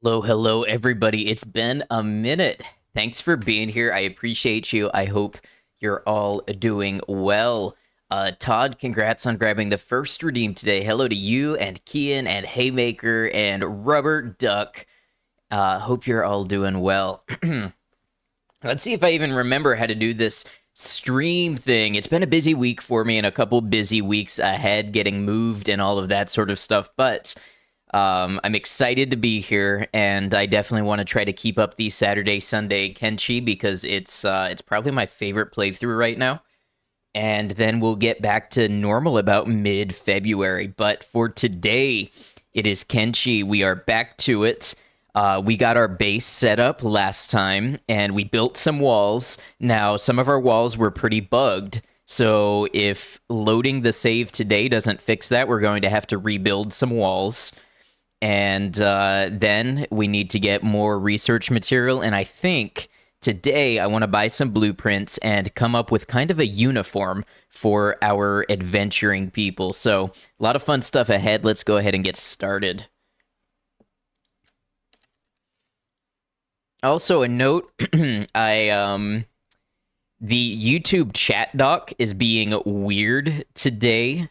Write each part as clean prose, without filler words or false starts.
Hello, everybody. It's been a minute. Thanks for being here. I appreciate you. I hope you're all doing well. Todd, congrats on grabbing the first redeem today. Hello to you and Kian and Haymaker and Rubber Duck. Hope you're all doing well. Let's see if I even remember how to do this stream thing. It's been a busy week for me and a couple busy weeks ahead getting moved and all of that sort of stuff, but I'm excited to be here, and I definitely want to try to keep up the Saturday Sunday Kenshi because it's probably my favorite playthrough right now. And then we'll get back to normal about mid-February. But for today, it is Kenshi. We are back to it. We got our base set up last time, and we built some walls. Now, some of our walls were pretty bugged. So if loading the save today doesn't fix that, we're going to have to rebuild some walls. And then we need to get more research material. And I think today I want to buy some blueprints and come up with kind of a uniform for our adventuring people. So a lot of fun stuff ahead. Let's go ahead and get started. Also, a note, the YouTube chat doc is being weird today.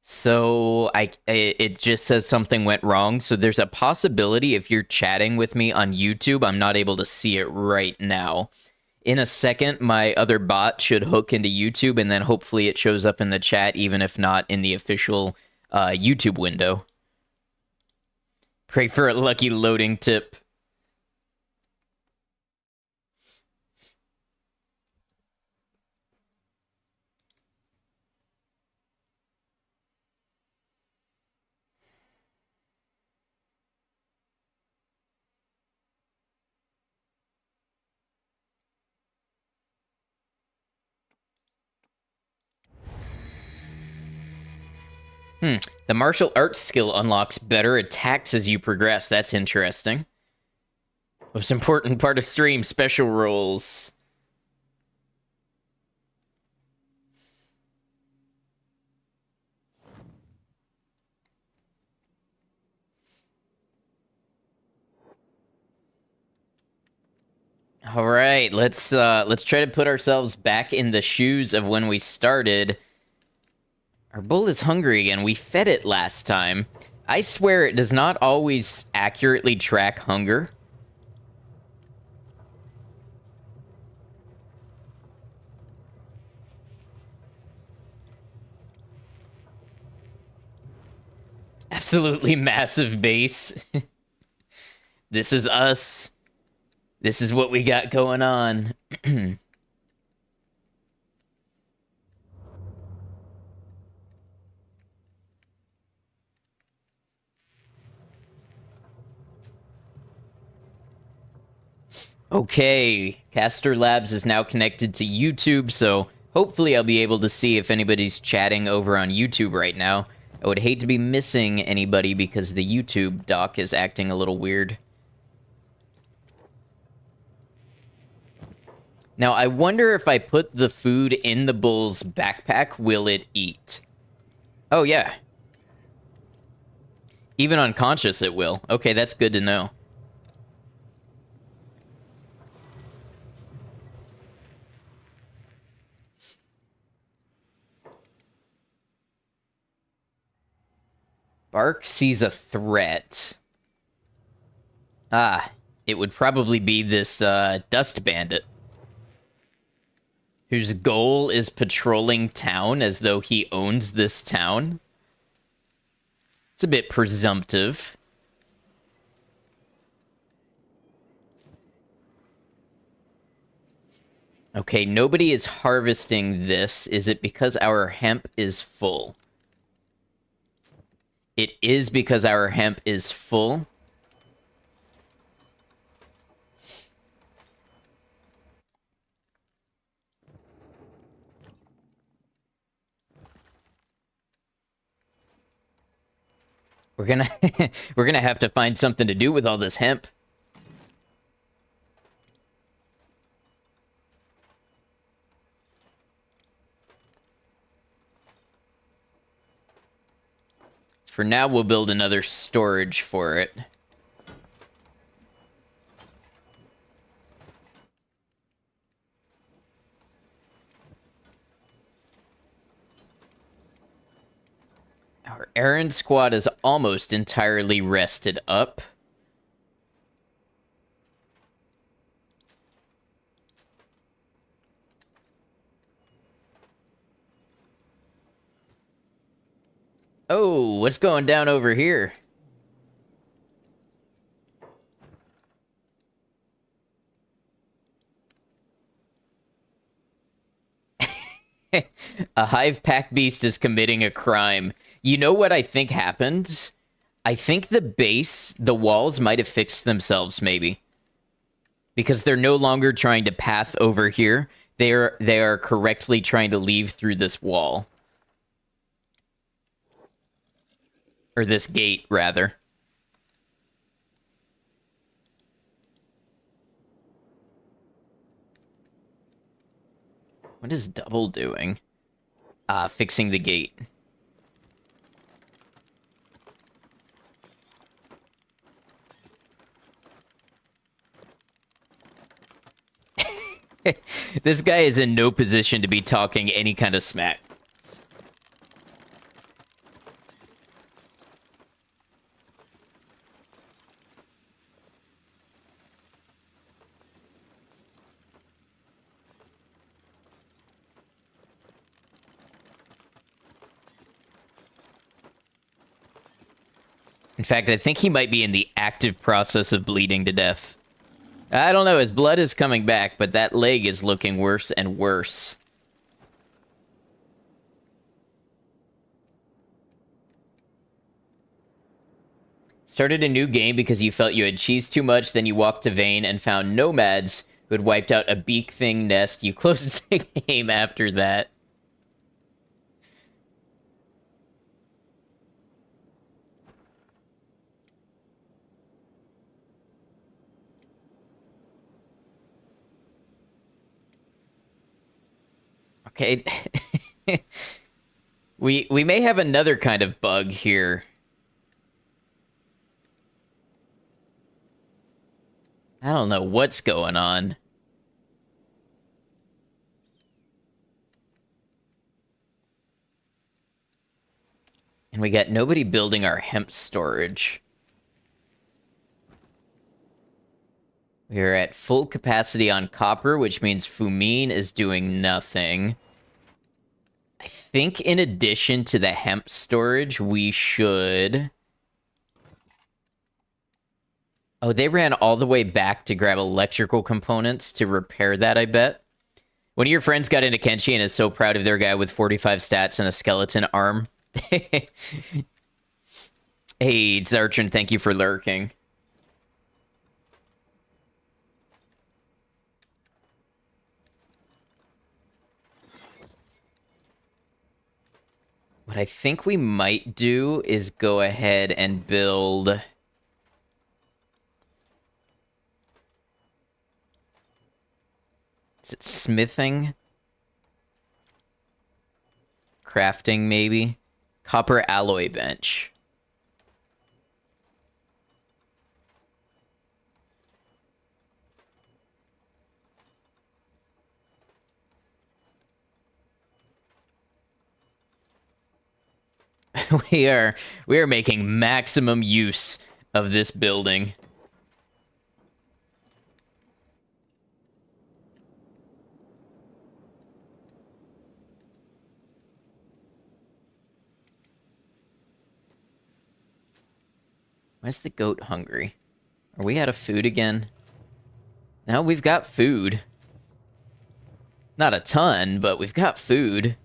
So it just says something went wrong. So there's a possibility if you're chatting with me on YouTube, I'm not able to see it right now. In a second, my other bot should hook into YouTube, and then hopefully it shows up in the chat, even if not in the official YouTube window. Pray for a lucky loading tip. The martial arts skill unlocks better attacks as you progress. That's interesting. Most important part of stream, special rolls. All right, let's try to put ourselves back in the shoes of when we started. Our bull is hungry again. We fed it last time. I swear it does not always accurately track hunger. Absolutely massive base. This is us. This is what we got going on. Okay, Caster Labs is now connected to YouTube, so hopefully I'll be able to see if anybody's chatting over on YouTube right now. I would hate to be missing anybody because the YouTube doc is acting a little weird. Now, I wonder if I put the food in the bull's backpack, will it eat? Oh, yeah. Even unconscious, it will. Okay, that's good to know. Bark sees a threat. Ah, it would probably be this dust bandit, whose goal is patrolling town as though he owns this town. It's a bit presumptive. Okay, nobody is harvesting this. Is it because our hemp is full? It is because our hemp is full. We're gonna we're gonna have to find something to do with all this hemp. For now, we'll build another storage for it. Aaron's squad is almost entirely rested up. Oh, what's going down over here? A hive pack beast is committing a crime. You know what I think happened? I think the walls might have fixed themselves, maybe. Because they're no longer trying to path over here. They are correctly trying to leave through this wall. Or this gate, rather. What is double doing? Fixing the gate. This guy is in no position to be talking any kind of smack. In fact, I think he might be in the active process of bleeding to death. I don't know, his blood is coming back, but that leg is looking worse and worse. Started a new game because you felt you had cheesed too much, then you walked to Vane and found nomads who had wiped out a beak thing nest. You closed the game after that. Okay. we may have another kind of bug here. I don't know what's going on. And we got nobody building our hemp storage. We are at full capacity on copper, which means Fumine is doing nothing. I think in addition to the hemp storage, we should... Oh, they ran all the way back to grab electrical components to repair that, I bet. One of your friends got into Kenshi and is so proud of their guy with 45 stats and a skeleton arm. Hey, Zartron, thank you for lurking. What I think we might do is go ahead and build... Is it smithing? Crafting, maybe? Copper alloy bench. we are making maximum use of this building. Why is the goat hungry? Are we out of food again? No, we've got food. Not a ton, but we've got food.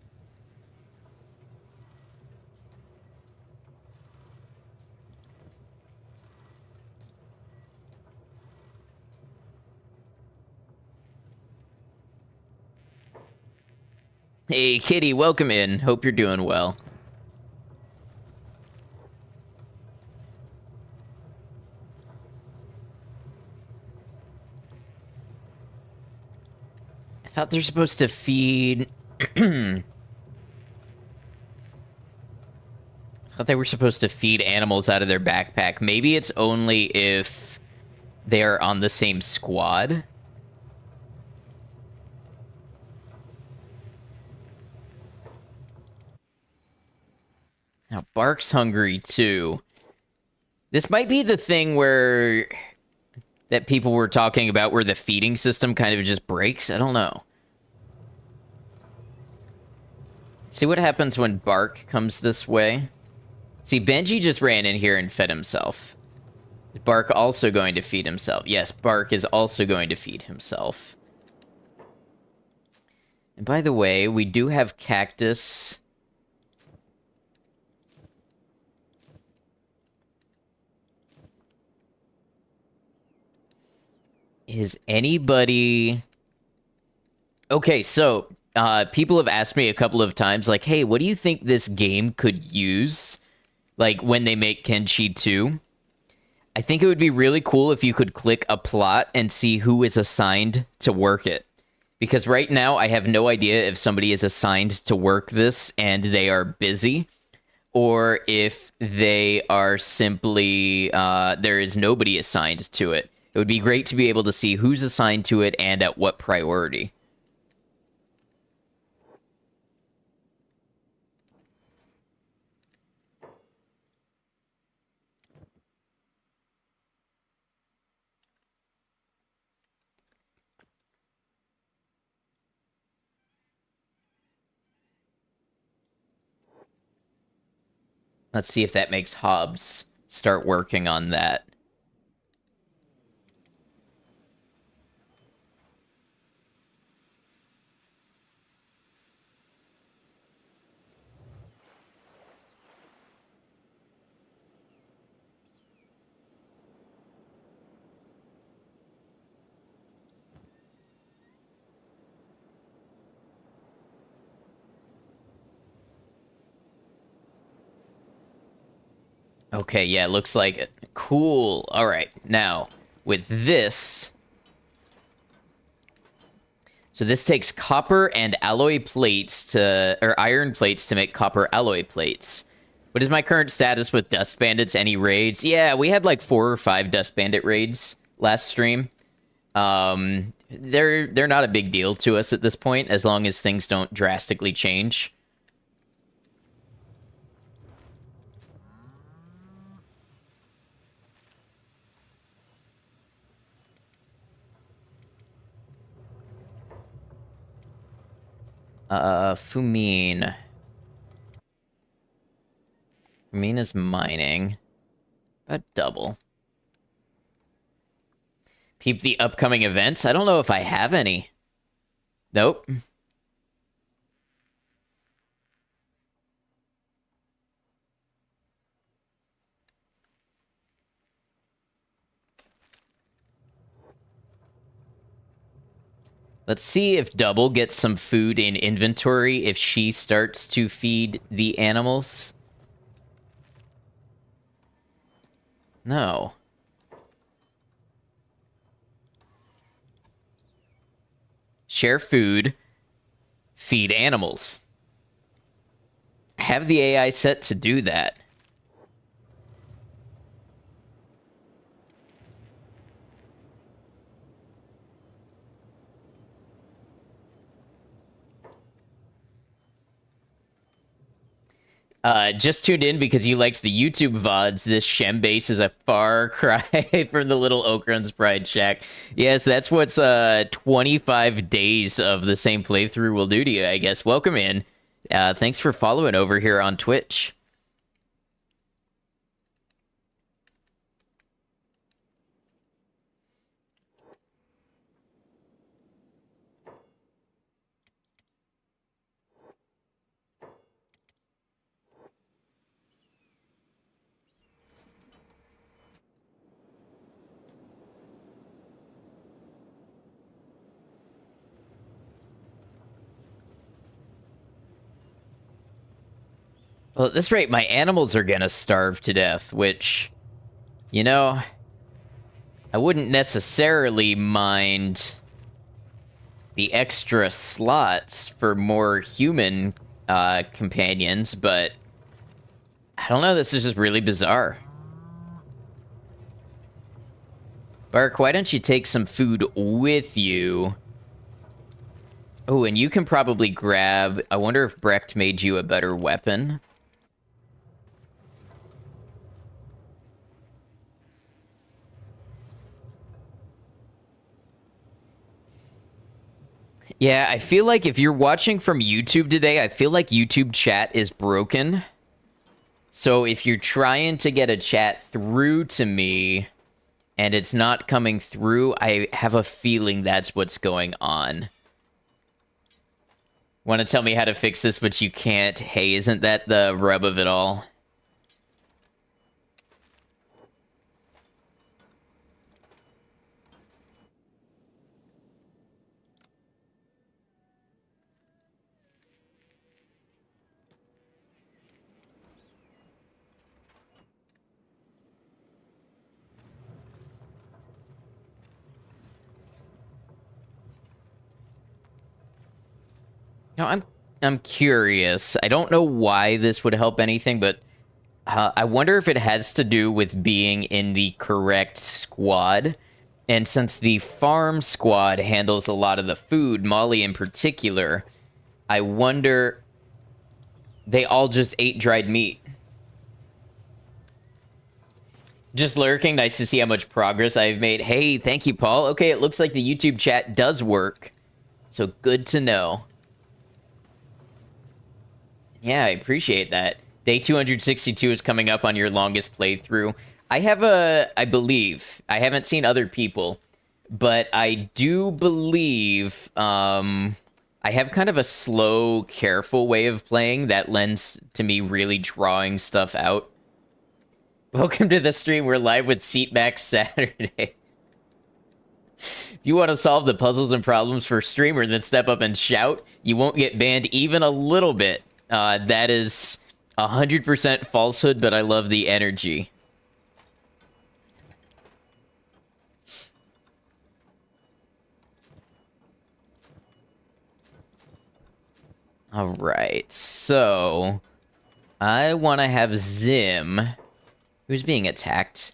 Hey, Kitty, welcome in. Hope you're doing well. I thought they're supposed to feed... I thought they were supposed to feed animals out of their backpack. Maybe it's only if they're on the same squad. Now, Bark's hungry, too. This might be the thing where... that people were talking about where the feeding system kind of just breaks. I don't know. See what happens when Bark comes this way. See, Benji just ran in here and fed himself. Is Bark also going to feed himself? Yes, Bark is also going to feed himself. And by the way, we do have Cactus. Is anybody... Okay, so... people have asked me a couple of times, like, hey, what do you think this game could use? Like, when they make Kenshi 2? I think it would be really cool if you could click a plot and see who is assigned to work it. Because right now, I have no idea if somebody is assigned to work this and they are busy, or if they are simply, there is nobody assigned to it. It would be great to be able to see who's assigned to it and at what priority. Let's see if that makes Hobbs start working on that. Okay, yeah, looks like it. Cool. All right, now, with this... So this takes copper and alloy plates to... or iron plates to make copper alloy plates. What is my current status with Dust Bandits? Any raids? Yeah, we had like 4 or 5 Dust Bandit raids last stream. They're not a big deal to us at this point, as long as things don't drastically change. Fumin. Fumin is mining. About double. Peep the upcoming events? I don't know if I have any. Nope. Let's see if Double gets some food in inventory if she starts to feed the animals. No. Share food. Feed animals. Have the AI set to do that. Just tuned in because you liked the YouTube VODs. This Shem base is a far cry from the little Okrun's Pride Shack. Yes, that's what's 25 days of the same playthrough will do to you, I guess. Welcome in. Thanks for following over here on Twitch. Well, at this rate, my animals are gonna starve to death, which, you know, I wouldn't necessarily mind the extra slots for more human companions, but I don't know, this is just really bizarre. Bark, why don't you take some food with you? Oh, and you can probably grab... I wonder if Brecht made you a better weapon. Yeah, I feel like if you're watching from YouTube today, I feel like YouTube chat is broken. So if you're trying to get a chat through to me and it's not coming through, I have a feeling that's what's going on. Want to tell me how to fix this, but you can't? Hey, isn't that the rub of it all? No, I'm curious. I don't know why this would help anything, but I wonder if it has to do with being in the correct squad. And since the farm squad handles a lot of the food, Molly in particular, I wonder they all just ate dried meat. Just lurking. Nice to see how much progress I've made. Hey, thank you, Paul. Okay, it looks like the YouTube chat does work. So good to know. Yeah, I appreciate that. Day 262 is coming up on your longest playthrough. I believe, I haven't seen other people, but I do believe I have kind of a slow, careful way of playing that lends to me really drawing stuff out. Welcome to the stream. We're live with Seatback Saturday. If you want to solve the puzzles and problems for a streamer, then step up and shout. You won't get banned even a little bit. That is 100% falsehood, but I love the energy. All right, so I want to have Zim, who's being attacked.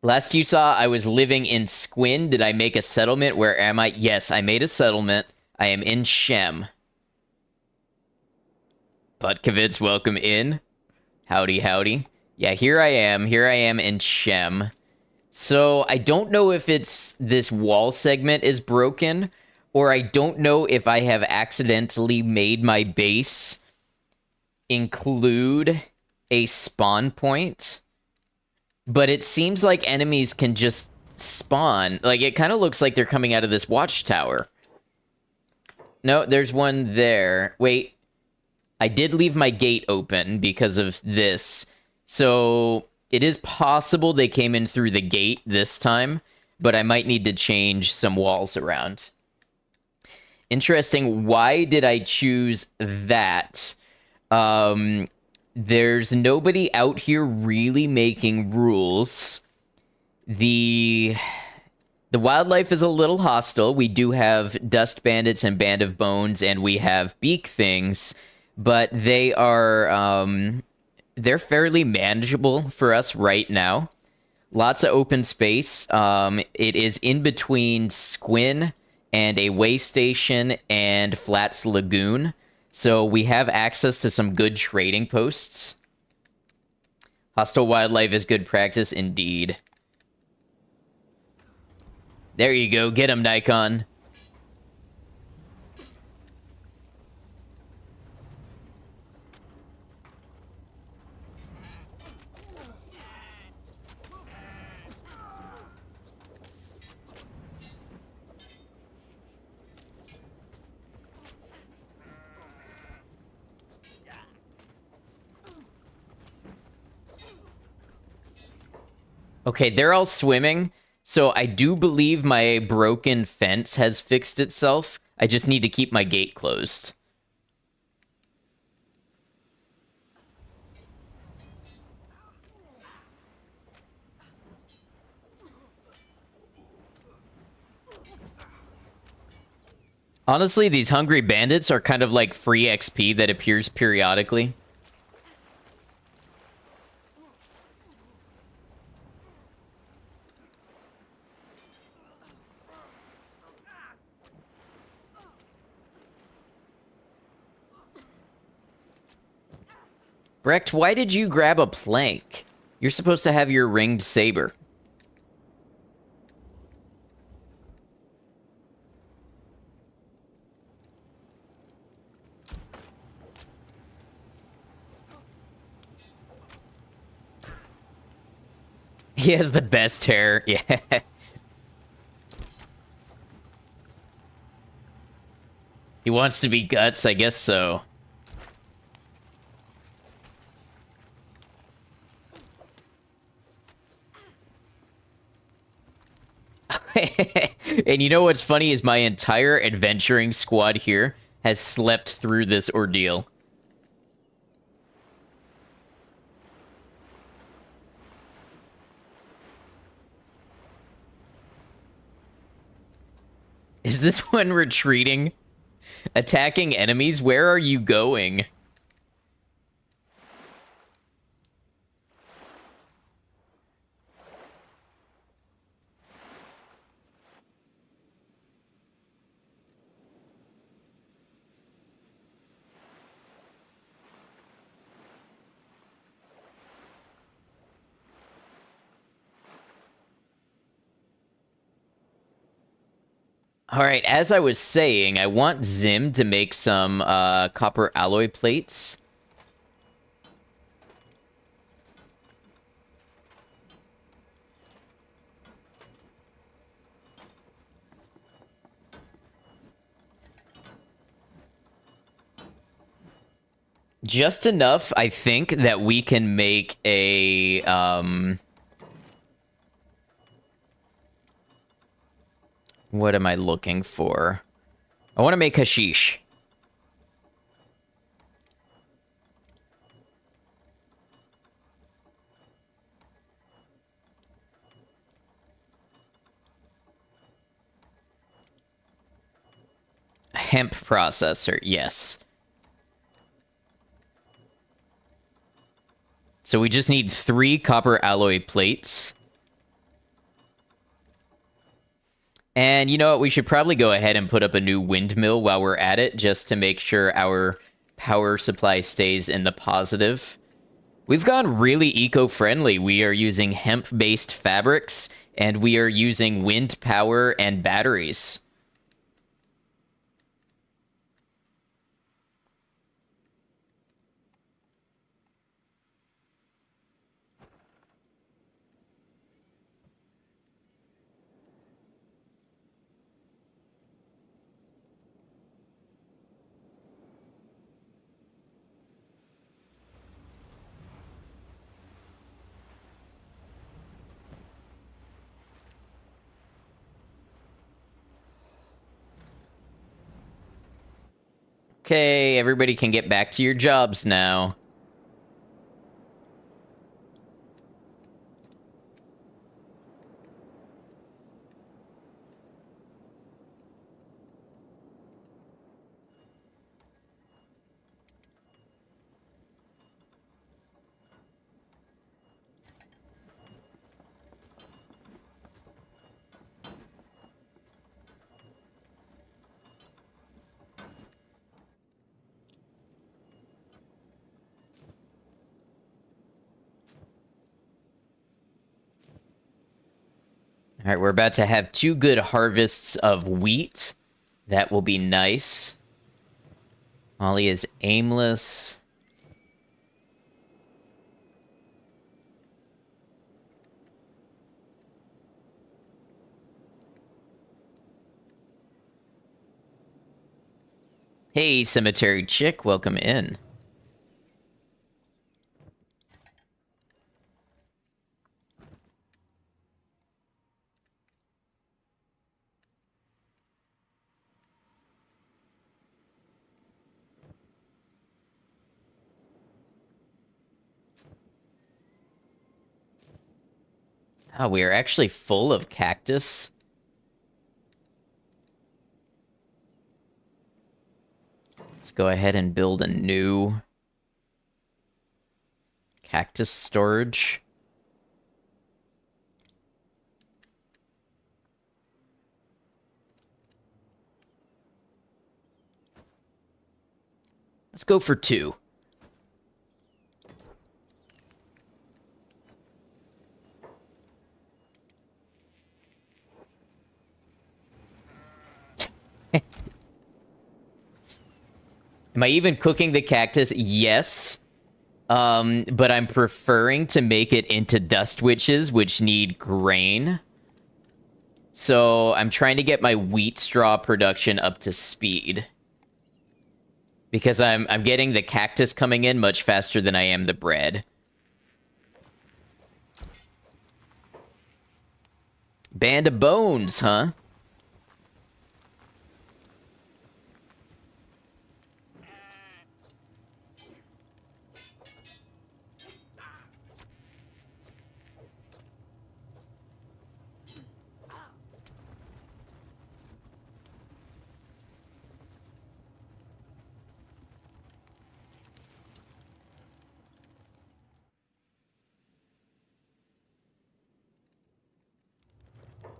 Last you saw, I was living in Squin. Did I make a settlement? Where am I? Yes, I made a settlement. I am in Shem. Butkovitz, welcome in. Howdy, howdy. Yeah, here I am. Here I am in Shem. So I don't know if it's this wall segment is broken, or I don't know if I have accidentally made my base include a spawn point. But it seems like enemies can just spawn. Like, it kind of looks like they're coming out of this watchtower. No, there's one there. Wait, I did leave my gate open because of this. So it is possible they came in through the gate this time, but I might need to change some walls around. Interesting. Why did I choose that? There's nobody out here really making rules. The wildlife is a little hostile. We do have dust bandits and band of bones, and we have beak things, but they are they're fairly manageable for us right now. Lots of open space. It is in between Squin and a waystation and Flats Lagoon. So we have access to some good trading posts. Hostile wildlife is good practice indeed. There you go. Get him, Nikon. Okay, they're all swimming. So I do believe my broken fence has fixed itself. I just need to keep my gate closed. Honestly, these hungry bandits are kind of like free XP that appears periodically. Rect, why did you grab a plank? You're supposed to have your ringed saber. He has the best hair. Yeah. He wants to be Guts, I guess so. And you know what's funny is my entire adventuring squad here has slept through this ordeal. Is this one retreating? Attacking enemies? Where are you going? All right, as I was saying, I want Zim to make some copper alloy plates. Just enough, I think, that we can make a, what am I looking for? I want to make hashish. Hemp processor, yes. So we just need 3 copper alloy plates. And you know what? We should probably go ahead and put up a new windmill while we're at it, just to make sure our power supply stays in the positive. We've gone really eco-friendly. We are using hemp-based fabrics, and we are using wind power and batteries. Okay, everybody can get back to your jobs now. All right, we're about to have 2 good harvests of wheat. That will be nice. Molly is aimless. Hey, cemetery chick, welcome in. Oh, we are actually full of cactus. Let's go ahead and build a new cactus storage. Let's go for 2. Am I even cooking the cactus? Yes. But I'm preferring to make it into dust witches, which need grain. So I'm trying to get my wheat straw production up to speed. Because I'm getting the cactus coming in much faster than I am the bread. Band of Bones, huh?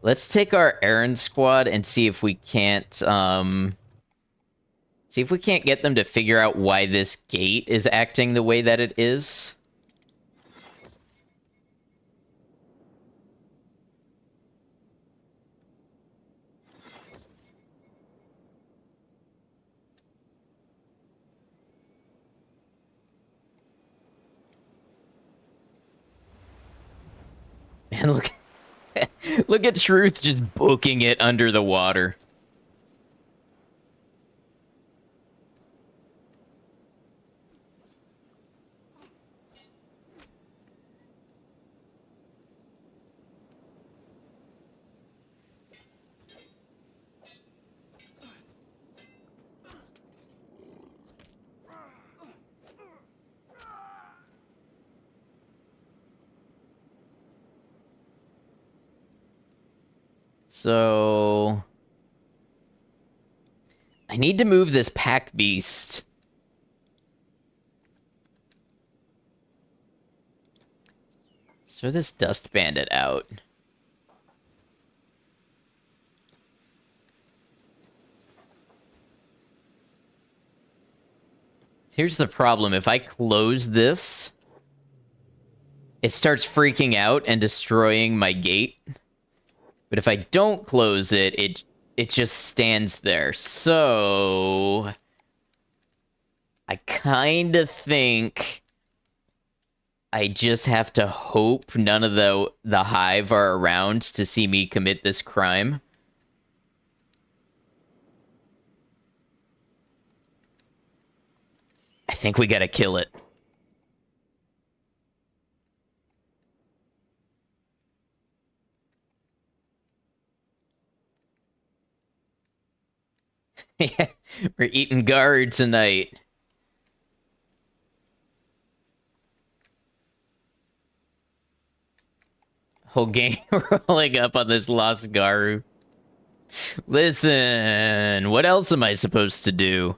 Let's take our errand squad and see if we can't, see if we can't get them to figure out why this gate is acting the way that it is. Man, look, look at Truth just booking it under the water. So I need to move this pack beast. Throw this dust bandit out. Here's the problem. If I close this, it starts freaking out and destroying my gate. But if I don't close it, it just stands there. So I kind of think I just have to hope none of the hive are around to see me commit this crime. I think we gotta kill it. Yeah, we're eating guard tonight. Whole game rolling up on this lost Garu. Listen, what else am I supposed to do?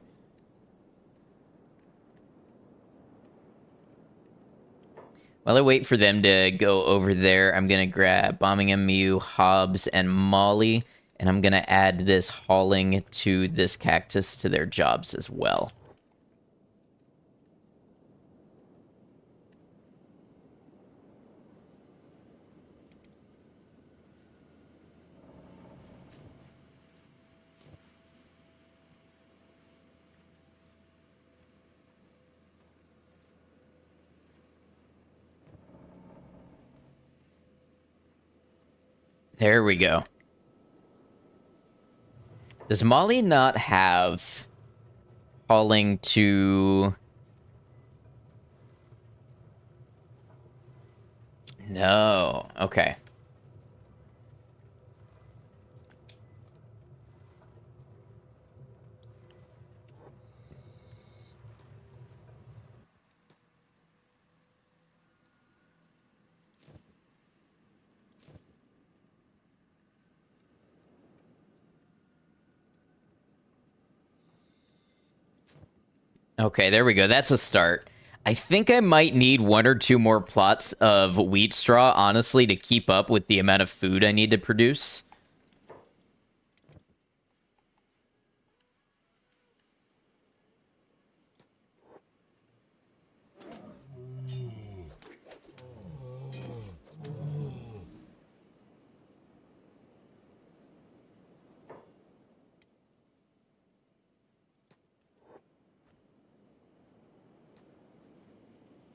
While I wait for them to go over there, I'm gonna grab Bombing MU, Hobbs, and Molly, and I'm gonna add this hauling to this cactus to their jobs as well. There we go. Does Molly not have hauling to... No. Okay. Okay, there we go. That's a start. I think I might need one or two more plots of wheat straw, honestly, to keep up with the amount of food I need to produce.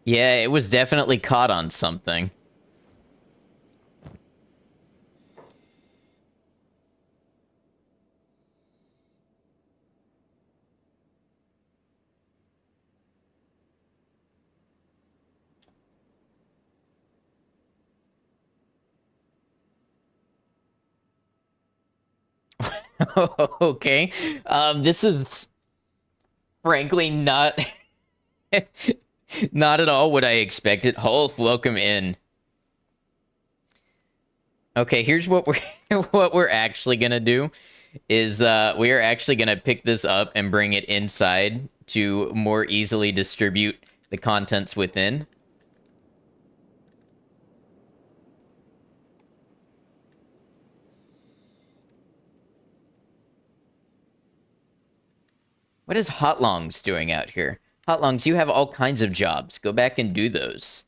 Yeah, it was definitely caught on something. Okay. This is frankly not not at all what I expected. Holf, welcome in. Okay, here's what we're what we're actually gonna do is we are actually gonna pick this up and bring it inside to more easily distribute the contents within. What is Hotlongs doing out here? Hotlongs, you have all kinds of jobs. Go back and do those.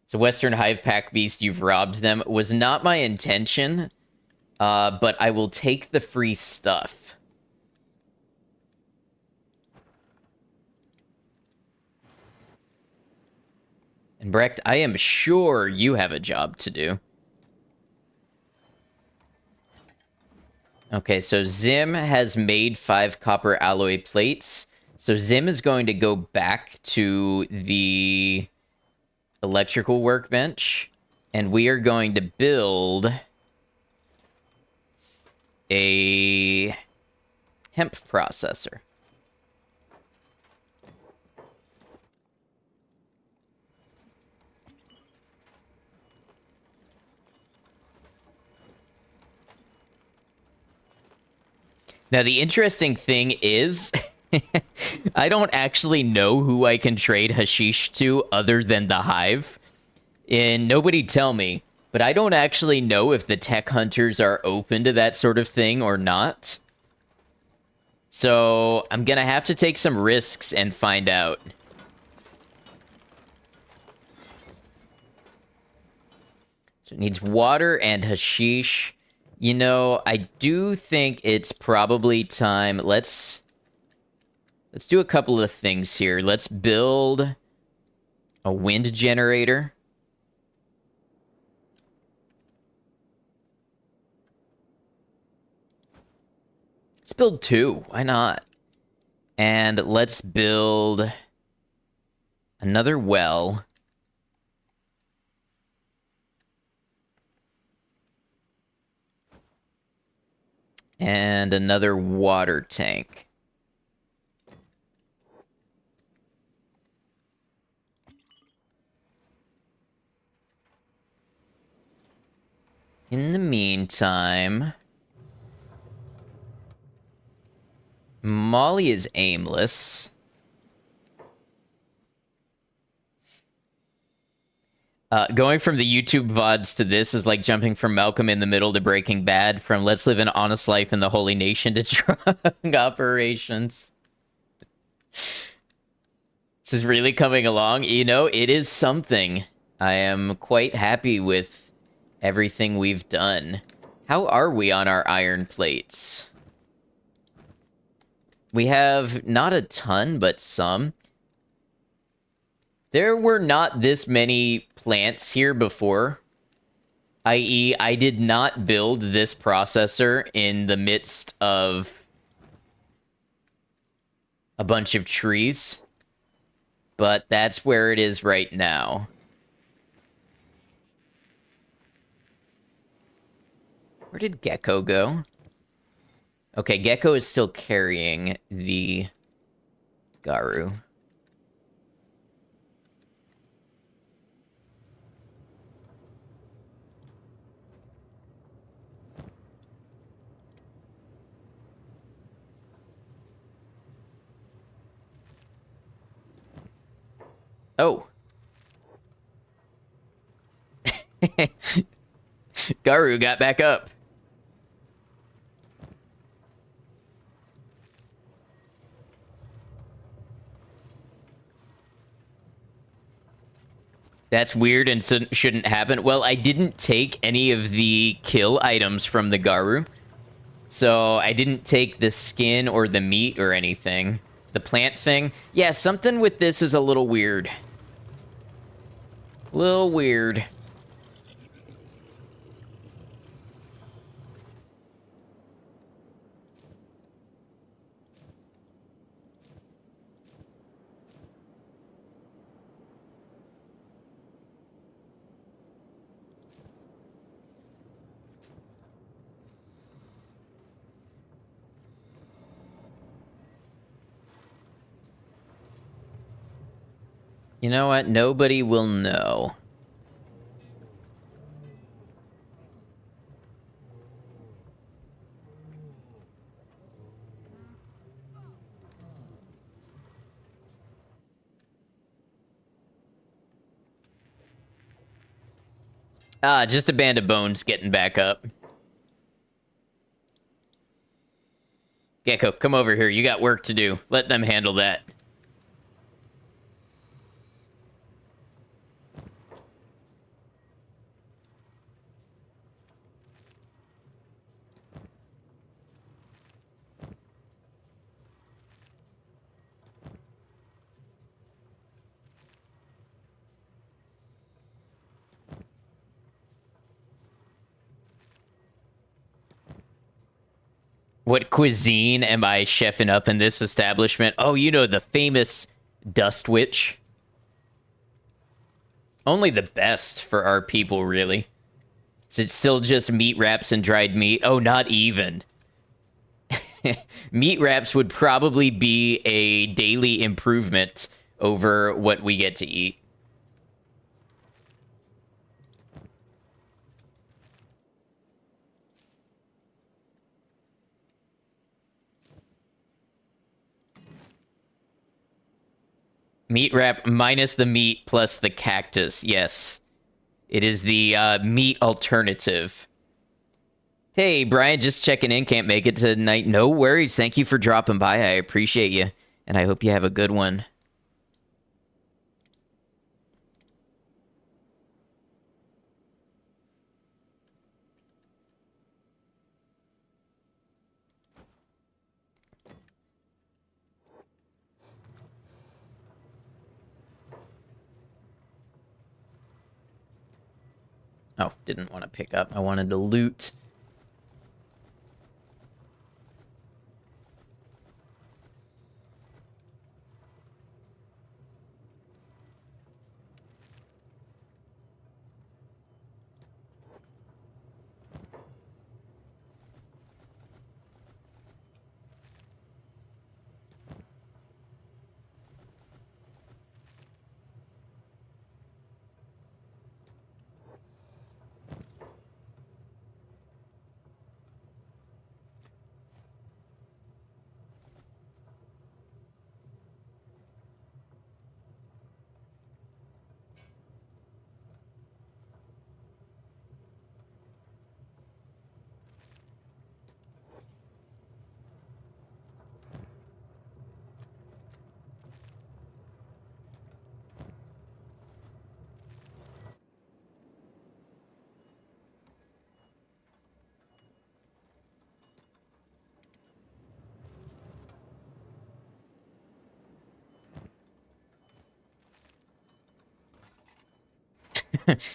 So Western Hive Pack Beast, you've robbed them. Was not my intention, but I will take the free stuff. And Brecht, I am sure you have a job to do. Okay, so Zim has made 5 copper alloy plates. So Zim is going to go back to the electrical workbench, and we are going to build a hemp processor. Now, the interesting thing is, I don't actually know who I can trade Hashish to other than the Hive. And nobody tell me, but I don't actually know if the tech hunters are open to that sort of thing or not. So I'm gonna have to take some risks and find out. So it needs water and hashish. You know, I do think it's probably time. Let's do a couple of things here. Let's build a wind generator. Let's build 2. Why not? And let's build another well. And another water tank. In the meantime, Molly is aimless. Going from the YouTube VODs to this is like jumping from Malcolm in the Middle to Breaking Bad, from Let's Live an Honest Life in the Holy Nation to drug operations. This is really coming along. You know, it is something. I am quite happy with everything we've done. How are we on our iron plates? We have not a ton, but some. There were not this many plants here before. I.e., I did not build this processor in the midst of a bunch of trees. But that's where it is right now. Where did Gecko go? Okay, Gecko is still carrying the Garu. Oh. Garu got back up. That's weird and shouldn't happen. Well, I didn't take any of the kill items from the Garu. So I didn't take the skin or the meat or anything. The plant thing. Yeah, something with this is a little weird. A little weird. You know what? Nobody will know. Ah, just a band of bones getting back up. Gecko, come over here. You got work to do. Let them handle that. What cuisine am I chefing up in this establishment? Oh, you know, the famous Dust Witch. Only the best for our people, really. Is it still just meat wraps and dried meat? Oh, not even. Meat wraps would probably be a daily improvement over what we get to eat. Meat wrap minus the meat plus the cactus. Yes. It is the meat alternative. Hey, Brian, just checking in. Can't make it tonight. No worries. Thank you for dropping by. I appreciate you. And I hope you have a good one. Oh, didn't want to pick up. I wanted to loot.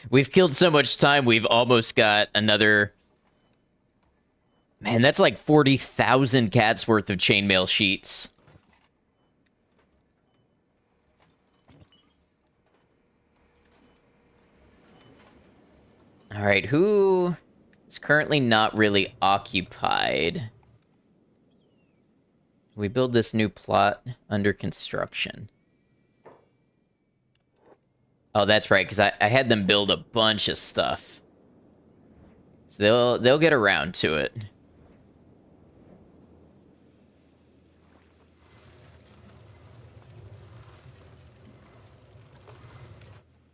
We've killed so much time, we've almost got another... Man, that's like 40,000 cats worth of chainmail sheets. All right, who is currently not really occupied? We build this new plot under construction. Oh, that's right, because I had them build a bunch of stuff. So they'll get around to it.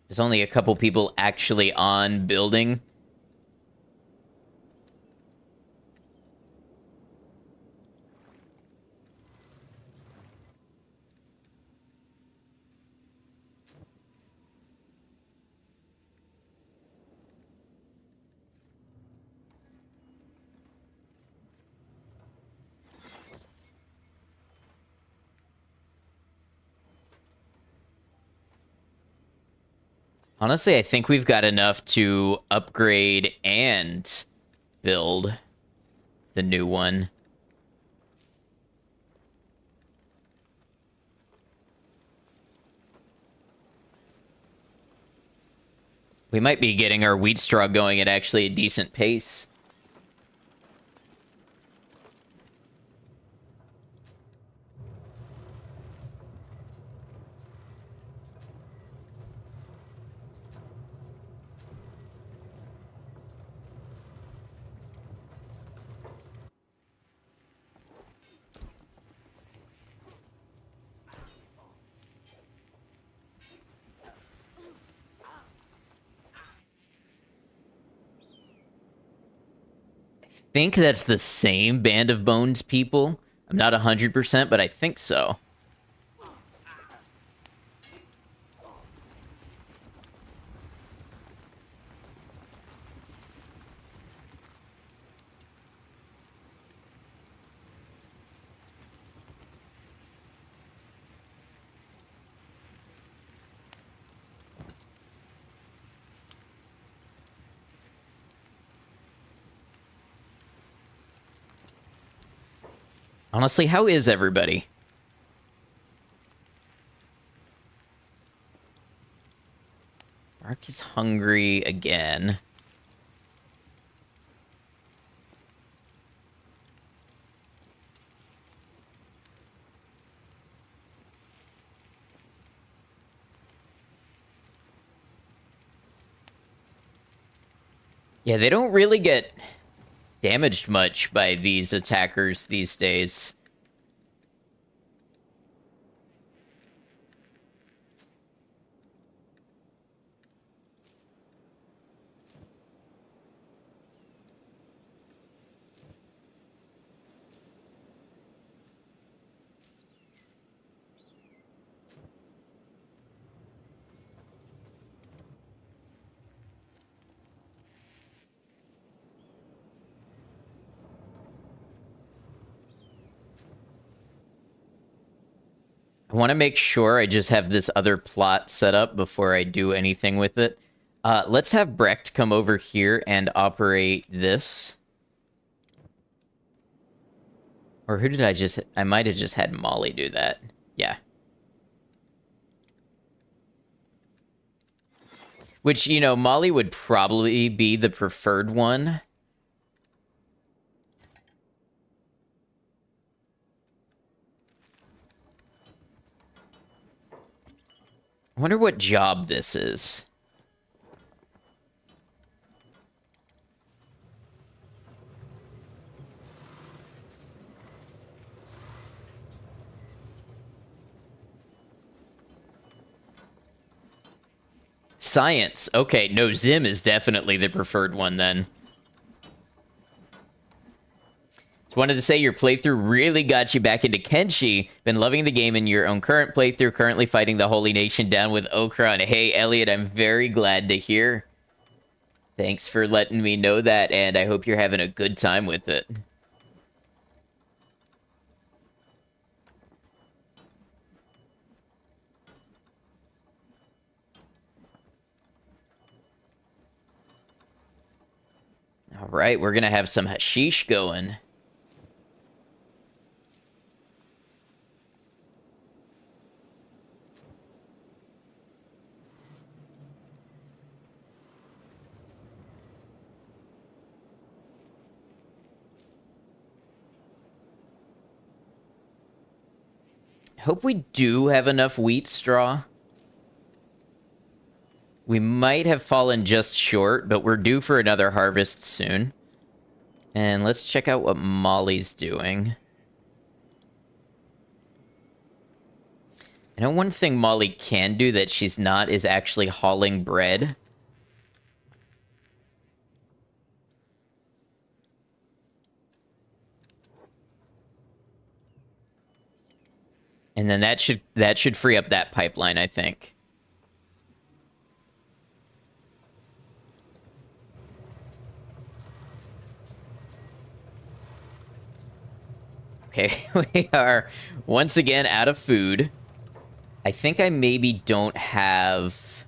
There's only a couple people actually on building. Honestly, I think we've got enough to upgrade and build the new one. We might be getting our wheat straw going at actually a decent pace. Think that's the same Band of Bones people. I'm not 100%, but I think so. Honestly, how is everybody? Mark is hungry again. Yeah, they don't really get damaged much by these attackers these days. I want to make sure I just have this other plot set up before I do anything with it. Let's have Brecht come over here and operate this. Or who did I just... I might have just had Molly do that. Yeah. Which, you know, Molly would probably be the preferred one. I wonder what job this is. Science. Okay, no, Zim is definitely the preferred one then. Just wanted to say your playthrough really got you back into Kenshi. Been loving the game in your own current playthrough. Currently fighting the Holy Nation down with Okra. Hey, Elliot, I'm very glad to hear. Thanks for letting me know that, and I hope you're having a good time with it. All right, we're going to have some Hashish going. Hope we do have enough wheat straw. We might have fallen just short, but we're due for another harvest soon. And let's check out what Molly's doing. I know one thing Molly can do that she's not is actually hauling bread. And then that should free up that pipeline, I think. Okay, we are once again out of food. I think I maybe don't have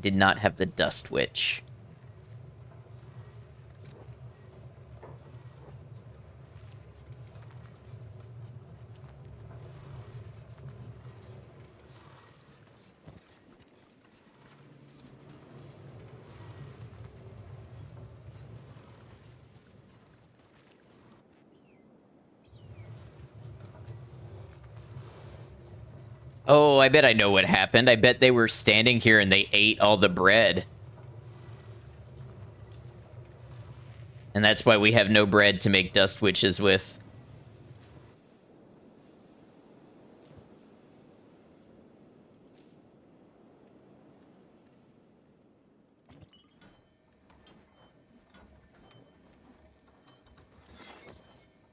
I did not have the Dust Witch. Oh, I bet I know what happened. I bet they were standing here and they ate all the bread. And that's why we have no bread to make Dust Witches with.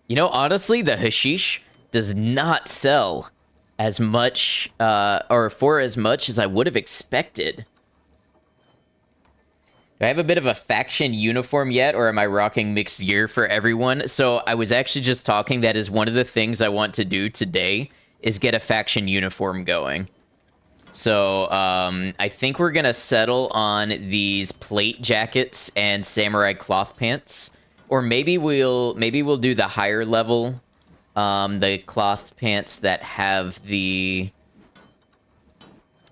You know, honestly, the Hashish does not sell as much, or for as much as I would have expected. Do I have a bit of a faction uniform yet, or am I rocking mixed gear for everyone? So I was actually just talking, that is one of the things I want to do today, is get a faction uniform going. So I think we're gonna settle on these plate jackets and samurai cloth pants. Or maybe we'll do the higher level, the cloth pants that have the...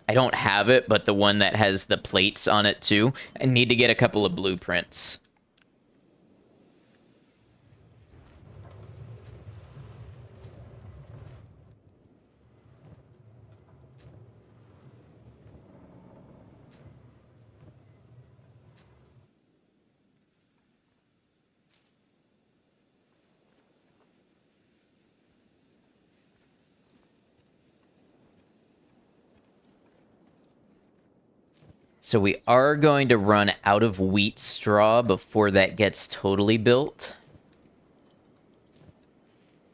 I don't have it, but the one that has the plates on it too. I need to get a couple of blueprints. So we are going to run out of wheat straw before that gets totally built.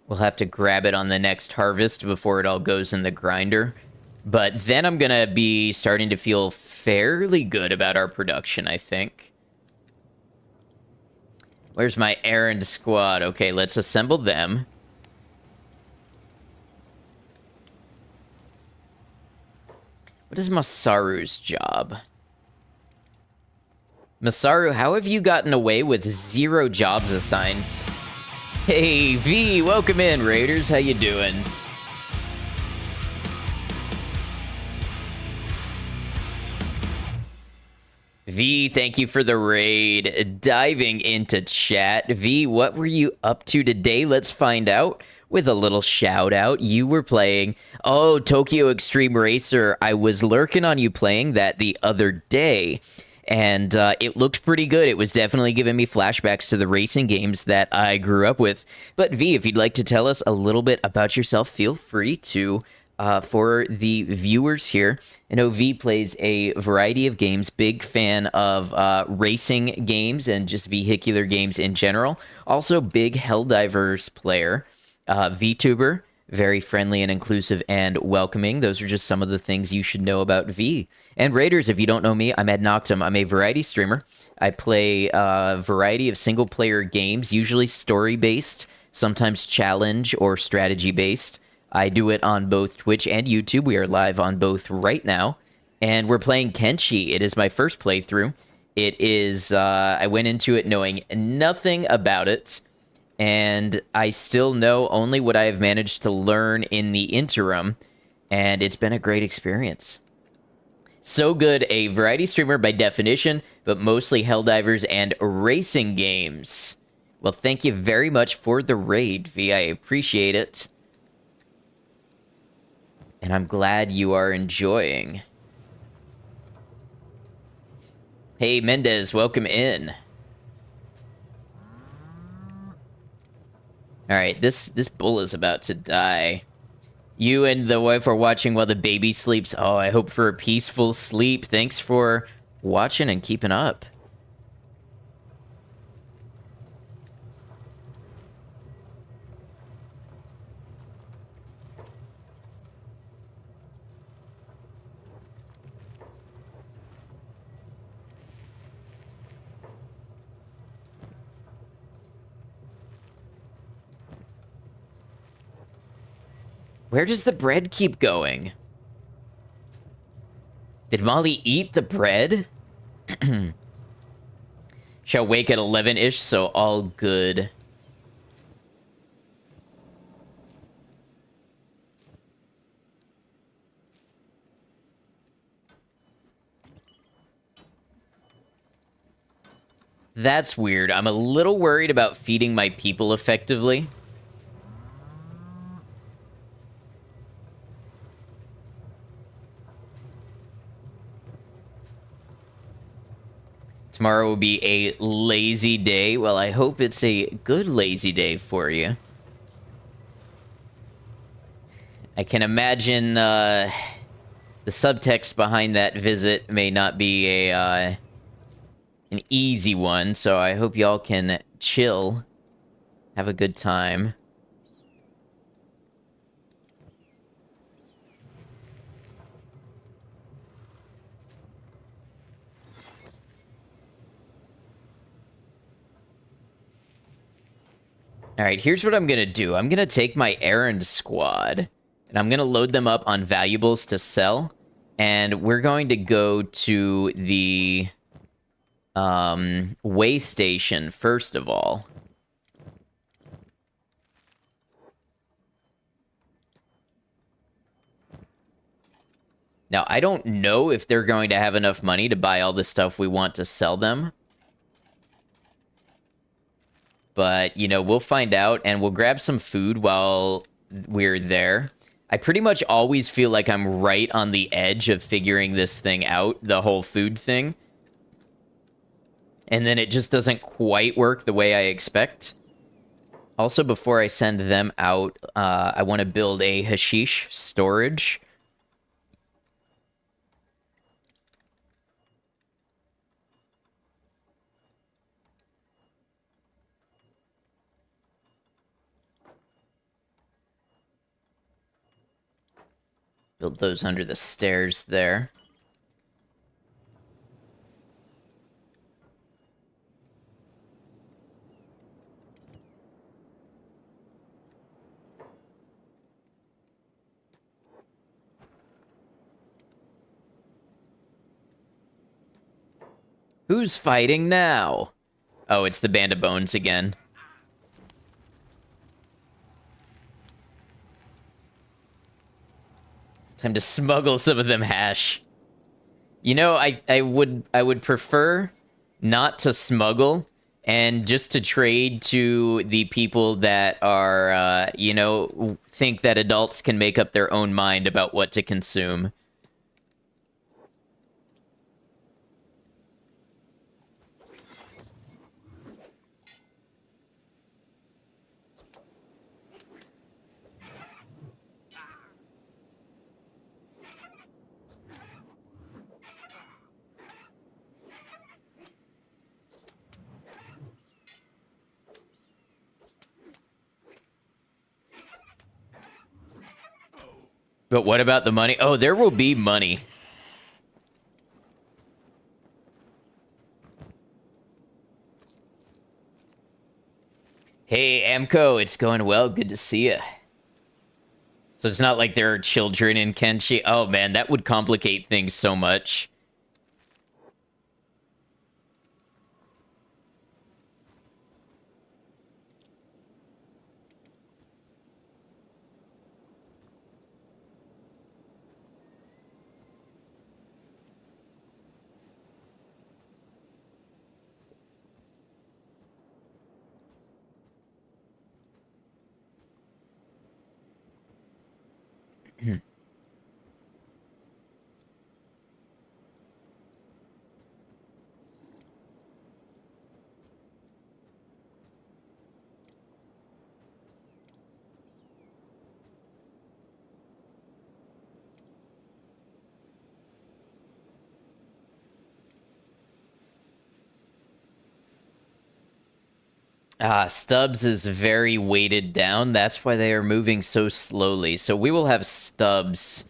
We'll have to grab it on the next harvest before it all goes in the grinder. But then I'm going to be starting to feel fairly good about our production, I think. Where's my errand squad? Okay, let's assemble them. What is Masaru's job? Masaru, how have you gotten away with 0 jobs assigned? Hey, V, welcome in, Raiders. How you doing? V, thank you for the raid. Diving into chat. V, what were you up to today? Let's find out with a little shout out. You were playing, oh, Tokyo Extreme Racer. I was lurking on you playing that the other day. And it looked pretty good. It was definitely giving me flashbacks to the racing games that I grew up with. But V, if you'd like to tell us a little bit about yourself, feel free to. For the viewers here, I know V plays a variety of games. Big fan of racing games and just vehicular games in general. Also, big Helldivers player. VTuber, very friendly and inclusive and welcoming. Those are just some of the things you should know about V. And Raiders, if you don't know me, I'm Ed Noctum. I'm a variety streamer. I play a variety of single-player games, usually story-based, sometimes challenge or strategy-based. I do it on both Twitch and YouTube. We are live on both right now. And we're playing Kenshi. It is my first playthrough. It is, I went into it knowing nothing about it. And I still know only what I have managed to learn in the interim. And it's been a great experience. So good, a variety streamer by definition, but mostly Helldivers and racing games. Well, thank you very much for the raid, V. I appreciate it. And I'm glad you are enjoying. Hey, Mendez, welcome in. Alright, this bull is about to die. You and the wife are watching while the baby sleeps. Oh, I hope for a peaceful sleep. Thanks for watching and keeping up. Where does the bread keep going? Did Molly eat the bread? Shall wake at 11-ish, so all good. That's weird. I'm a little worried about feeding my people effectively. Tomorrow will be a lazy day. Well, I hope it's a good lazy day for you. I can imagine the subtext behind that visit may not be a an easy one, so I hope y'all can chill, have a good time. All right, here's what I'm going to do. I'm going to take my errand squad, and I'm going to load them up on valuables to sell, and we're going to go to the waystation first of all. Now, I don't know if they're going to have enough money to buy all the stuff we want to sell them. But, you know, we'll find out, and we'll grab some food while we're there. I pretty much always feel like I'm right on the edge of figuring this thing out, the whole food thing. And then it just doesn't quite work the way I expect. Also, before I send them out, I want to build a hashish storage. Build those under the stairs there. Who's fighting now? Oh, it's the Band of Bones again. Time to smuggle some of them hash. You know, I would prefer not to smuggle and just to trade to the people that are, you know, think that adults can make up their own mind about what to consume. But what about the money? Oh, there will be money. Hey, Amco, it's going well. Good to see you. So it's not like there are children in Kenshi. Oh, man, that would complicate things so much. Stubbs is very weighted down. That's why they are moving so slowly. So we will have Stubbs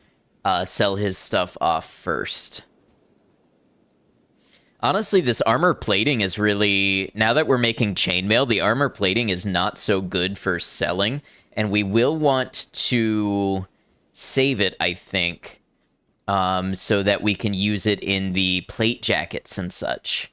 sell his stuff off first. Honestly, this armor plating is really... Now that we're making chainmail, the armor plating is not so good for selling. And we will want to save it, I think, so that we can use it in the plate jackets and such.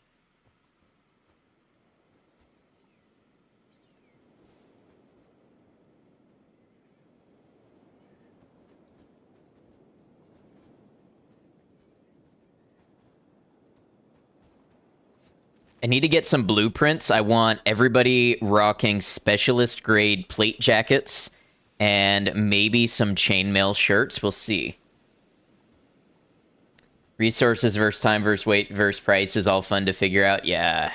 I need to get some blueprints. I want everybody rocking specialist grade plate jackets and maybe some chainmail shirts. We'll see. Resources versus time versus weight versus price is all fun to figure out. Yeah.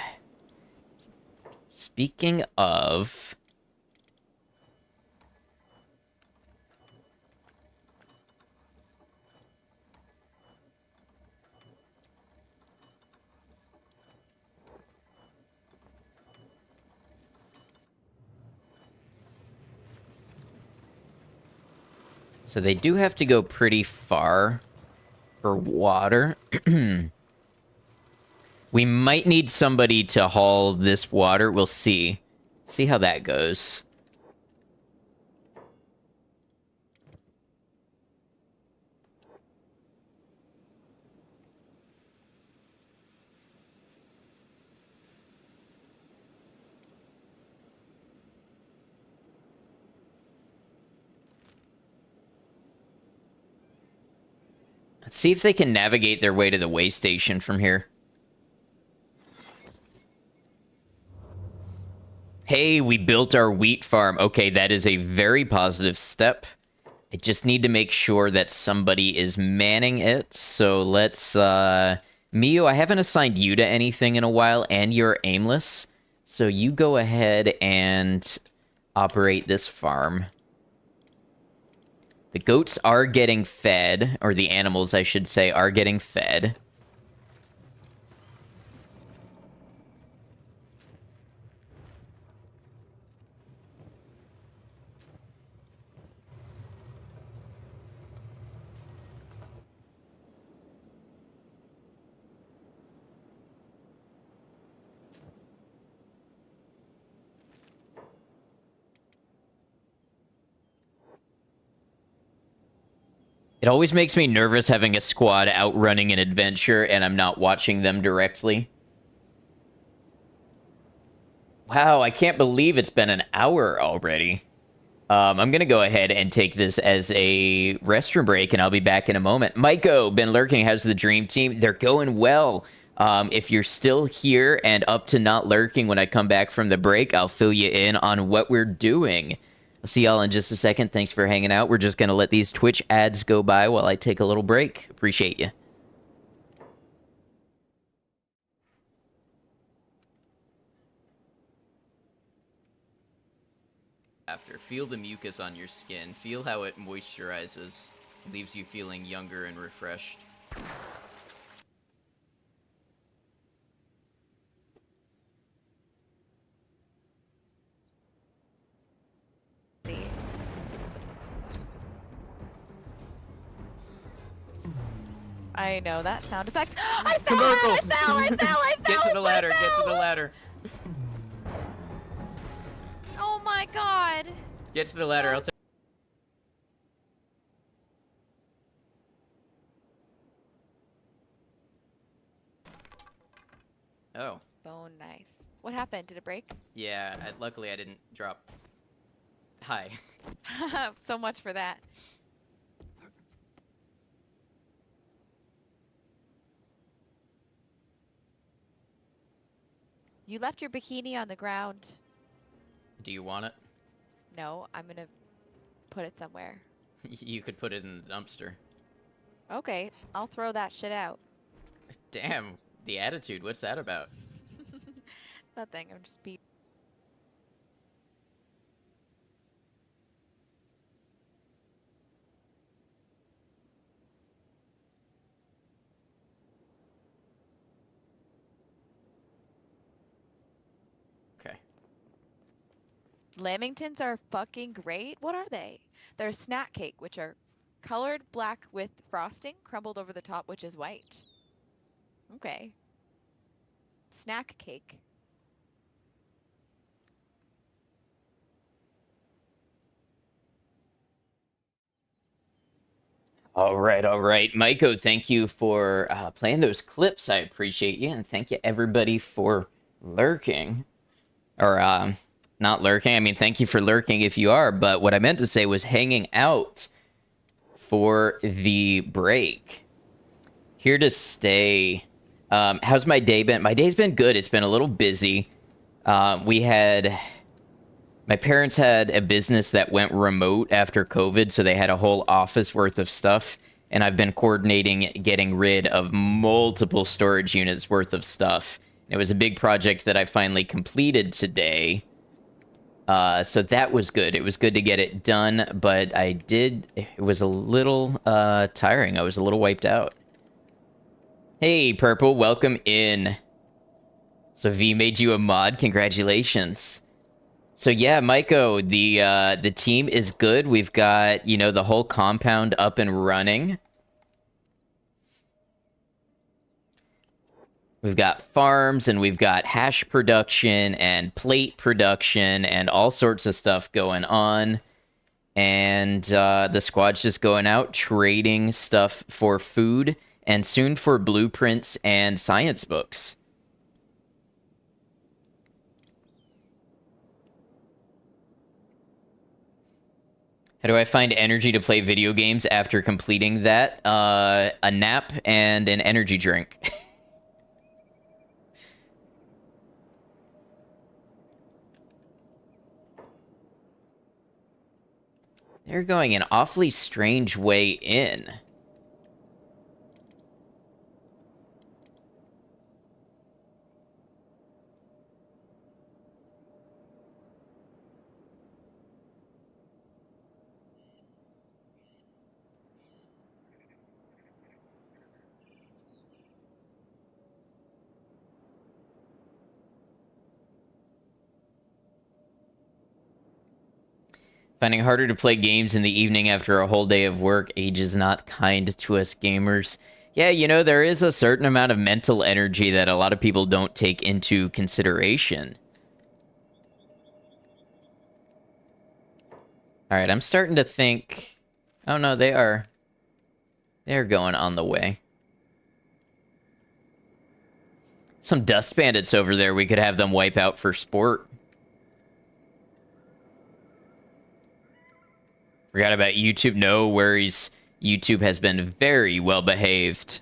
Speaking of... So they do have to go pretty far for water. We might need somebody to haul this water. We'll see. See how that goes. Let's see if they can navigate their way to the waystation from here. Hey, we built our wheat farm. Okay, that is a very positive step. I just need to make sure that somebody is manning it. So let's... Mio, I haven't assigned you to anything in a while, and you're aimless. So you go ahead and operate this farm. The goats are getting fed, or the animals, I should say, are getting fed. It always makes me nervous having a squad out running an adventure and I'm not watching them directly. Wow, I can't believe it's been an hour already. I'm going to go ahead and take this as a restroom break, and I'll be back in a moment. Maiko, been lurking. How's the dream team? They're going well. If you're still here and up to not lurking when I come back from the break, I'll fill you in on what we're doing. I'll see y'all in just a second. Thanks for hanging out. We're just going to let these Twitch ads go by while I take a little break. Appreciate you. After, feel the mucus on your skin. Feel how it moisturizes. Leaves you feeling younger and refreshed. I know that sound effect. I fell! I fell! Get to the ladder, get to the ladder. Oh my god! Get to the ladder, I'll take... Oh. Bone knife. What happened? Did it break? Yeah, luckily I didn't drop. Hi. So much for that. You left your bikini on the ground. Do you want it? No, I'm gonna put it somewhere. You could put it in the dumpster. Okay, I'll throw that shit out. Damn, the attitude, what's that about? Nothing, I'm just beat. Okay. Lamingtons are fucking great. What are they? They're a snack cake, which are colored black with frosting, crumbled over the top, which is white. Okay. Snack cake. All right, all right. Maiko, thank you for playing those clips. I appreciate you. And thank you, everybody, for lurking. Or, not lurking. I mean, thank you for lurking if you are. But what I meant to say was hanging out for the break. Here to stay. How's my day been? My day's been good. It's been a little busy. We had my parents had a business that went remote after COVID, so they had a whole office worth of stuff. And I've been coordinating getting rid of multiple storage units worth of stuff. It was a big project that I finally completed today. So that was good. It was good to get it done, but it was a little tiring. I was a little wiped out. Hey, Purple, welcome in. So V made you a mod. Congratulations. So yeah, Maiko, the team is good. We've got, the whole compound up and running. We've got farms and we've got hash production and plate production and all sorts of stuff going on. And the squad's just going out trading stuff for food and soon for blueprints and science books. How do I find energy to play video games after completing that? A nap and an energy drink. They're going an awfully strange way in. Finding it harder to play games in the evening after a whole day of work. Age is not kind to us gamers. Yeah, there is a certain amount of mental energy that a lot of people don't take into consideration. All right, I'm starting to think... Oh, no, they're going on the way. Some dust bandits over there. We could have them wipe out for sport. Forgot about YouTube. No worries. YouTube has been very well behaved.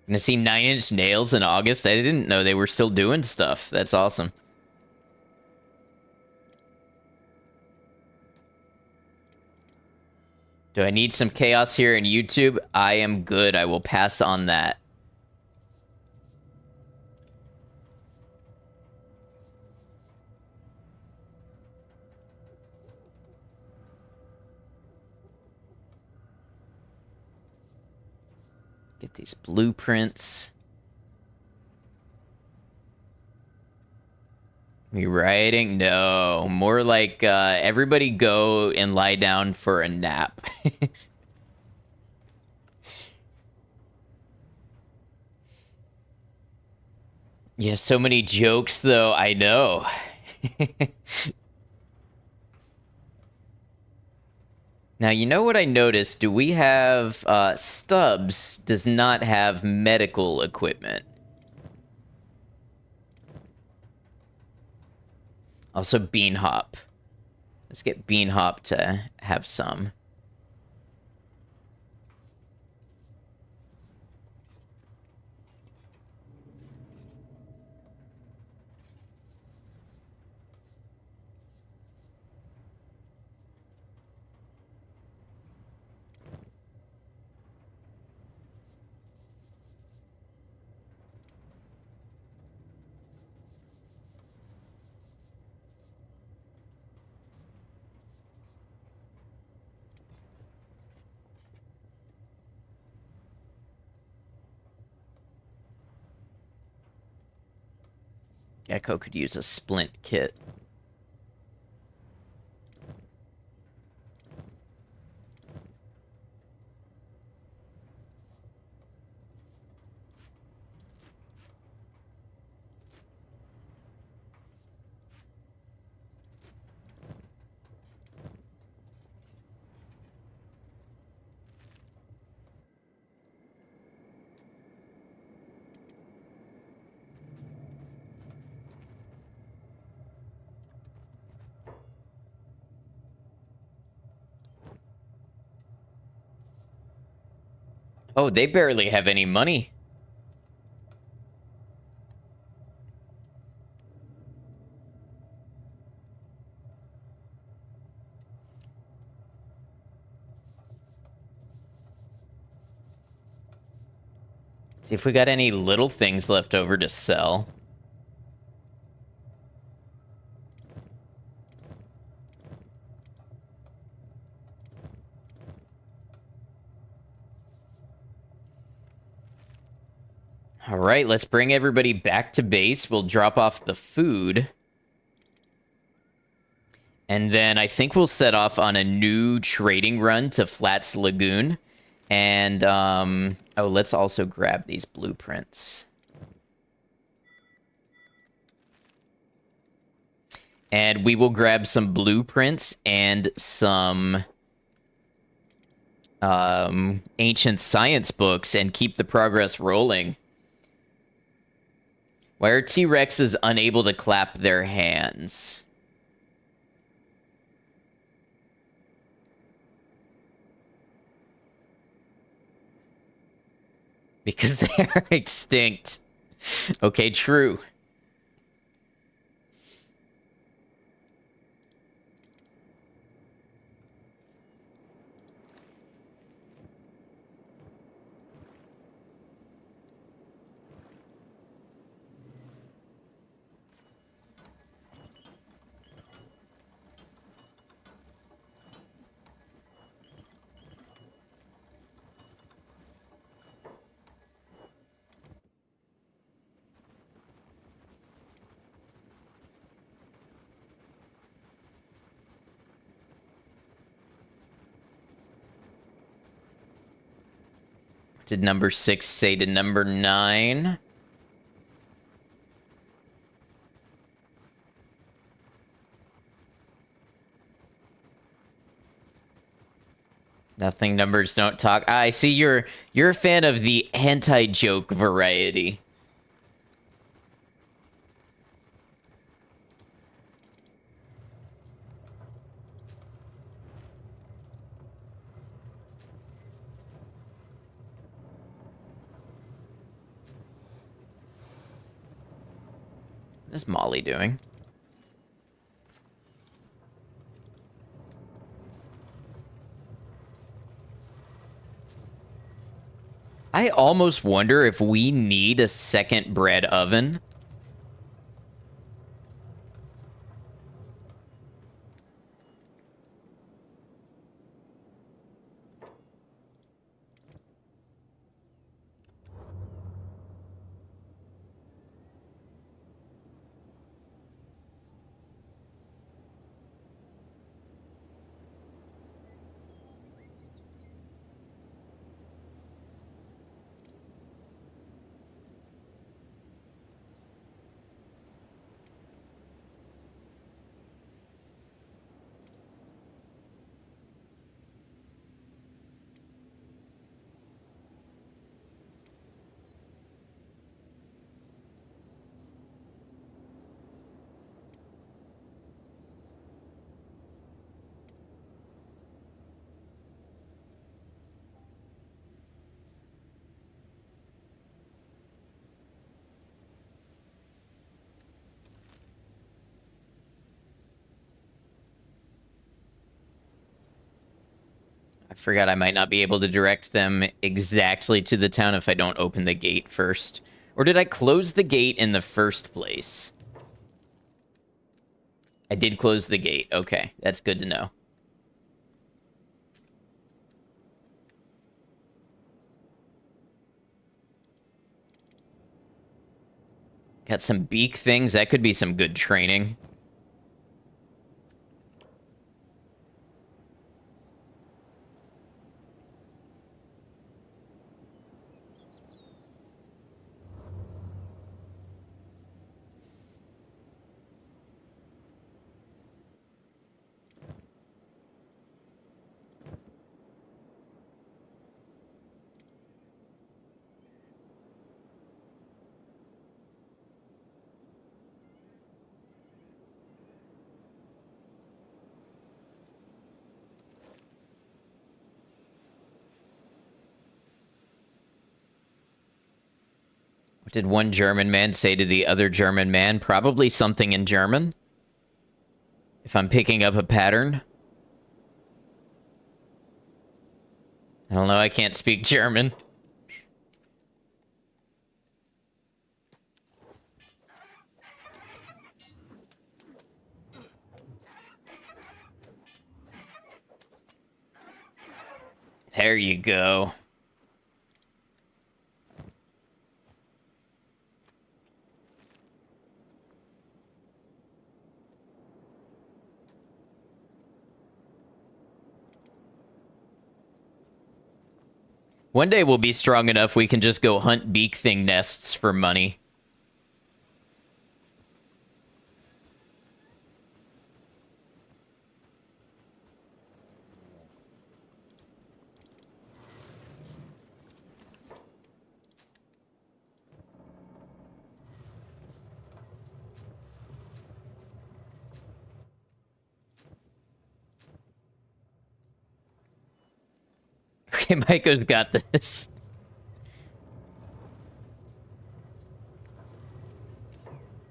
Gonna see 9 Inch Nails in August. I didn't know they were still doing stuff. That's awesome. Do I need some chaos here in YouTube? I am good. I will pass on that. Get these blueprints. Rewriting? No. More like everybody go and lie down for a nap. You have so many jokes, though. I know. Now, you know what I noticed? Do we have... Stubbs does not have medical equipment. Also, Bean Hop. Let's get Bean Hop to have some. Gecko could use a splint kit. Oh, they barely have any money. See if we got any little things left over to sell. All right, let's bring everybody back to base. We'll drop off the food. And then I think we'll set off on a new trading run to Flats Lagoon. And, oh, let's also grab these blueprints. And we will grab some blueprints and some ancient science books and keep the progress rolling. Why are T-Rexes unable to clap their hands? Because they're extinct. Okay, true. Did number 6 say to number 9? Nothing, numbers don't talk. I see you're a fan of the anti-joke variety. What is Molly doing? I almost wonder if we need a second bread oven. I forgot I might not be able to direct them exactly to the town if I don't open the gate first. Or did I close the gate in the first place? I did close the gate. Okay, that's good to know. Got some beak things. That could be some good training. What did one German man say to the other German man? Probably something in German. If I'm picking up a pattern. I don't know, I can't speak German. There you go. One day we'll be strong enough we can just go hunt beak thing nests for money. Okay, Maiko's got this.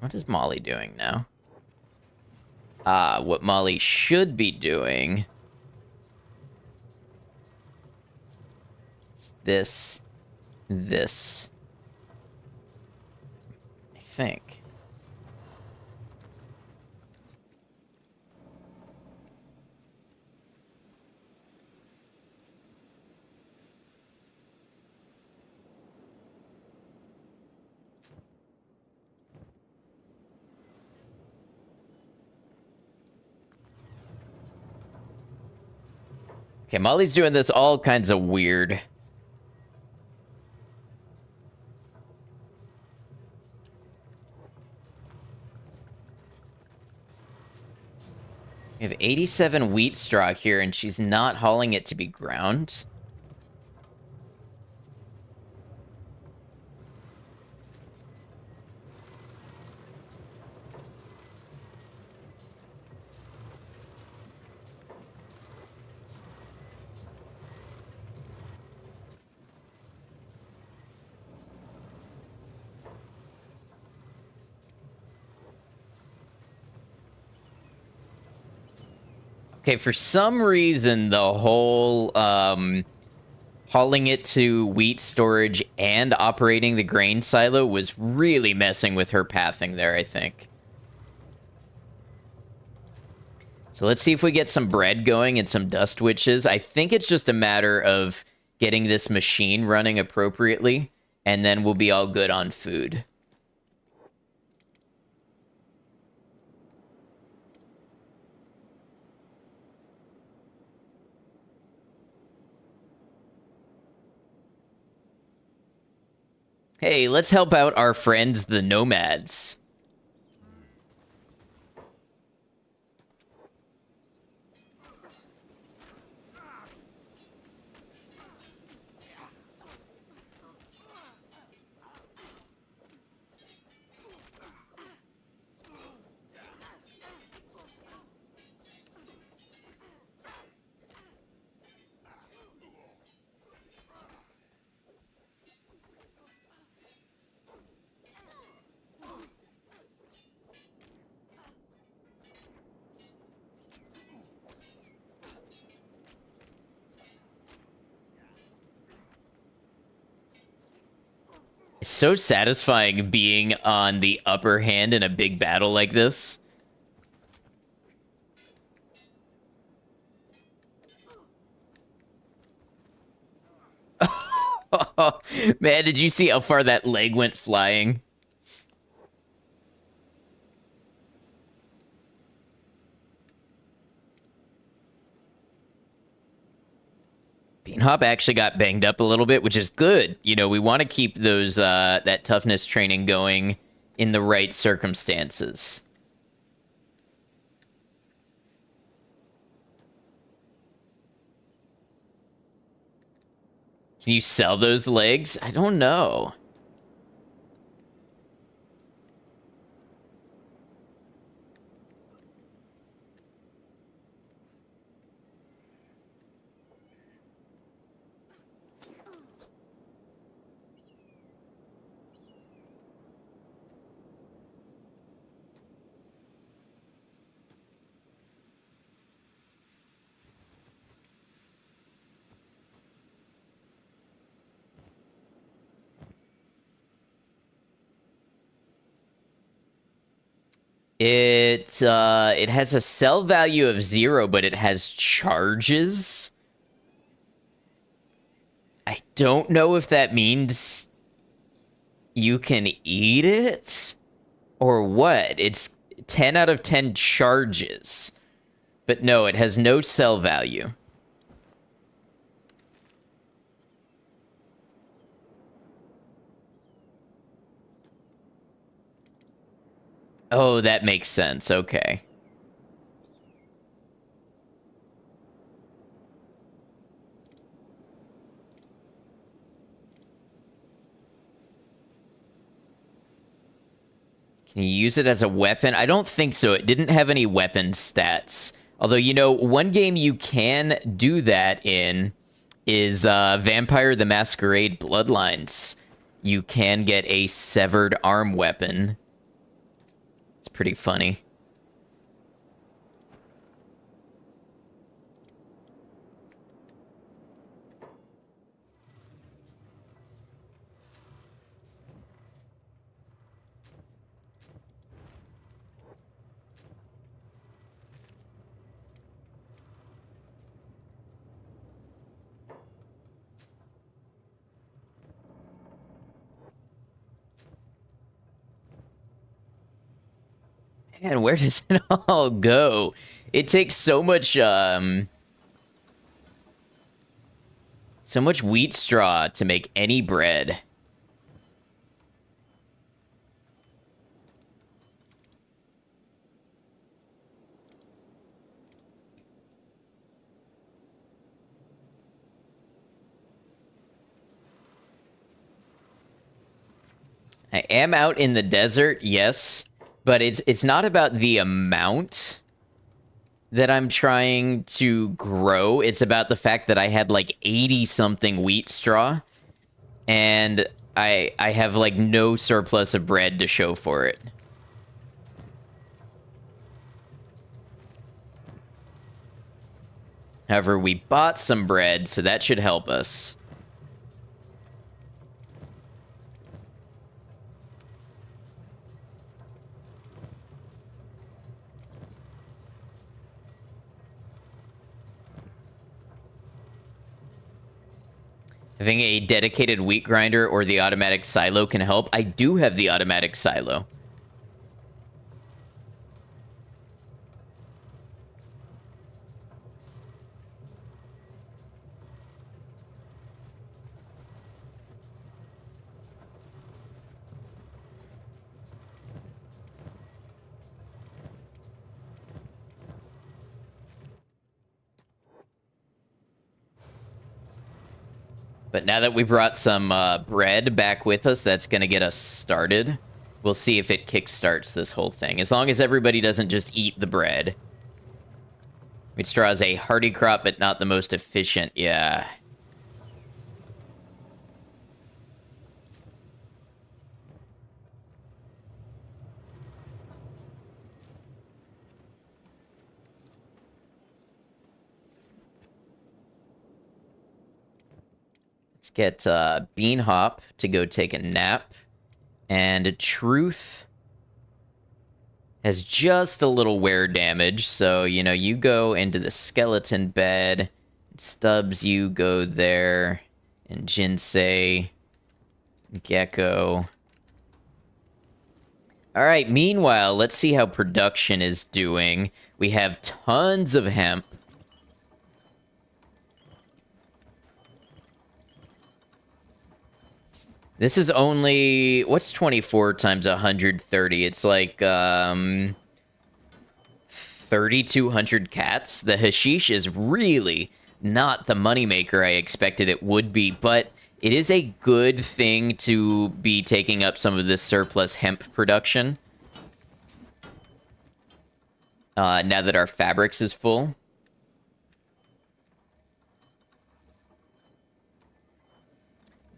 What is Molly doing now? What Molly should be doing is this. I think. Okay, Molly's doing this all kinds of weird. We have 87 wheat straw here, and she's not hauling it to be ground. Okay, for some reason, the whole hauling it to wheat storage and operating the grain silo was really messing with her pathing there, I think. So let's see if we get some bread going and some dust witches. I think it's just a matter of getting this machine running appropriately, and then we'll be all good on food. Hey, let's help out our friends, the nomads. It's so satisfying being on the upper hand in a big battle like this. Oh, man, did you see how far that leg went flying? Beanhop actually got banged up a little bit, which is good. You know, we want to keep those that toughness training going in the right circumstances. Can you sell those legs? I don't know. It has a sell value of 0, but it has charges. I don't know if that means you can eat it or what. It's 10 out of 10 charges. But no, it has no sell value. Oh, that makes sense. Okay. Can you use it as a weapon? I don't think so. It didn't have any weapon stats. Although, you know, one game you can do that in is Vampire the Masquerade Bloodlines. You can get a severed arm weapon. It's pretty funny. Man, where does it all go? It takes so much wheat straw to make any bread. I am out in the desert, yes, but it's not about the amount that I'm trying to grow. It's about the fact that I had like 80 something wheat straw and I have like no surplus of bread to show for it. However, we bought some bread, so that should help us. Having a dedicated wheat grinder or the automatic silo can help. I do have the automatic silo. But now that we brought some bread back with us, that's going to get us started. We'll see if it kickstarts this whole thing. As long as everybody doesn't just eat the bread. Wheat straw is a hardy crop, but not the most efficient. Yeah. Let's get Bean Hop to go take a nap. And Truth has just a little wear damage. So, you know, you go into the skeleton bed. Stubbs, you go there. And Jinsei, Gecko. All right, meanwhile, let's see how production is doing. We have tons of hemp. This is only... What's 24 times 130? It's like, 3,200 cats. The hashish is really not the moneymaker I expected it would be, but it is a good thing to be taking up some of this surplus hemp production. Now that our fabrics is full.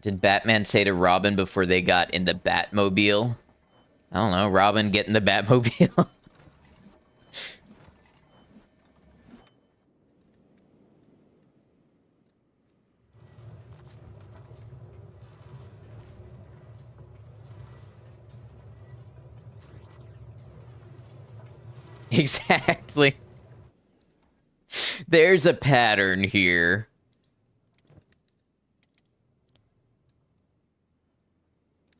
Did Batman say to Robin before they got in the Batmobile? I don't know. Robin, get in the Batmobile. Exactly. There's a pattern here.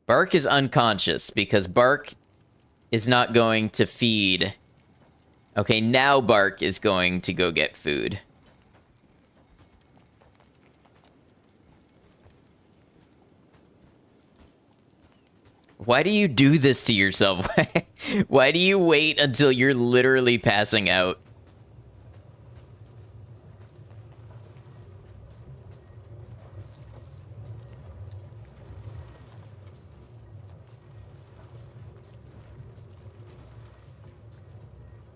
Bark is unconscious because Bark is not going to feed. Okay, now Bark is going to go get food. Why do you do this to yourself? Why do you wait until you're literally passing out?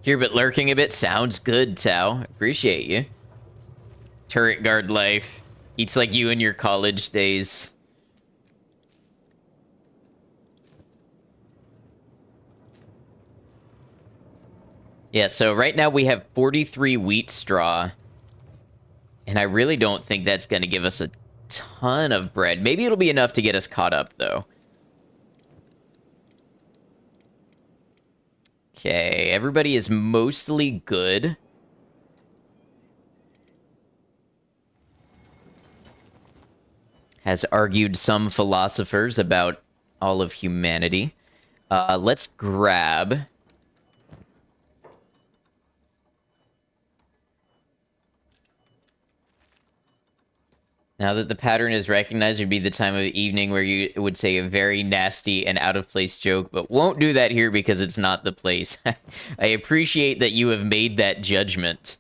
Here, but lurking a bit sounds good, Tao. Appreciate you. Turret guard life. Eats like you in your college days. Yeah, so right now we have 43 wheat straw. And I really don't think that's going to give us a ton of bread. Maybe it'll be enough to get us caught up, though. Okay, everybody is mostly good. Has argued some philosophers about all of humanity. Let's grab... Now that the pattern is recognized, would be the time of the evening where you would say a very nasty and out-of-place joke, but won't do that here because it's not the place. I appreciate that you have made that judgment.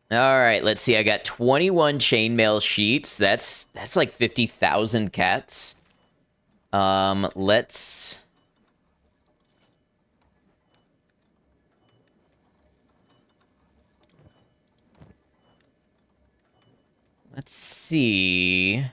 All right, let's see. I got 21 chainmail sheets. That's like 50,000 cats. Let's... Let's see.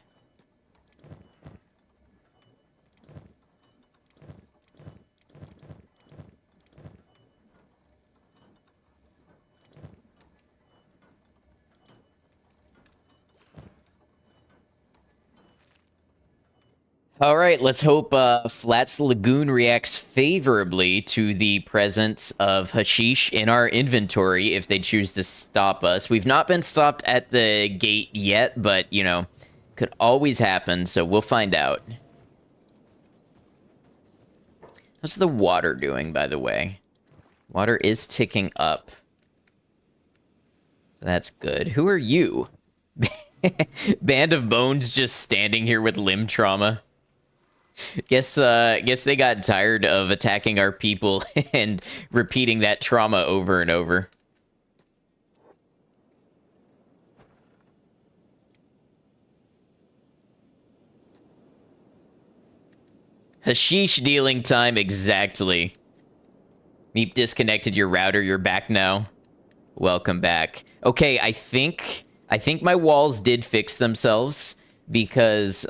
All right, let's hope Flats Lagoon reacts favorably to the presence of Hashish in our inventory if they choose to stop us. We've not been stopped at the gate yet, but, you know, could always happen, so we'll find out. How's the water doing, by the way? Water is ticking up. So that's good. Who are you? Band of Bones just standing here with limb trauma. Guess they got tired of attacking our people and repeating that trauma over and over. Hashish dealing time exactly. Meep disconnected your router. You're back now. Welcome back. Okay, I think my walls did fix themselves because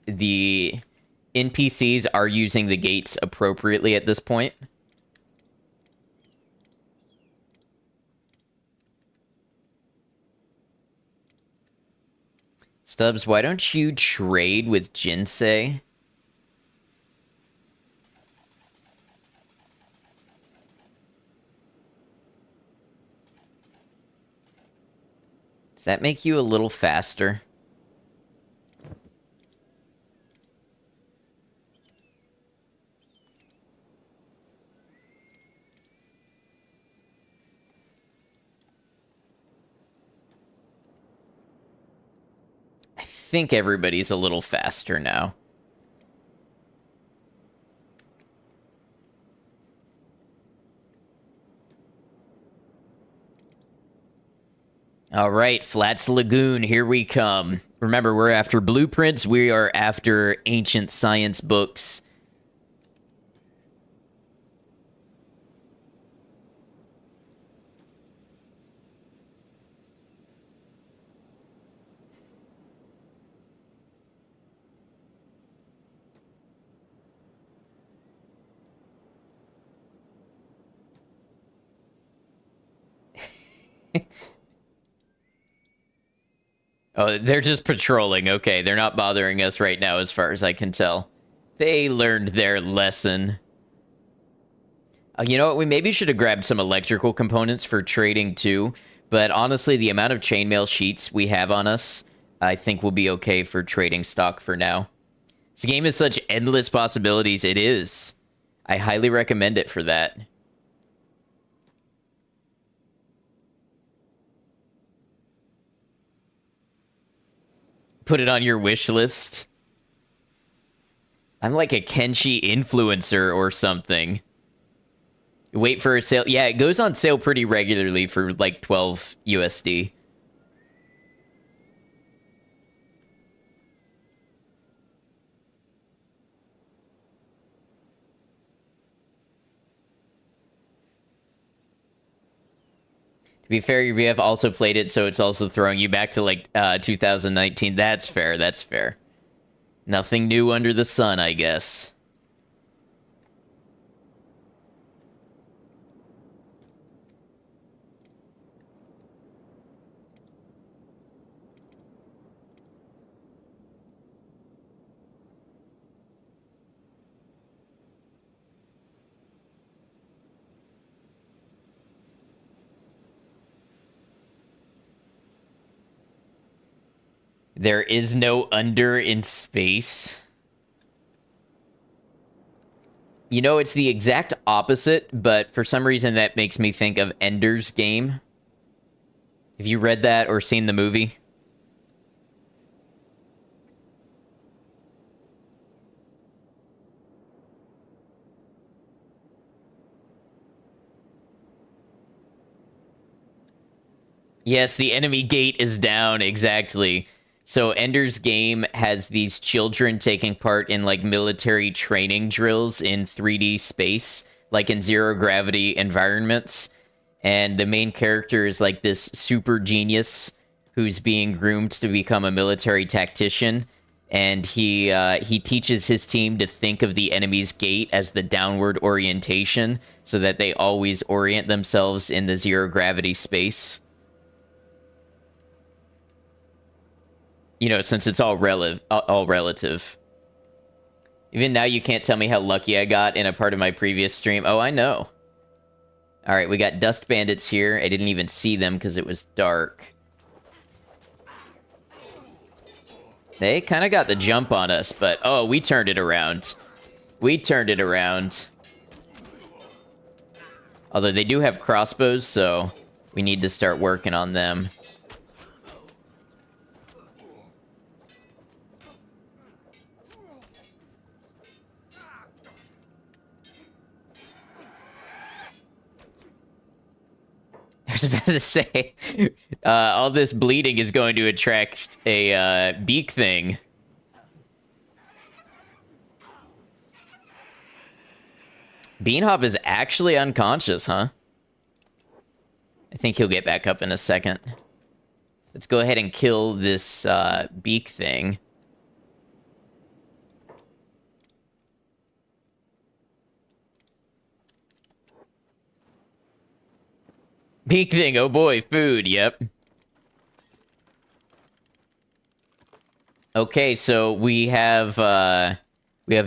the NPCs are using the gates appropriately at this point. Stubbs, why don't you trade with Jinsei? Does that make you a little faster? I think everybody's a little faster now. All right, Flats Lagoon, here we come. Remember, we're after blueprints. We are after ancient science books. Oh, they're just patrolling. Okay, they're not bothering us right now as far as I can tell. They learned their lesson. You know what? We maybe should have grabbed some electrical components for trading too. But honestly, the amount of chainmail sheets we have on us, I think we'll be okay for trading stock for now. This game has such endless possibilities. It is. I highly recommend it for that. Put it on your wish list. I'm like a Kenshi influencer or something. Wait for a sale. Yeah, it goes on sale pretty regularly for like 12 USD. To be fair, we have also played it, so it's also throwing you back to like 2019. That's fair. That's fair. Nothing new under the sun, I guess. There is no under in space. You know, it's the exact opposite, but for some reason that makes me think of Ender's Game. Have you read that or seen the movie? Yes, the enemy gate is down, exactly. So Ender's Game has these children taking part in like military training drills in 3D space, like in zero gravity environments. And the main character is like this super genius who's being groomed to become a military tactician. And he teaches his team to think of the enemy's gate as the downward orientation so that they always orient themselves in the zero gravity space. You know, since it's all relative. Even now, you can't tell me how lucky I got in a part of my previous stream. Oh, I know. All right, we got dust bandits here. I didn't even see them because it was dark. They kind of got the jump on us, but oh, we turned it around. We turned it around. Although they do have crossbows, so we need to start working on them. I was about to say, all this bleeding is going to attract a beak thing. Beanhop is actually unconscious, huh? I think he'll get back up in a second. Let's go ahead and kill this beak thing. Beak thing, oh boy, food, yep. Okay, so we have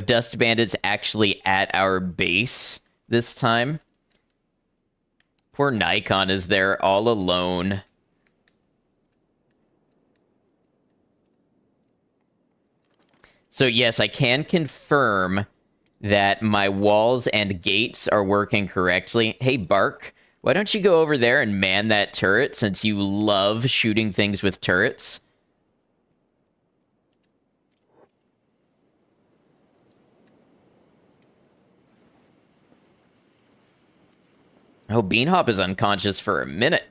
dust bandits actually at our base this time. Poor Nikon is there all alone. So yes, I can confirm that my walls and gates are working correctly. Hey, Bark, why don't you go over there and man that turret since you love shooting things with turrets? Oh, Beanhop is unconscious for a minute.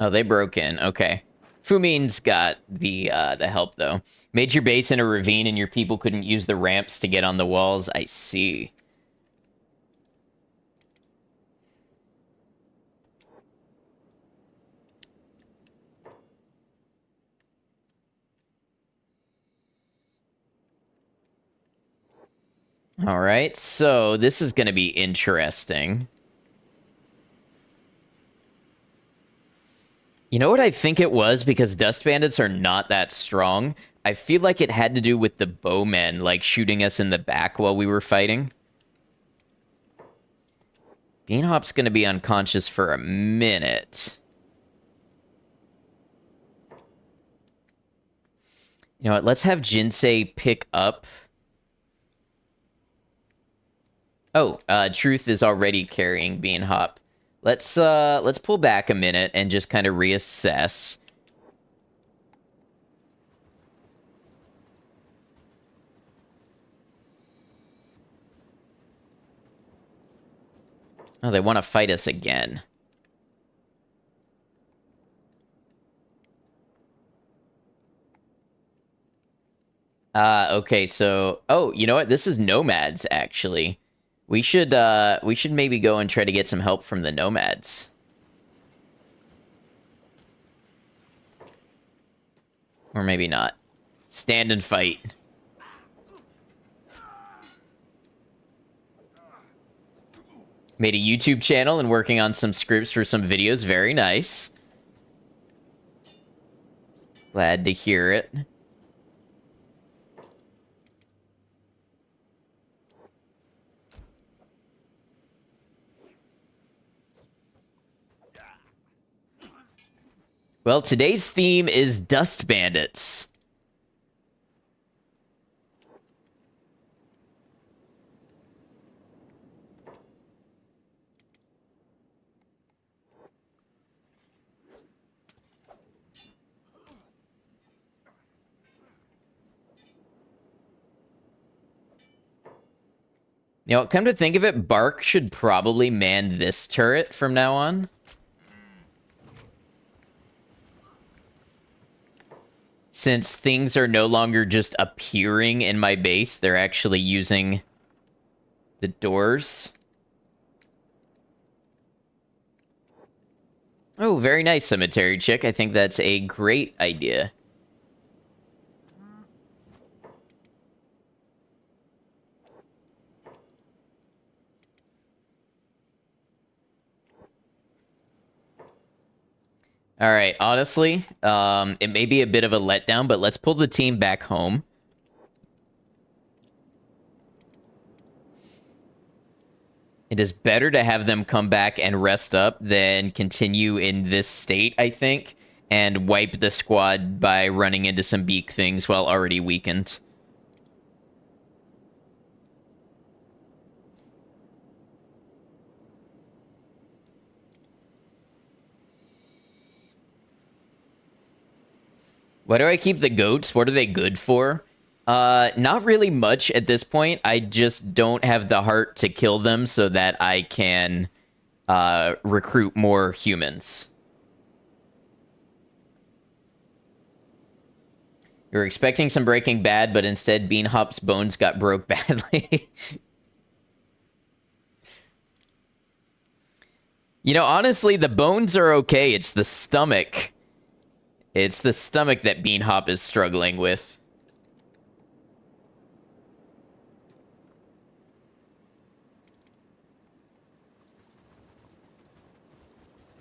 Oh, they broke in. Okay. Fumin's got the help though. Made your base in a ravine and your people couldn't use the ramps to get on the walls. I see. All right, so this is going to be interesting. You know what I think it was? Because dust bandits are not that strong. I feel like it had to do with the bowmen, like shooting us in the back while we were fighting. Beanhop's going to be unconscious for a minute. You know what? Let's have Jinsei pick up. Oh, Truth is already carrying Beanhop. Let's pull back a minute and just kind of reassess. Oh, they want to fight us again. Okay, so oh, you know what? This is nomads actually. We should maybe go and try to get some help from the nomads. Or maybe not. Stand and fight. Made a YouTube channel and working on some scripts for some videos. Very nice. Glad to hear it. Well, today's theme is dust bandits. You know, come to think of it, Bark should probably man this turret from now on. Since things are no longer just appearing in my base, they're actually using the doors. Oh, very nice, Cemetery Chick. I think that's a great idea. All right, honestly, it may be a bit of a letdown, but let's pull the team back home. It is better to have them come back and rest up than continue in this state, I think, and wipe the squad by running into some beak things while already weakened. Why do I keep the goats? What are they good for? Not really much at this point. I just don't have the heart to kill them so that I can recruit more humans. You're expecting some Breaking Bad, but instead Beanhop's bones got broke badly. You know, honestly, the bones are okay. It's the stomach. It's the stomach that Beanhop is struggling with.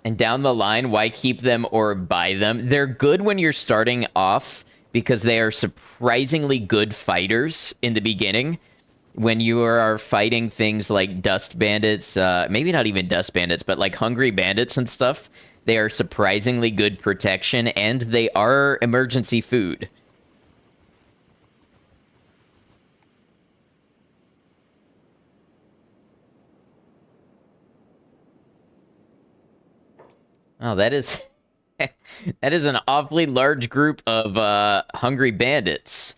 And down the line, why keep them or buy them? They're good when you're starting off because they are surprisingly good fighters in the beginning. When you are fighting things like dust bandits, maybe not even dust bandits, but like hungry bandits and stuff, they are surprisingly good protection, and they are emergency food. Oh, that is that is an awfully large group of hungry bandits.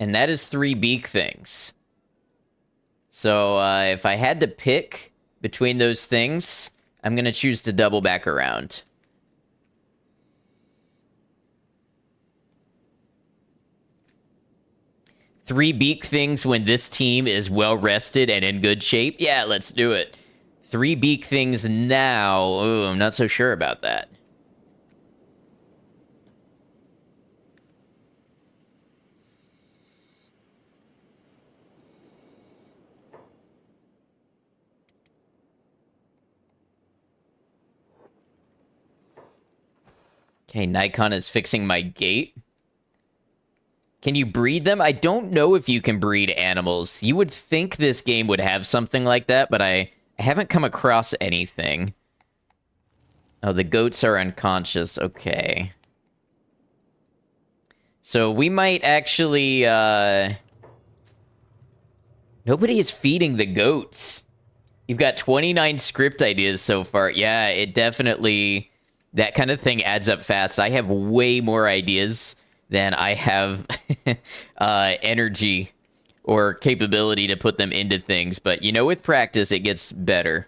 And that is 3 beak things. So if I had to pick between those things, I'm going to choose to double back around. Three beak things when this team is well rested and in good shape? Yeah, let's do it. 3 beak things now. Ooh, I'm not so sure about that. Okay, Nikon is fixing my gate. Can you breed them? I don't know if you can breed animals. You would think this game would have something like that, but I haven't come across anything. Oh, the goats are unconscious. Okay. So we might actually, Nobody is feeding the goats. You've got 29 script ideas so far. Yeah, it definitely... That kind of thing adds up fast. I have way more ideas than I have energy or capability to put them into things. But, you know, with practice, it gets better.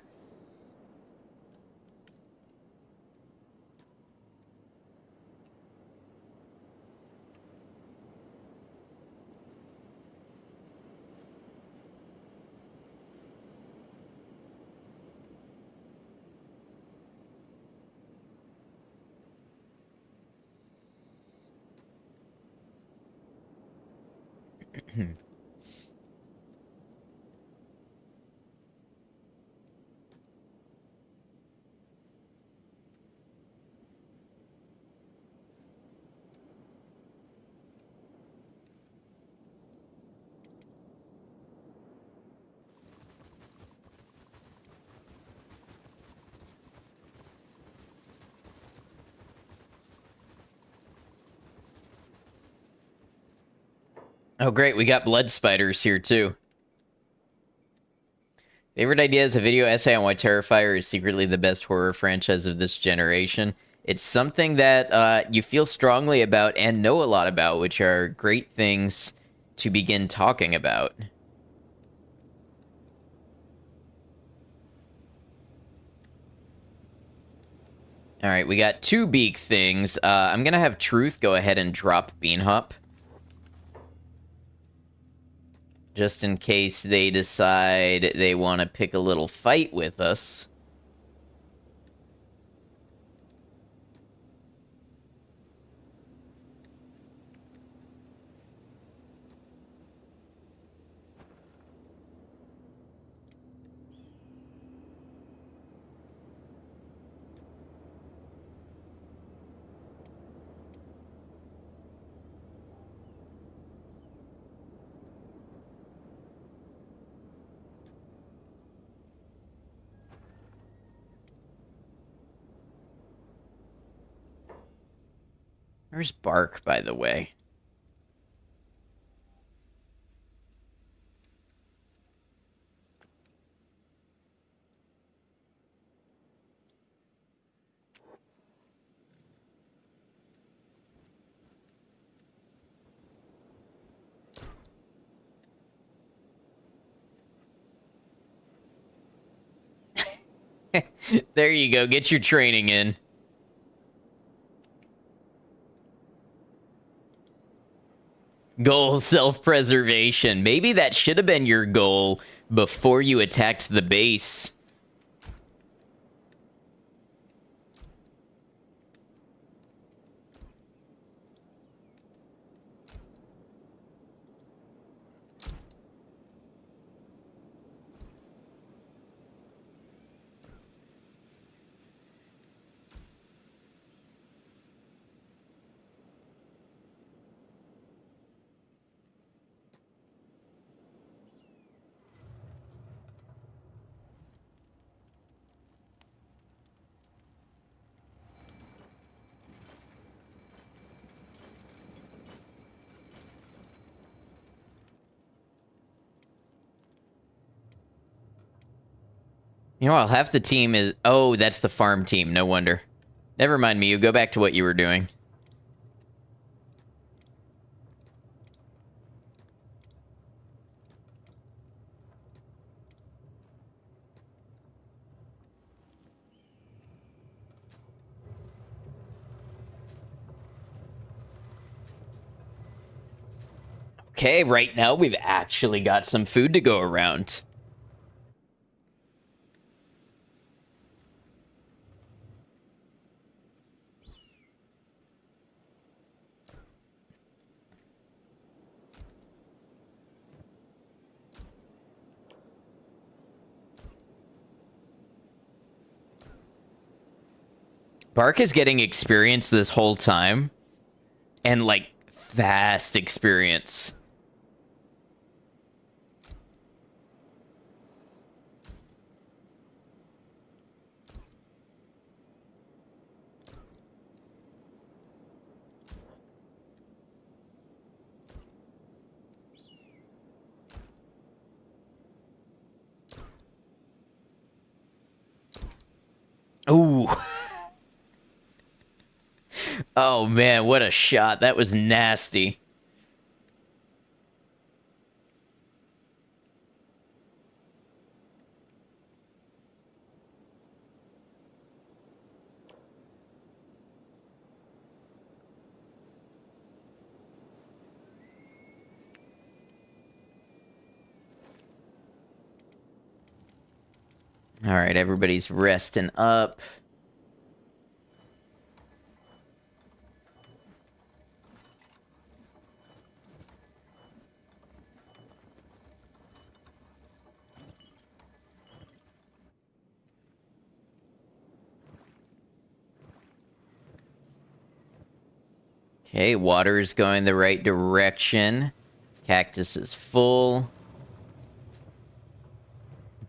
Oh, great. We got blood spiders here, too. Favorite idea is a video essay on why Terrifier is secretly the best horror franchise of this generation. It's something that you feel strongly about and know a lot about, which are great things to begin talking about. All right, we got 2 beak things. I'm going to have Truth go ahead and drop Beanhop. Just in case they decide they want to pick a little fight with us. Where's Bark, by the way? There you go. Get your training in. Goal self-preservation. Maybe that should have been your goal before you attacked the base. You know, half the team is... Oh, that's the farm team. No wonder. Never mind me. You go back to what you were doing. Okay, right now we've actually got some food to go around. Bark is getting experience this whole time. And, like, fast experience. Ooh. Oh, man, what a shot. That was nasty. All right, everybody's resting up. Okay, water is going the right direction. Cactus is full.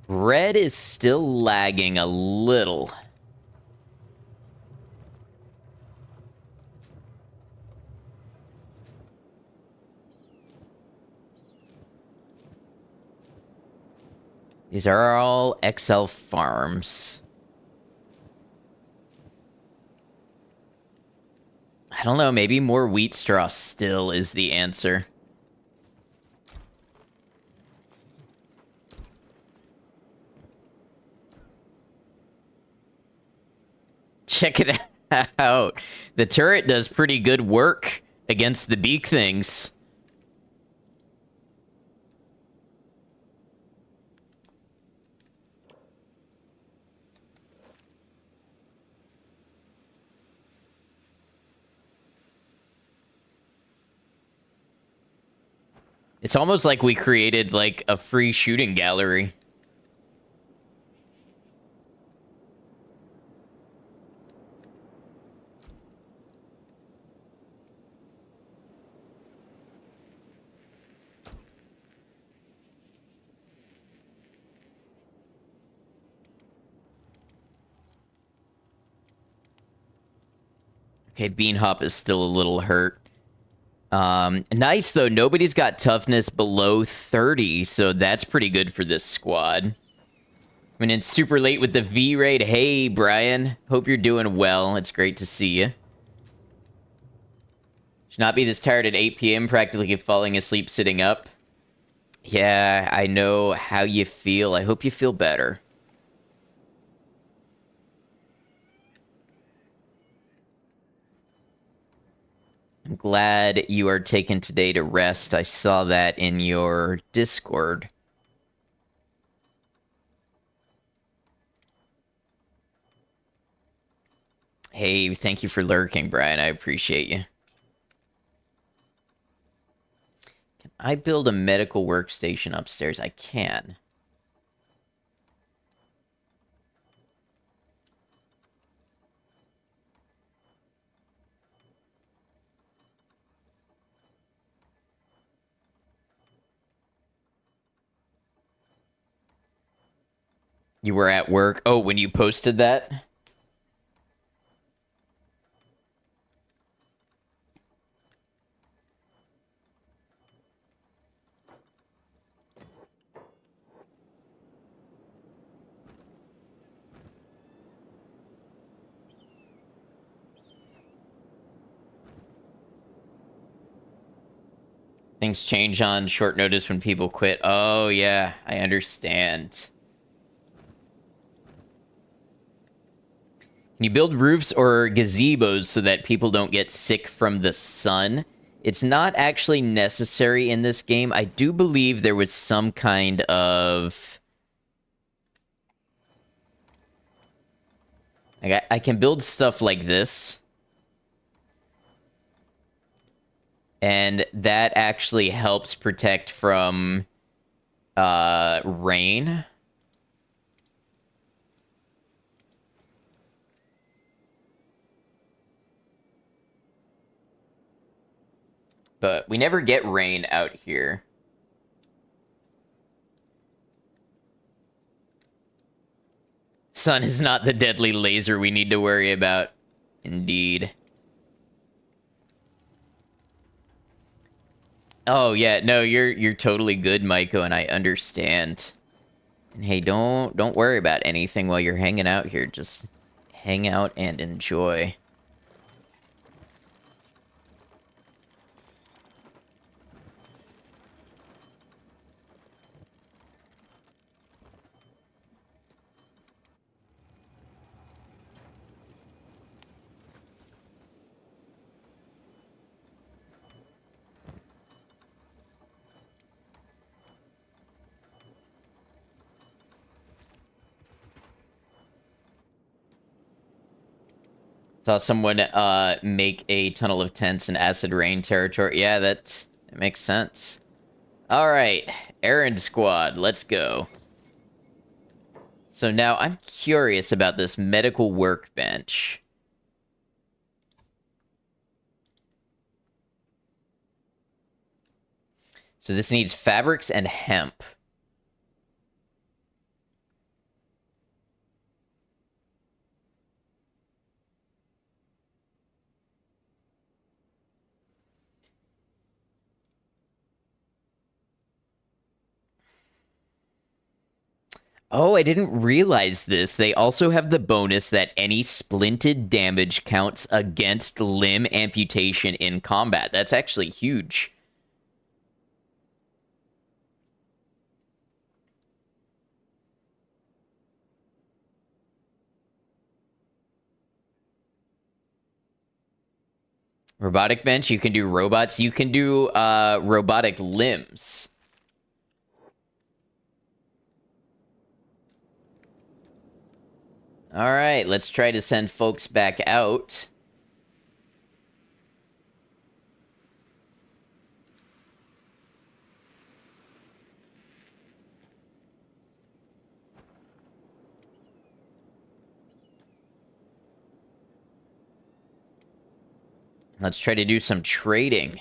Bread is still lagging a little. These are all XL farms. I don't know, maybe more wheat straw still is the answer. Check it out. The turret does pretty good work against the beak things. It's almost like we created, like, a free shooting gallery. Okay, Bean Hop is still a little hurt. Nice, though. Nobody's got toughness below 30, so that's pretty good for this squad. I mean, it's super late with the V-Raid. Hey, Brian. Hope you're doing well. It's great to see you. Should not be this tired at 8 p.m., practically falling asleep sitting up. Yeah, I know how you feel. I hope you feel better. I'm glad you are taking today to rest. I saw that in your Discord. Hey, thank you for lurking, Brian. I appreciate you. Can I build a medical workstation upstairs? I can. You were at work? Oh, when you posted that? Things change on short notice when people quit. Oh, yeah, I understand. Can you build roofs or gazebos so that people don't get sick from the sun? It's not actually necessary in this game. I do believe there was some kind of... I can build stuff like this. And that actually helps protect from rain. But we never get rain out here. Sun is not the deadly laser we need to worry about. Indeed. Oh yeah, no, you're totally good, Maiko, and I understand. And hey, don't worry about anything while you're hanging out here. Just hang out and enjoy. Saw someone make a tunnel of tents in acid rain territory. Yeah, that makes sense. All right, errand squad, let's go. So now I'm curious about this medical workbench. So this needs fabrics and hemp. Oh, I didn't realize this. They also have the bonus that any splinted damage counts against limb amputation in combat. That's actually huge. Robotic bench, you can do robots. You can do robotic limbs. All right, let's try to send folks back out. Let's try to do some trading.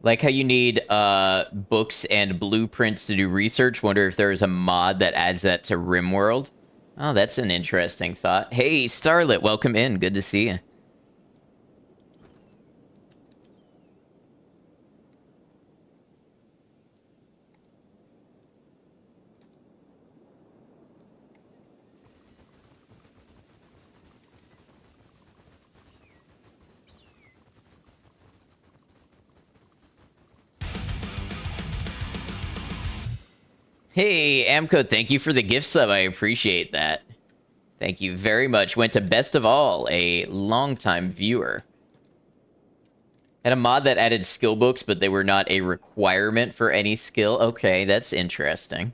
Like how you need books and blueprints to do research. Wonder if there's a mod that adds that to RimWorld. Oh, that's an interesting thought. Hey, Starlet, welcome in. Good to see you. Hey, Amco, thank you for the gift sub. I appreciate that. Thank you very much. Went to Best of All, a longtime viewer. Had a mod that added skill books, but they were not a requirement for any skill. Okay, that's interesting.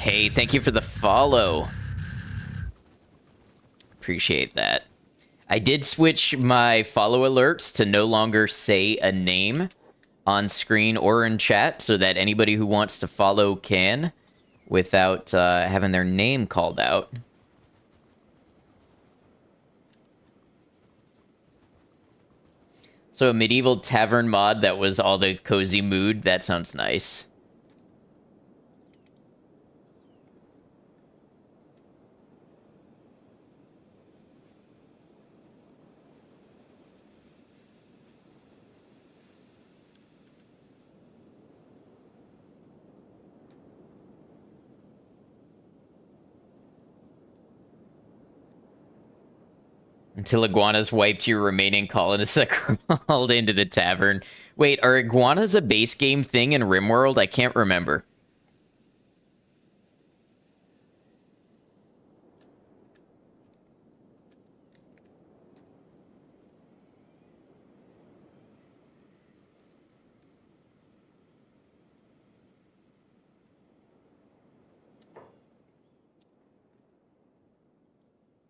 Hey, thank you for the follow. Appreciate that. I did switch my follow alerts to no longer say a name on screen or in chat so that anybody who wants to follow can without having their name called out. So a medieval tavern mod that was all the cozy mood, that sounds nice. Until iguanas wiped your remaining colonists that crawled into the tavern. Wait, are iguanas a base game thing in RimWorld? I can't remember.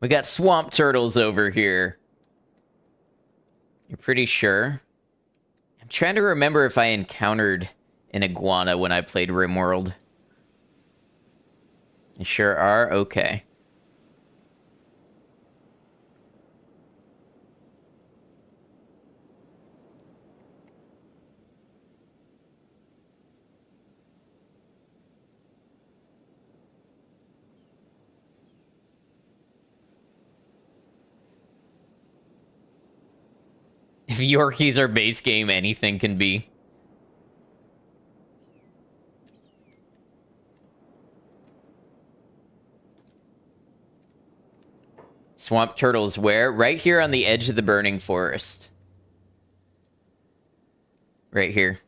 We got swamp turtles over here. You're pretty sure? I'm trying to remember if I encountered an iguana when I played RimWorld. You sure are? Okay. If Yorkies are base game, anything can be. Swamp turtles where? Right here on the edge of the burning forest. Right here.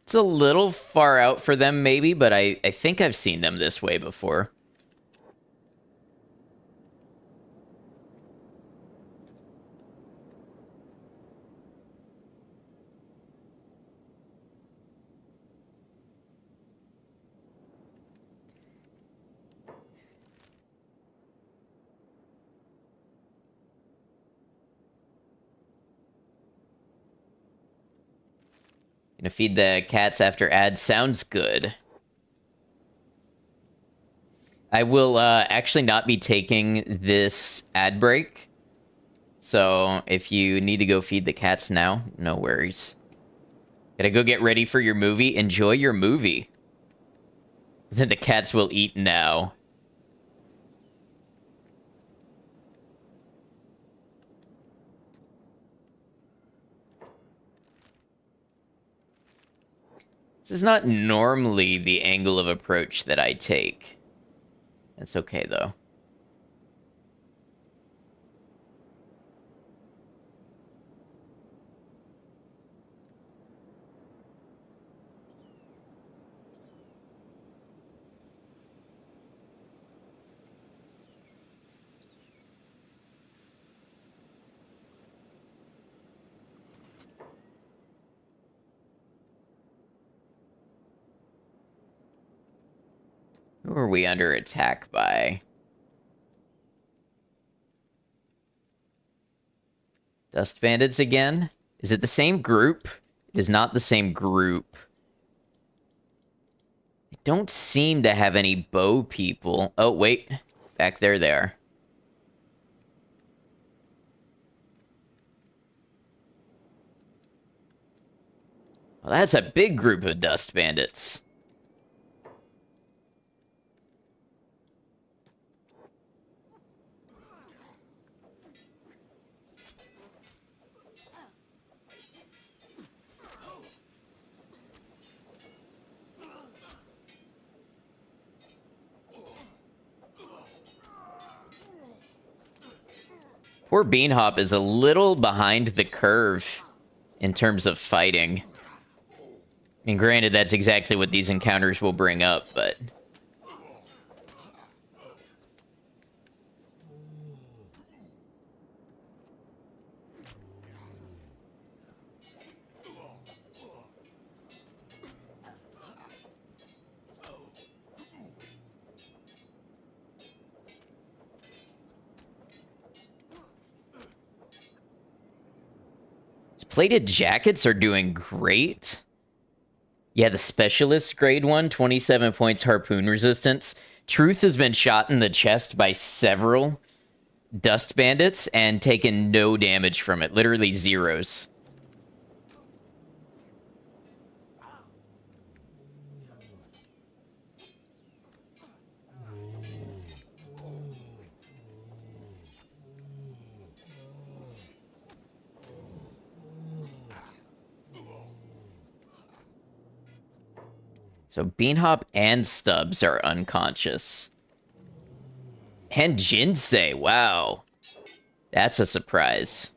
It's a little far out for them, maybe, but I think I've seen them this way before. Gonna feed the cats after ad. Sounds good. I will actually not be taking this ad break. So if you need to go feed the cats now, no worries. Gotta go get ready for your movie. Enjoy your movie. Then the cats will eat now. This is not normally the angle of approach that I take. That's okay, though. Who are we under attack by? Dust Bandits again? Is it the same group? It is not the same group. They don't seem to have any bow people. Oh, wait. Back there they are. Well, that's a big group of Dust Bandits. Poor Beanhop is a little behind the curve in terms of fighting. I mean, granted, that's exactly what these encounters will bring up, but... Plated jackets are doing great. Yeah, the specialist grade one, 27 points harpoon resistance. Truth has been shot in the chest by several dust bandits and taken no damage from it. Literally zeros. So Beanhop and Stubbs are unconscious. And Jinsei, wow. That's a surprise.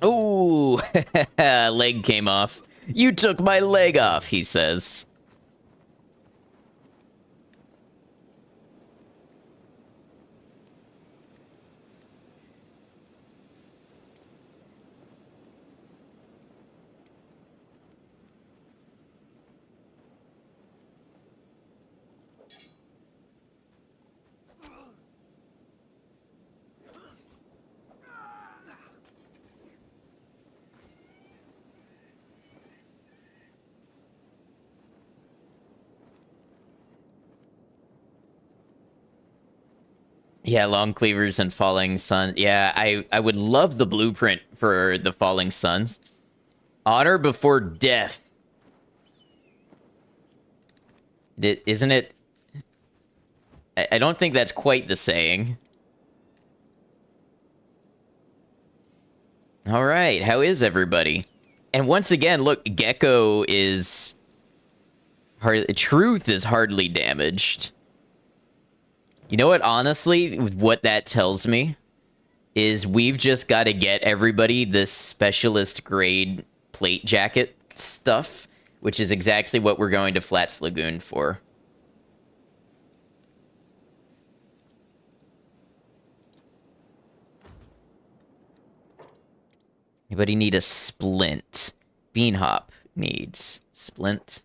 Oh, leg came off. You took my leg off, he says. Yeah, long cleavers and falling sun. Yeah, I would love the blueprint for the falling suns. Honor before death. Isn't it? I don't think that's quite the saying. All right, how is everybody? And once again, look, Gecko is Truth is hardly damaged. You know what? Honestly, what that tells me is we've just got to get everybody this specialist grade plate jacket stuff, which is exactly what we're going to Flats Lagoon for. Anybody need a splint? Beanhop needs splint.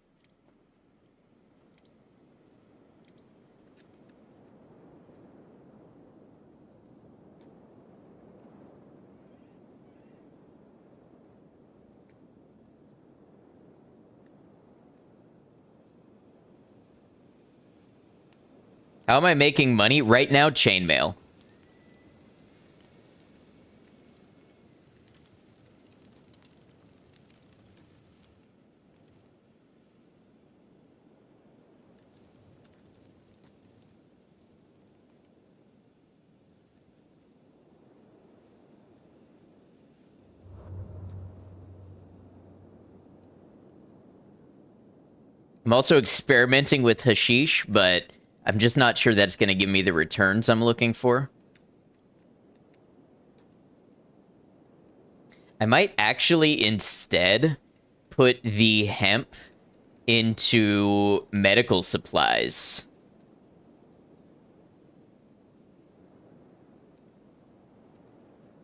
How am I making money? Right now, chainmail. I'm also experimenting with hashish, but I'm just not sure that's going to give me the returns I'm looking for. I might actually instead put the hemp into medical supplies.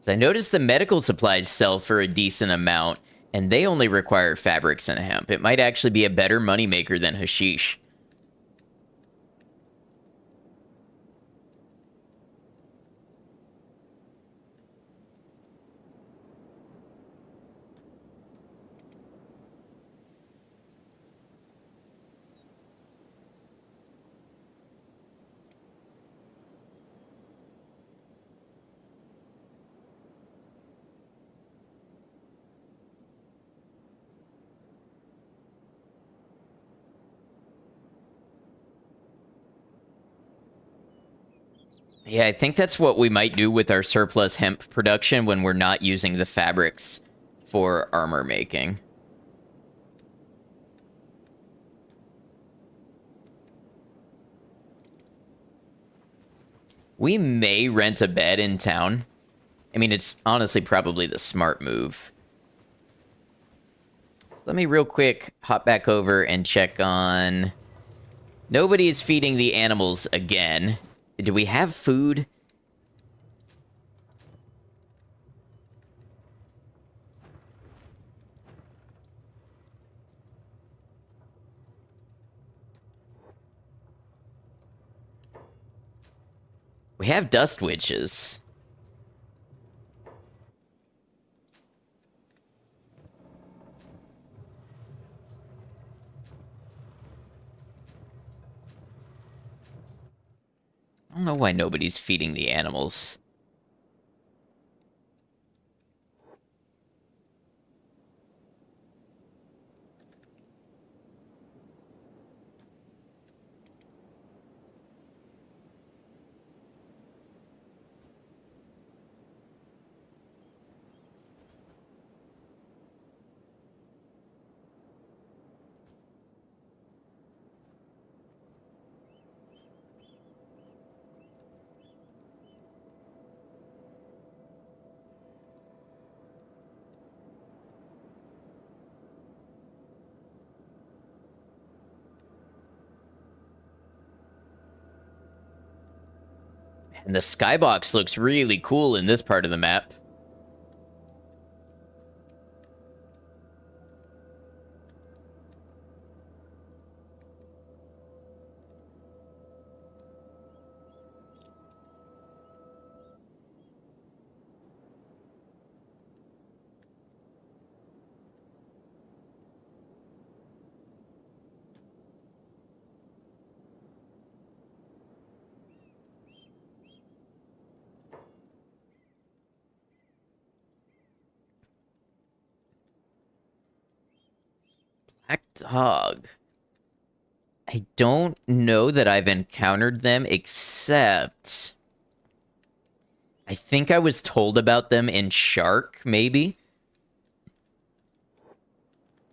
I noticed the medical supplies sell for a decent amount, and they only require fabrics and hemp. It might actually be a better moneymaker than hashish. Yeah, I think that's what we might do with our surplus hemp production when we're not using the fabrics for armor making. We may rent a bed in town. I mean, it's honestly probably the smart move. Let me real quick hop back over and check on... Nobody is feeding the animals again. Do we have food? We have dust witches. I don't know why nobody's feeding the animals. And the skybox looks really cool in this part of the map. Black dog. I don't know that I've encountered them, except... I think I was told about them in Shark, maybe?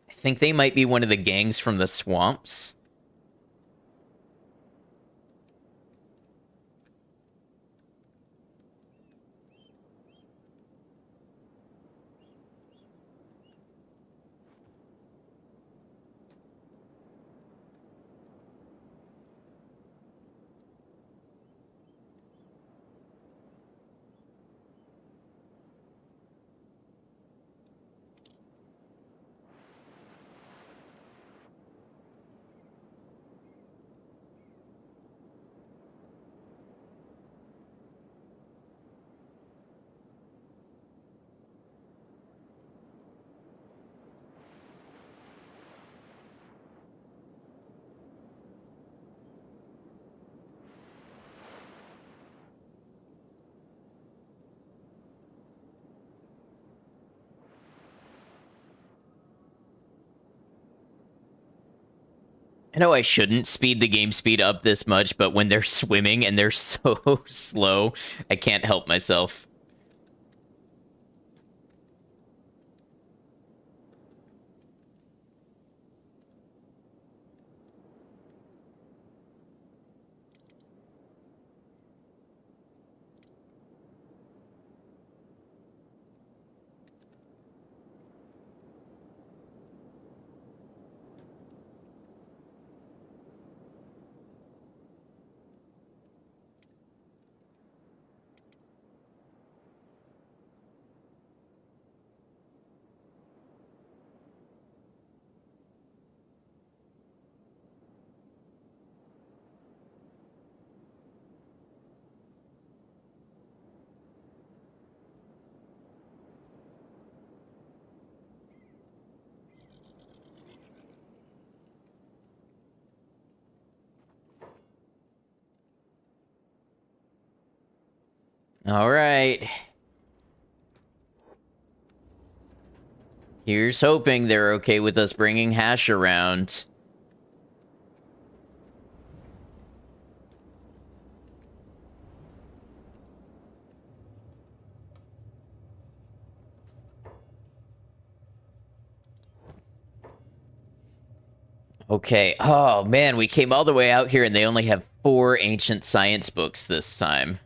I think they might be one of the gangs from the swamps. I know I shouldn't speed the game speed up this much, but when they're swimming and they're so slow, I can't help myself. All right. Here's hoping they're okay with us bringing Hash around. Okay. Oh, man, we came all the way out here and they only have 4 ancient science books this time.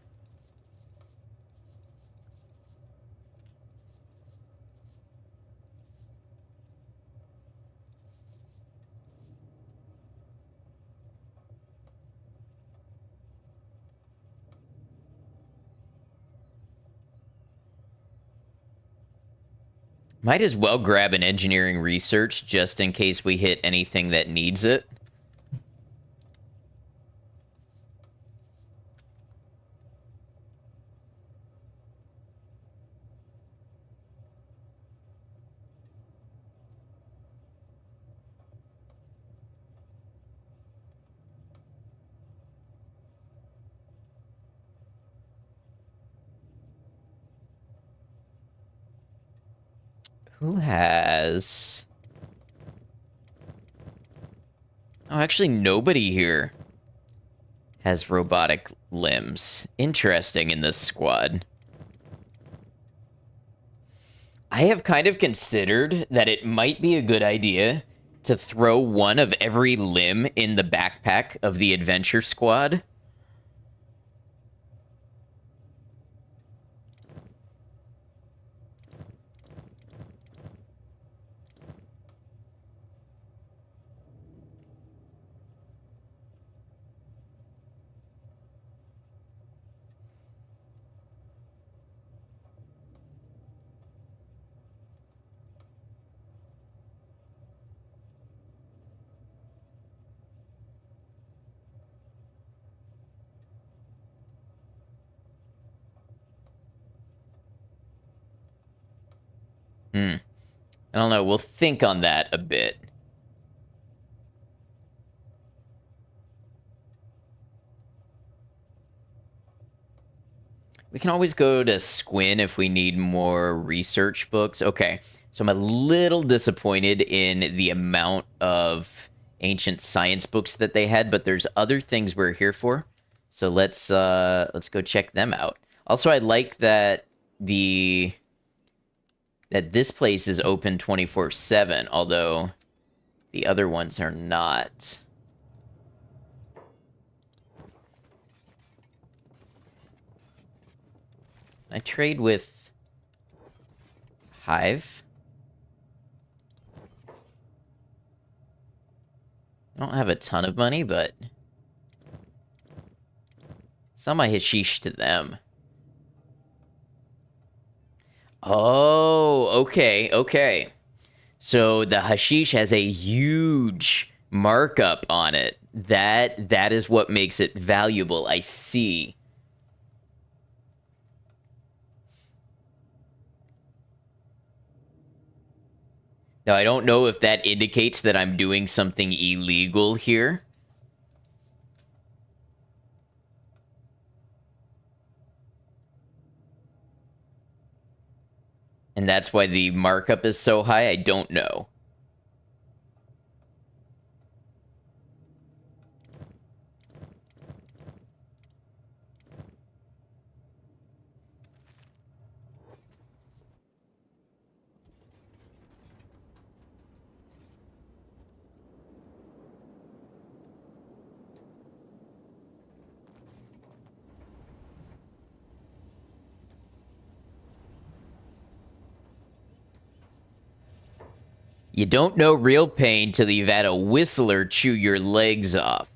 Might as well grab an engineering research just in case we hit anything that needs it. Who has... Oh, actually, nobody here has robotic limbs. Interesting in this squad. I have kind of considered that it might be a good idea to throw one of every limb in the backpack of the adventure squad. I don't know. We'll think on that a bit. We can always go to Squin if we need more research books. Okay, so I'm a little disappointed in the amount of ancient science books that they had, but there's other things we're here for. So let's go check them out. Also, I like that this place is open 24/7, although the other ones are not. I trade with Hive. I don't have a ton of money, but sell my Hashish to them. Oh, okay, okay. So the Hashish has a huge markup on it. That is what makes it valuable. I see. Now, I don't know if that indicates that I'm doing something illegal here. And that's why the markup is so high. I don't know. You don't know real pain till you've had a whistler chew your legs off.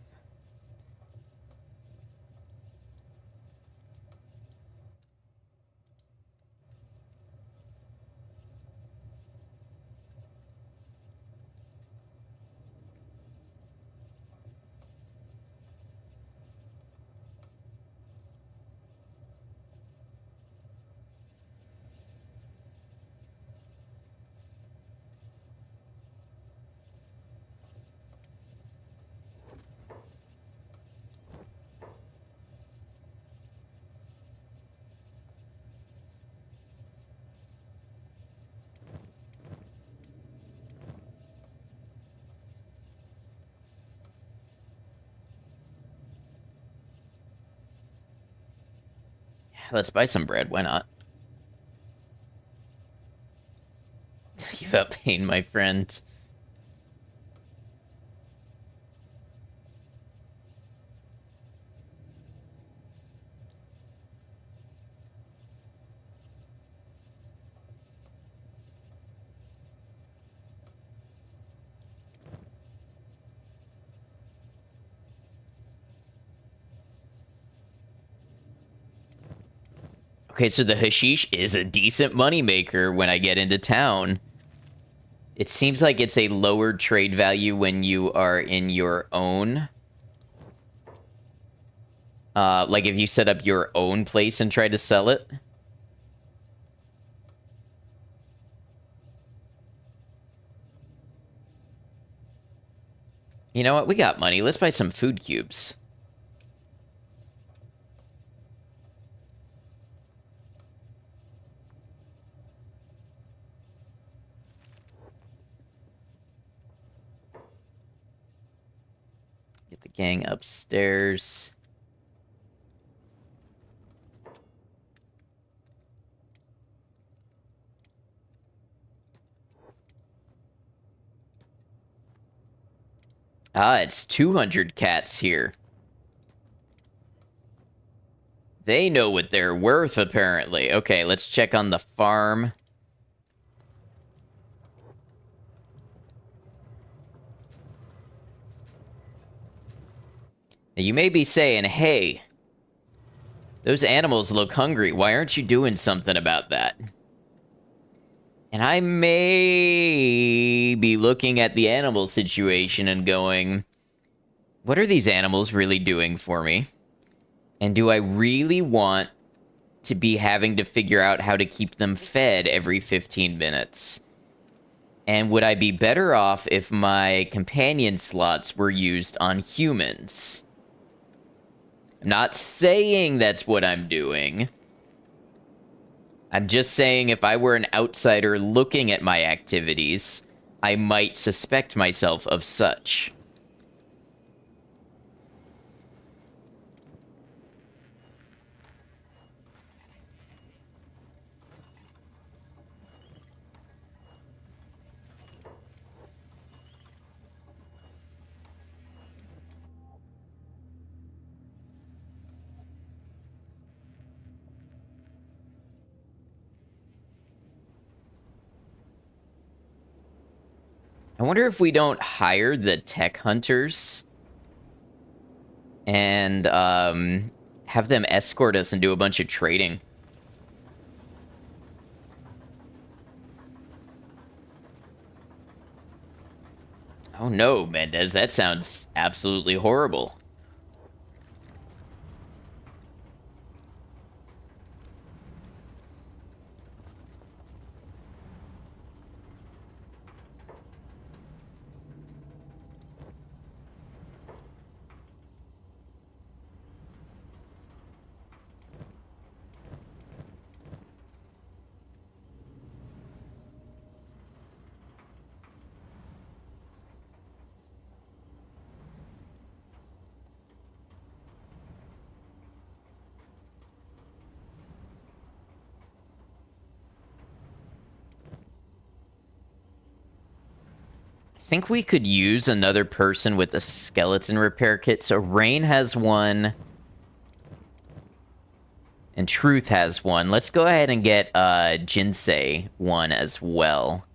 Let's buy some bread. Why not? Give up pain, my friend. Okay, so the hashish is a decent moneymaker when I get into town. It seems like it's a lower trade value when you are in your own. Like if you set up your own place and try to sell it. You know what? We got money. Let's buy some food cubes. Get the gang upstairs. Ah, it's 200 cats here. They know what they're worth, apparently. Okay, let's check on the farm. Now, you may be saying, hey, those animals look hungry. Why aren't you doing something about that? And I may be looking at the animal situation and going, what are these animals really doing for me? And do I really want to be having to figure out how to keep them fed every 15 minutes? And would I be better off if my companion slots were used on humans? I'm not saying that's what I'm doing. I'm just saying if I were an outsider looking at my activities, I might suspect myself of such. I wonder if we don't hire the tech hunters and have them escort us and do a bunch of trading. Oh no, Mendez, that sounds absolutely horrible. I think we could use another person with a skeleton repair kit. So Rain has one. And Truth has one. Let's go ahead and get Jinsei one as well.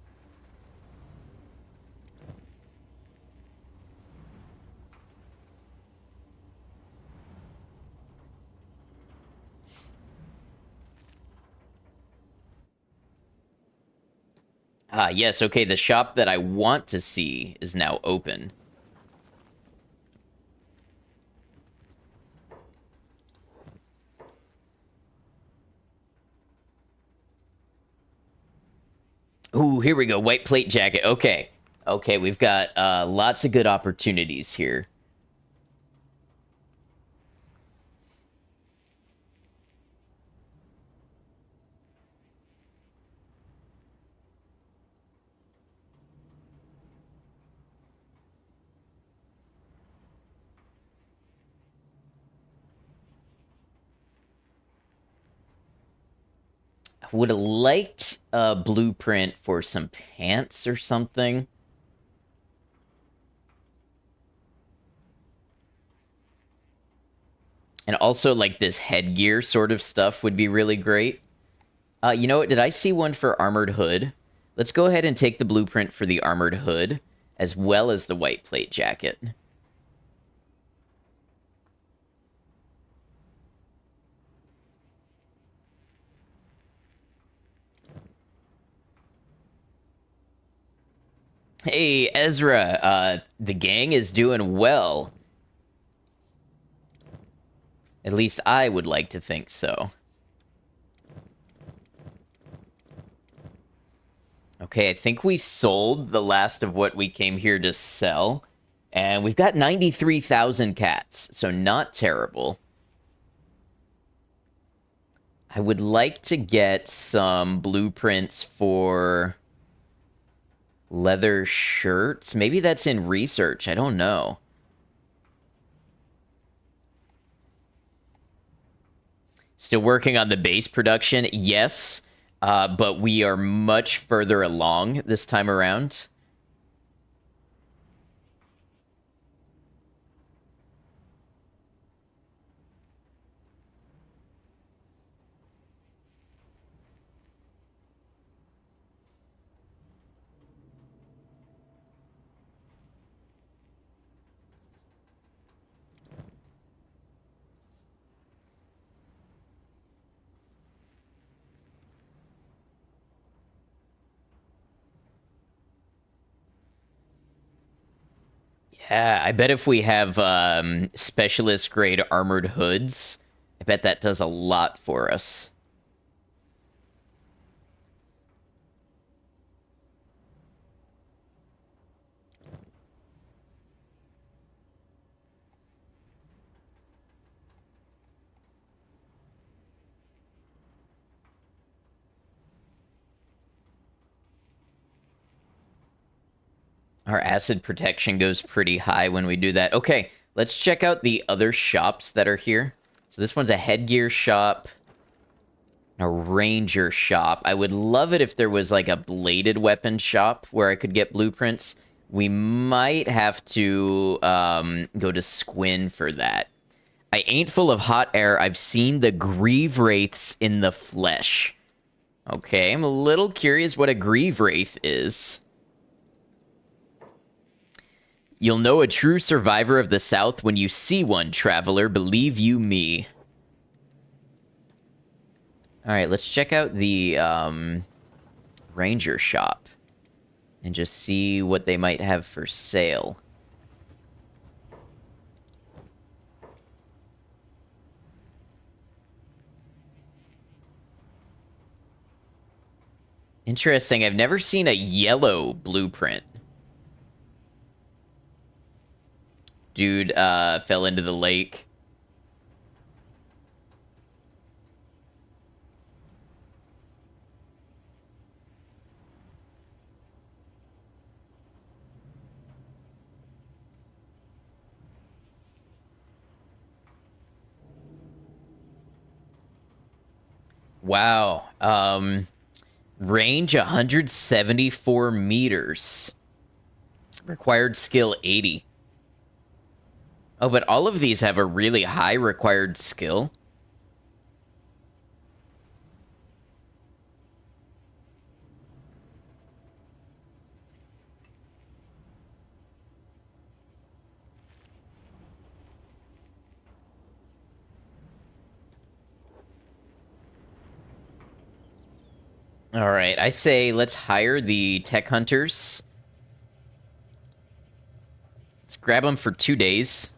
Ah, yes, okay, the shop that I want to see is now open. Ooh, here we go. White plate jacket. Okay. Okay, we've got lots of good opportunities here. I would have liked a blueprint for some pants or something. And also, like, this headgear sort of stuff would be really great. You know what? Did I see one for armored hood? Let's go ahead and take the blueprint for the armored hood, as well as the white plate jacket. Hey, Ezra, the gang is doing well. At least I would like to think so. Okay, I think we sold the last of what we came here to sell. And we've got 93,000 cats, so not terrible. I would like to get some blueprints for leather shirts. Maybe that's in research. I don't know. Still working on the base production? Yes, but we are much further along this time around. Yeah, I bet if we have specialist grade armored hoods, I bet that does a lot for us. Our acid protection goes pretty high when we do that. Okay, let's check out the other shops that are here. So this one's a headgear shop, a ranger shop. I would love it if there was like a bladed weapon shop where I could get blueprints. We might have to go to Squin for that. I ain't full of hot air. I've seen the grieve wraiths in the flesh. Okay, I'm a little curious what a grieve wraith is. You'll know a true survivor of the South when you see one, traveler. Believe you me. All right, let's check out the ranger shop and just see what they might have for sale. Interesting. I've never seen a yellow blueprint. Dude fell into the lake. Wow. Range 174 meters. Required skill 80. Oh, but all of these have a really high required skill. All right, I say let's hire the tech hunters. Let's grab them for 2 days.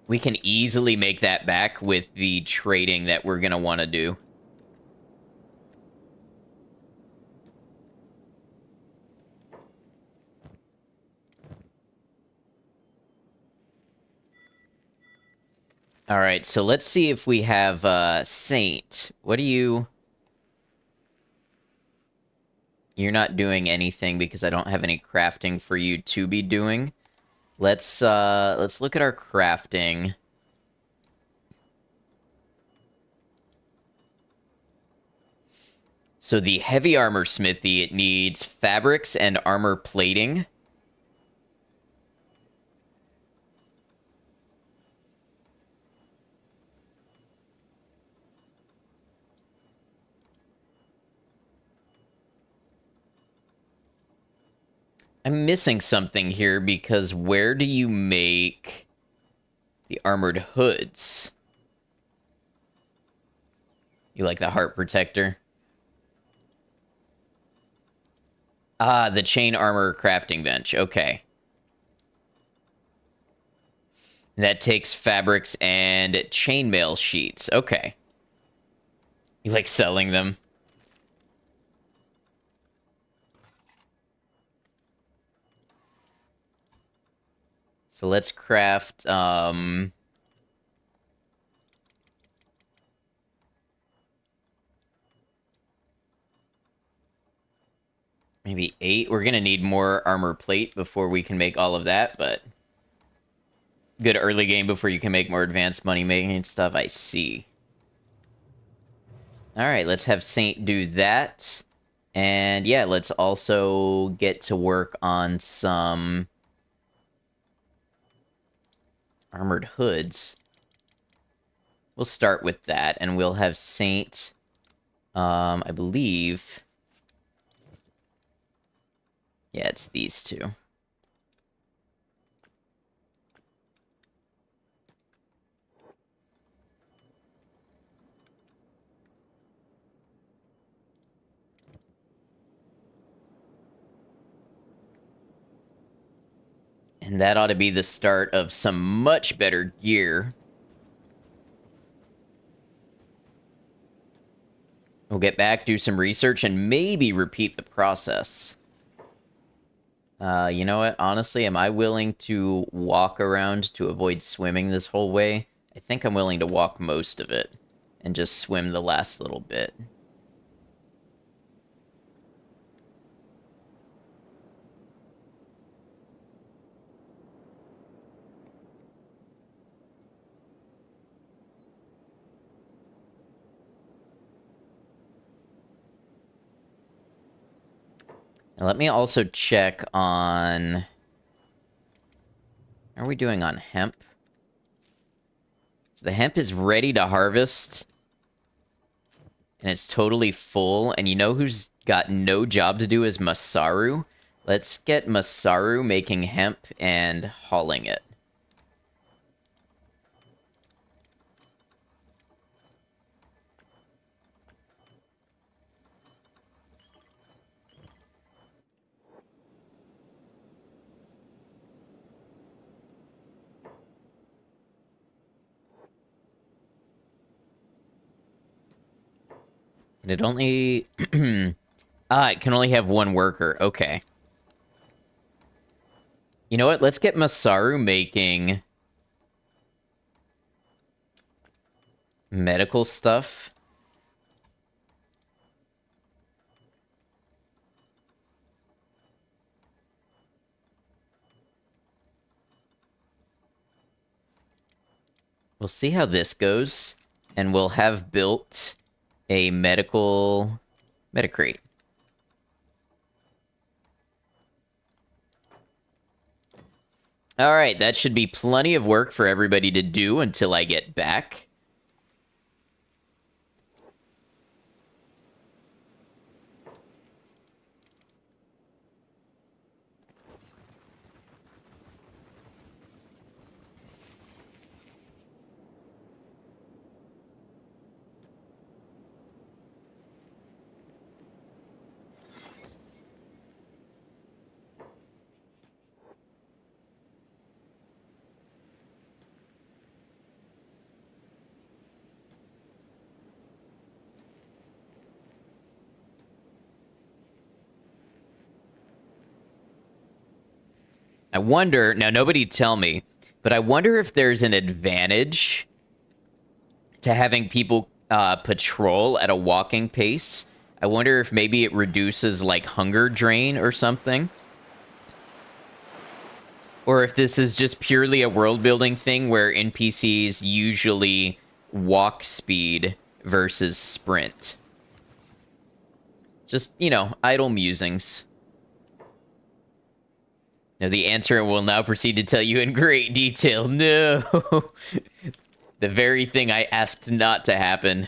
We can easily make that back with the trading that we're going to want to do. All right, so let's see if we have Saint. What do you... You're not doing anything because I don't have any crafting for you to be doing. Let's look at our crafting. So the heavy armor smithy, it needs fabrics and armor plating. I'm missing something here because where do you make the armored hoods? You like the heart protector? Ah, the chain armor crafting bench. Okay. That takes fabrics and chainmail sheets. Okay. You like selling them? So let's craft, maybe 8. We're gonna need more armor plate before we can make all of that, but good early game before you can make more advanced money making stuff. I see. All right, let's have Saint do that. And yeah, let's also get to work on some armored hoods. We'll start with that, and we'll have Saint, I believe... Yeah, it's these two. And that ought to be the start of some much better gear. We'll get back, do some research, and maybe repeat the process. You know what? Honestly, am I willing to walk around to avoid swimming this whole way? I think I'm willing to walk most of it and just swim the last little bit. Now, let me also check on... How are we doing on hemp? So the hemp is ready to harvest. And it's totally full. And you know who's got no job to do is Masaru? Let's get Masaru making hemp and hauling it. And it only... ah, it can only have one worker. Okay. You know what? Let's get Masaru making... medical stuff. We'll see how this goes. And we'll have built a medical... Metacrate. Alright, that should be plenty of work for everybody to do until I get back. I wonder, now nobody tell me, but I wonder if there's an advantage to having people patrol at a walking pace. I wonder if maybe it reduces like hunger drain or something. Or if this is just purely a world building thing where NPCs usually walk speed versus sprint. Just, you know, idle musings. Now, the answer will now proceed to tell you in great detail. No! The very thing I asked not to happen.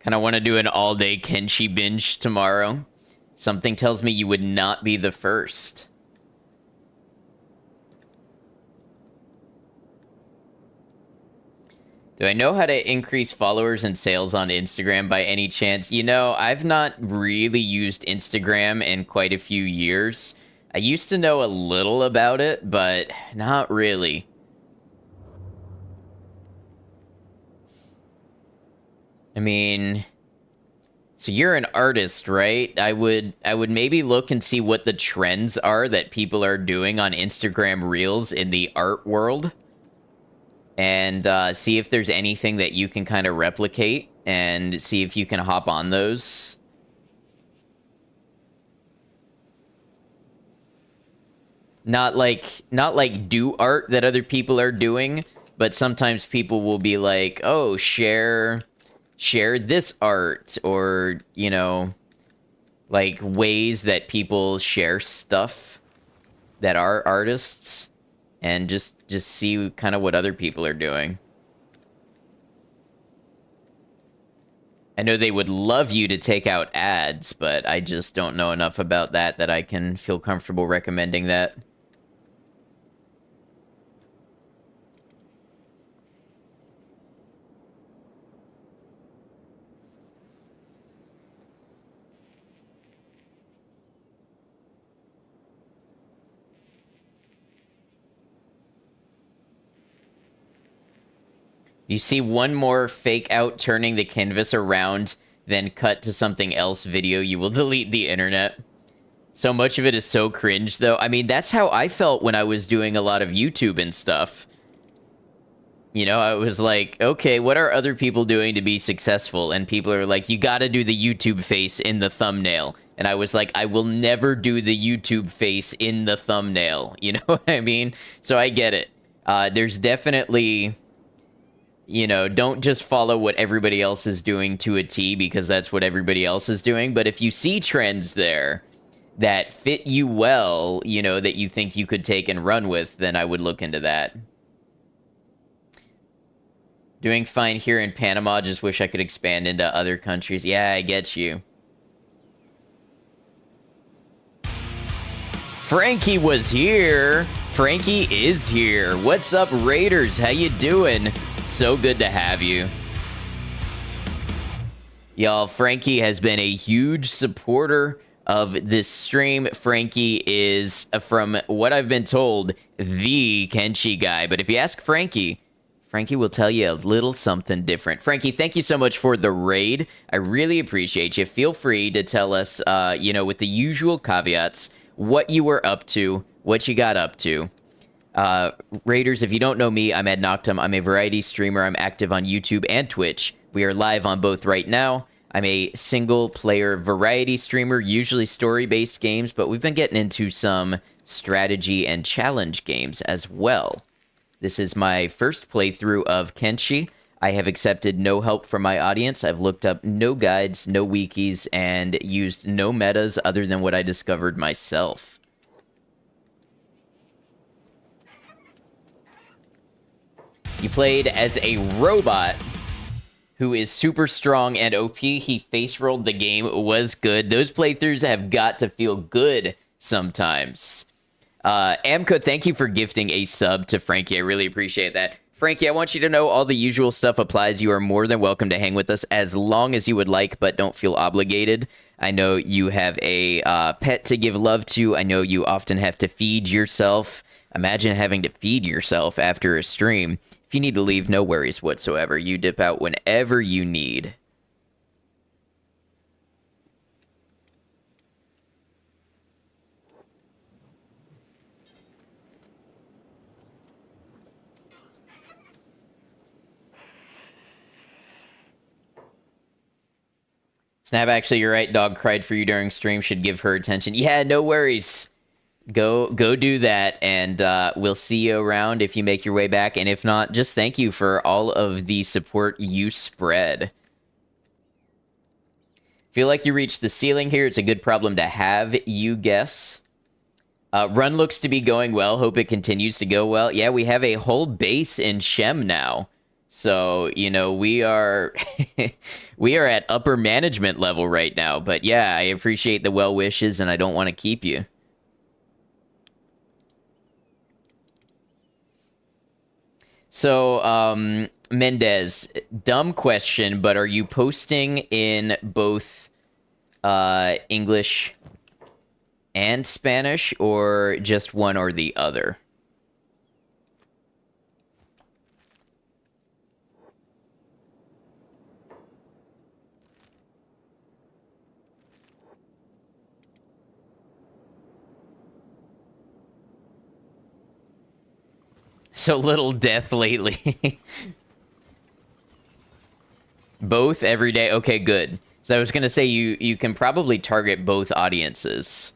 Kind of want to do an all-day Kenshi binge tomorrow. Something tells me you would not be the first. Do I know how to increase followers and sales on Instagram by any chance? You know, I've not really used Instagram in quite a few years. I used to know a little about it, but not really. I mean, so you're an artist, right? I would maybe look and see what the trends are that people are doing on Instagram Reels in the art world. And see if there's anything that you can kind of replicate and see if you can hop on those. Not like do art that other people are doing, but sometimes people will be like, "Oh, share this art," or, you know, like ways that people share stuff that are artists, and just see kind of what other people are doing. I know they would love you to take out ads, but I just don't know enough about that I can feel comfortable recommending that. You see one more fake out turning the canvas around, then cut to something else video, you will delete the internet. So much of it is so cringe, though. I mean, that's how I felt when I was doing a lot of YouTube and stuff. You know, I was like, okay, what are other people doing to be successful? And people are like, you gotta do the YouTube face in the thumbnail. And I was like, I will never do the YouTube face in the thumbnail. You know what I mean? So I get it. There's definitely... You know, don't just follow what everybody else is doing to a T because that's what everybody else is doing. But if you see trends there that fit you well, you know, that you think you could take and run with, then I would look into that. Doing fine here in Panama, just wish I could expand into other countries. Yeah, I get you. Frankie was here. Frankie is here. What's up, Raiders? How you doing? So good to have you. Y'all, Frankie has been a huge supporter of this stream. Frankie is, from what I've been told, the Kenshi guy. But if you ask Frankie, Frankie will tell you a little something different. Frankie, thank you so much for the raid. I really appreciate you. Feel free to tell us, you know, with the usual caveats, what you were up to, what you got up to. Raiders, if you don't know me, I'm Ed Noctum. I'm a variety streamer. I'm active on YouTube and Twitch. We are live on both right now. I'm a single-player variety streamer, usually story-based games, but we've been getting into some strategy and challenge games as well. This is my first playthrough of Kenshi. I have accepted no help from my audience. I've looked up no guides, no wikis, and used no metas other than what I discovered myself. You played as a robot who is super strong and OP. He face rolled the game. It was good. Those playthroughs have got to feel good sometimes. Amco, thank you for gifting a sub to Frankie. I really appreciate that. Frankie, I want you to know all the usual stuff applies. You are more than welcome to hang with us as long as you would like, but don't feel obligated. I know you have a pet to give love to. I know you often have to feed yourself. Imagine having to feed yourself after a stream. If you need to leave, no worries whatsoever. You dip out whenever you need. Snap, actually, you're right. Dog cried for you during stream. Should give her attention. Yeah, no worries. Go do that, and we'll see you around if you make your way back. And if not, just thank you for all of the support you spread. Feel like you reached the ceiling here. It's a good problem to have, you guess. Run looks to be going well. Hope it continues to go well. Yeah, we have a whole base in Shem now. So, you know, we are we are at upper management level right now. But yeah, I appreciate the well wishes and I don't want to keep you. So, Mendez, dumb question, but are you posting in both English and Spanish or just one or the other? So little death lately. Both every day. Okay, good. So I was gonna say you can probably target both audiences.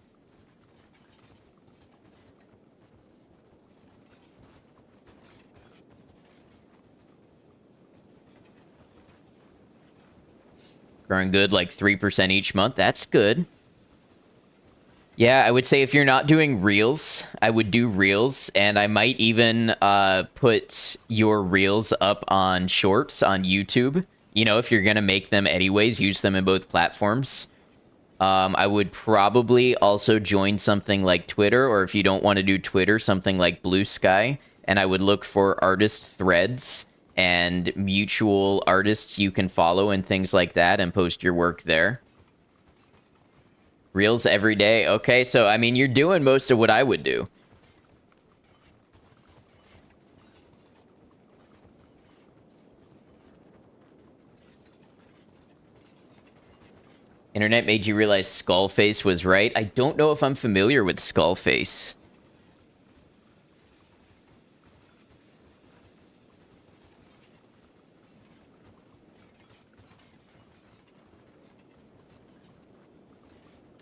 Growing good, like 3% each month. That's good. Yeah, I would say if you're not doing reels, I would do reels, and I might even put your reels up on shorts on YouTube. You know, if you're gonna make them anyways, use them in both platforms. I would probably also join something like Twitter, or if you don't want to do Twitter, something like Blue Sky, and I would look for artist threads and mutual artists you can follow and things like that and post your work there. Reels every day. Okay, so I mean, you're doing most of what I would do. Internet made you realize Skullface was right. I don't know if I'm familiar with Skullface.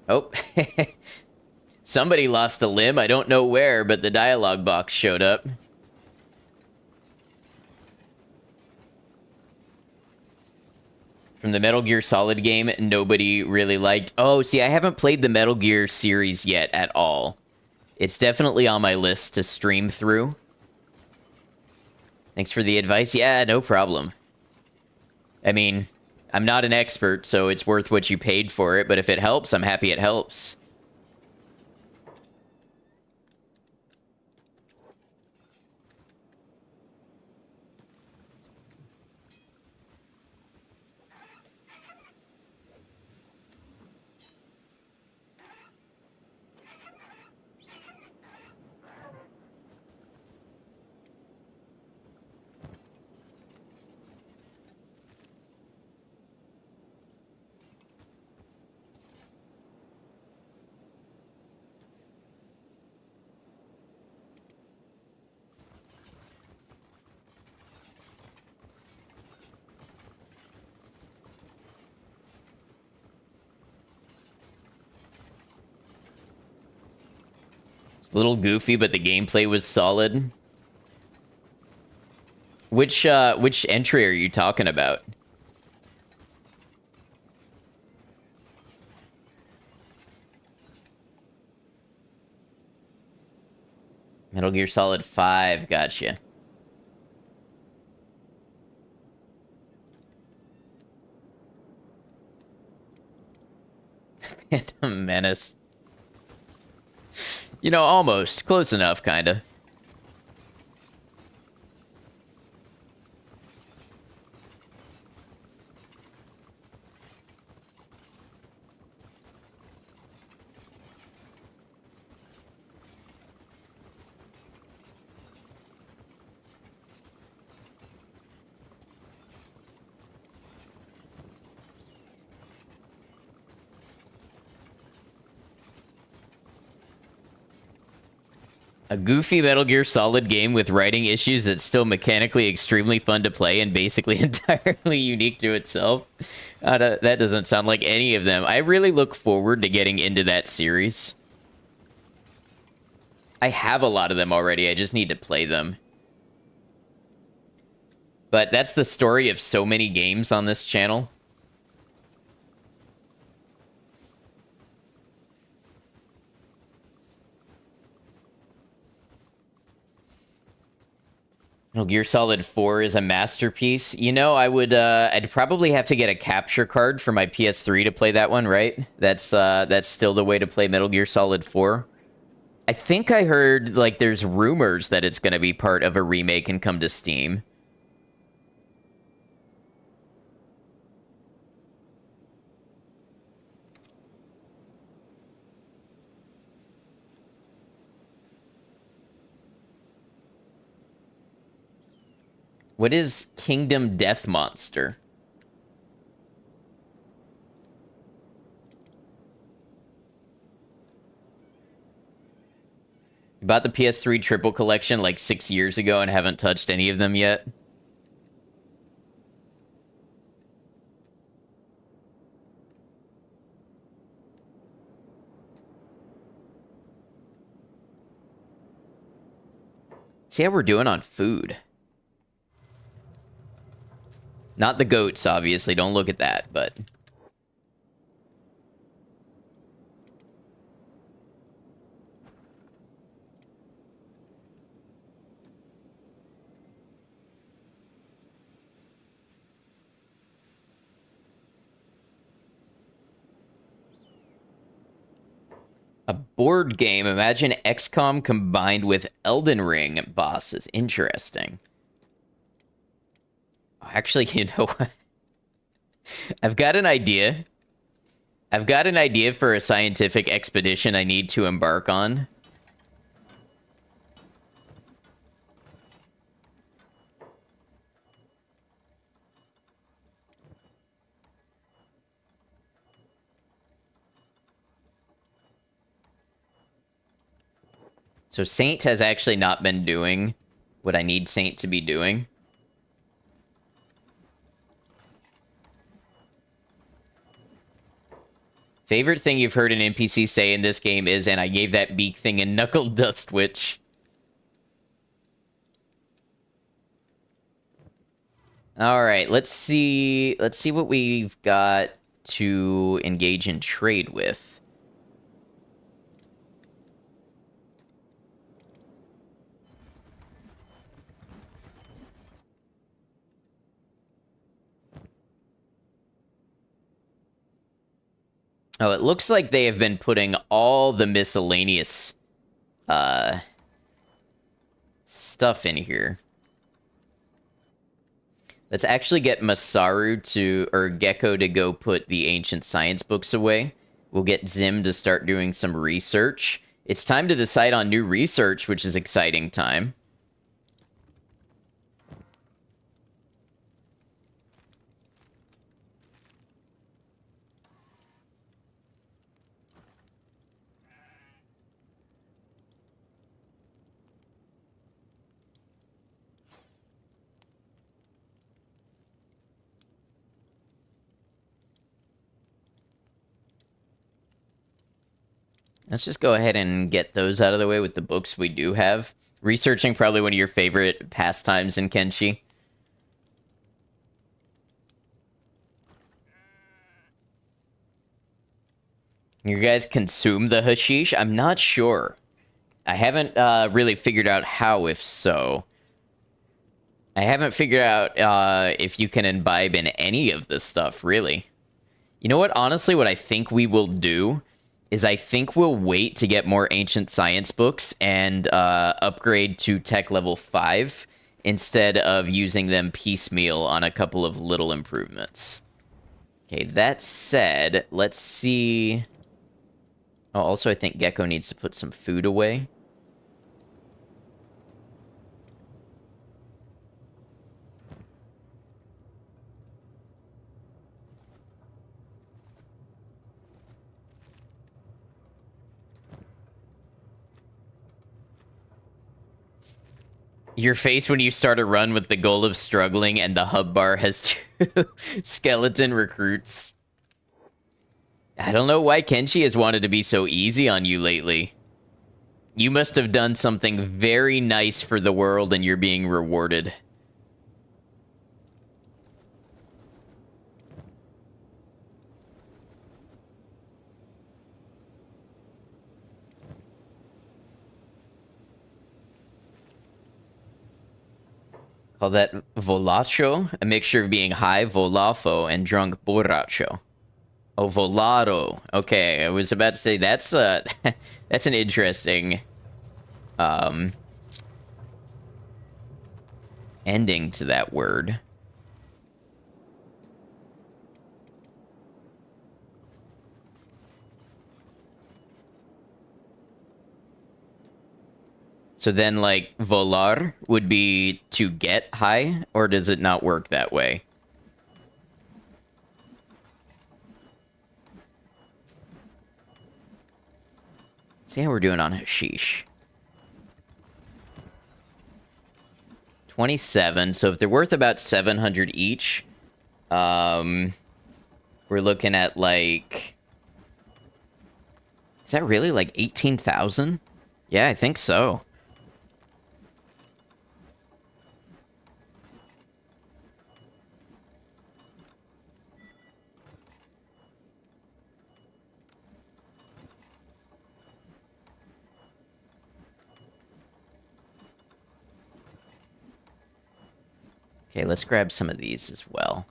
Oh, somebody lost a limb. I don't know where, but the dialogue box showed up. From the Metal Gear Solid game, nobody really liked. Oh, see, I haven't played the Metal Gear series yet at all. It's definitely on my list to stream through. Thanks for the advice. Yeah, no problem. I mean, I'm not an expert, so it's worth what you paid for it, but if it helps, I'm happy it helps. It's a little goofy, but the gameplay was solid. Which entry are you talking about? Metal Gear Solid 5, gotcha. Phantom Menace. You know, almost. Close enough, kinda. A goofy Metal Gear Solid game with writing issues that's still mechanically extremely fun to play and basically entirely unique to itself. That doesn't sound like any of them. I really look forward to getting into that series. I have a lot of them already. I just need to play them. But that's the story of so many games on this channel. Metal Gear Solid 4 is a masterpiece. You know, I'd probably have to get a capture card for my PS3 to play that one, right? That's still the way to play Metal Gear Solid 4. I think I heard, like, there's rumors that it's going to be part of a remake and come to Steam. What is Kingdom Death Monster? You bought the PS3 Triple Collection like 6 years ago and haven't touched any of them yet? See how we're doing on food. Not the goats, obviously. Don't look at that, but... A board game. Imagine XCOM combined with Elden Ring bosses. Interesting. Actually, you know what? I've got an idea. I've got an idea for a scientific expedition I need to embark on. So Saint has actually not been doing what I need Saint to be doing. Favorite thing you've heard an NPC say in this game is, and I gave that beak thing a knuckle dust witch. All right, let's see. Let's see what we've got to engage in trade with. Oh, it looks like they have been putting all the miscellaneous stuff in here. Let's actually get Masaru to, or Gecko to go put the ancient science books away. We'll get Zim to start doing some research. It's time to decide on new research, which is exciting time. Let's just go ahead and get those out of the way with the books we do have. Researching probably one of your favorite pastimes in Kenshi. You guys consume the hashish? I'm not sure. I haven't really figured out how, if so. I haven't figured out if you can imbibe in any of this stuff, really. You know what? Honestly, what I think we will do is I think we'll wait to get more ancient science books and upgrade to tech level 5 instead of using them piecemeal on a couple of little improvements. Okay, that said, let's see... Oh, also, I think Gecko needs to put some food away. Your face when you start a run with the goal of struggling and the hub bar has 2 skeleton recruits. I don't know why Kenshi has wanted to be so easy on you lately. You must have done something very nice for the world and you're being rewarded. Call that volacho, a mixture of being high, volafo, and drunk, borracho. Oh, volado. Okay, I was about to say that's that's an interesting um ending to that word. So then, like, volar would be to get high, or does it not work that way? See how we're doing on Hashish. 27. So if they're worth about 700 each, we're looking at like... Is that really like 18,000? Yeah, I think so. Okay, let's grab some of these as well.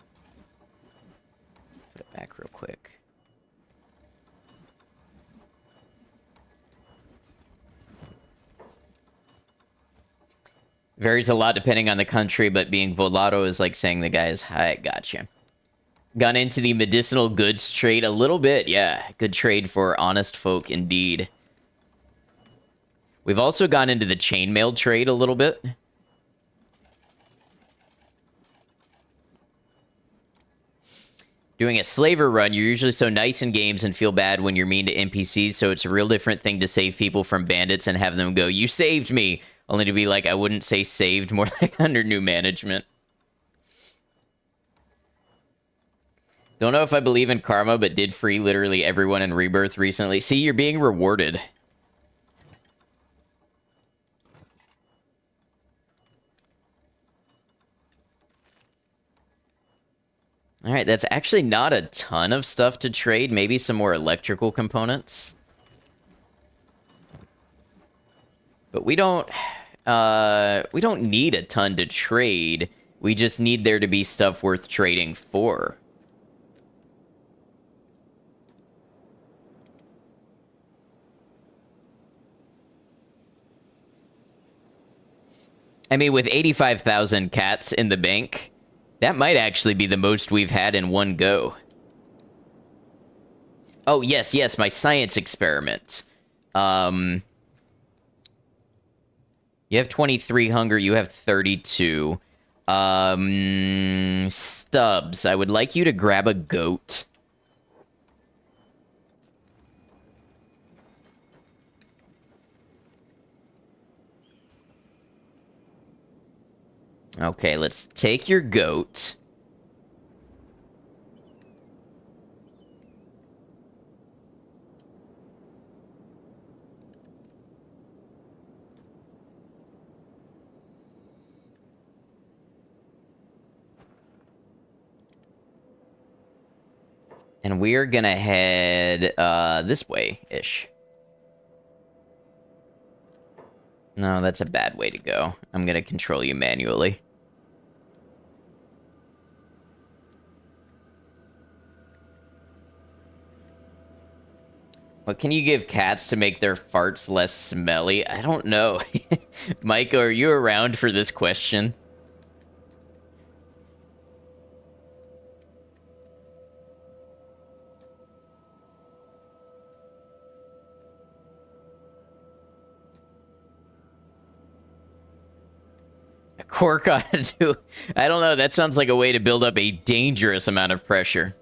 Put it back real quick. Varies a lot depending on the country, but being volado is like saying the guy is high. Gotcha. Gone into the medicinal goods trade a little bit. Yeah, good trade for honest folk indeed. We've also gone into the chainmail trade a little bit. Doing a slaver run, you're usually so nice in games and feel bad when you're mean to NPCs, so it's a real different thing to save people from bandits and have them go, "You saved me!" Only to be like, I wouldn't say saved, more like under new management. Don't know if I believe in karma, but did free literally everyone in Rebirth recently. See, you're being rewarded. All right, that's actually not a ton of stuff to trade. Maybe some more electrical components. But we don't need a ton to trade. We just need there to be stuff worth trading for. I mean, with 85,000 cats in the bank, that might actually be the most we've had in one go. Oh, yes, yes, my science experiment. You have 23 hunger, you have 32. Stubbs, I would like you to grab a goat. Okay, let's take your goat. And we're gonna head this way-ish. No, that's a bad way to go. I'm gonna control you manually. What can you give cats to make their farts less smelly? I don't know. Micah, are you around for this question? A cork on it too. I don't know. That sounds like a way to build up a dangerous amount of pressure.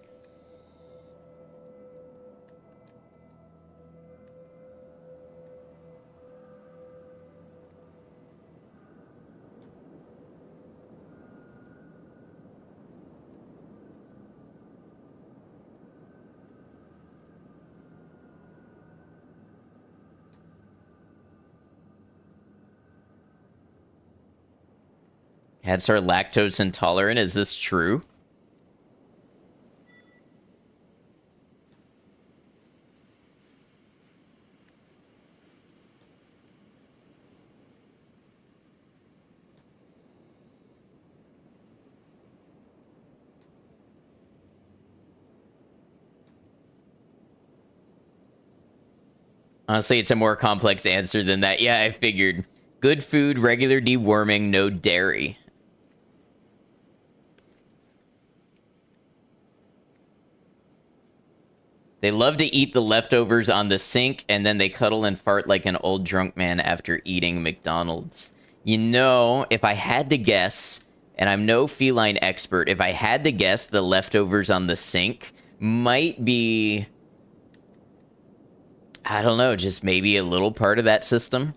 Cats are lactose intolerant. Is this true? Honestly, it's a more complex answer than that. Yeah, I figured. Good food, regular deworming, no dairy. They love to eat the leftovers on the sink, and then they cuddle and fart like an old drunk man after eating McDonald's. You know, if I had to guess, and I'm no feline expert, if I had to guess, the leftovers on the sink might be, I don't know, just maybe a little part of that system.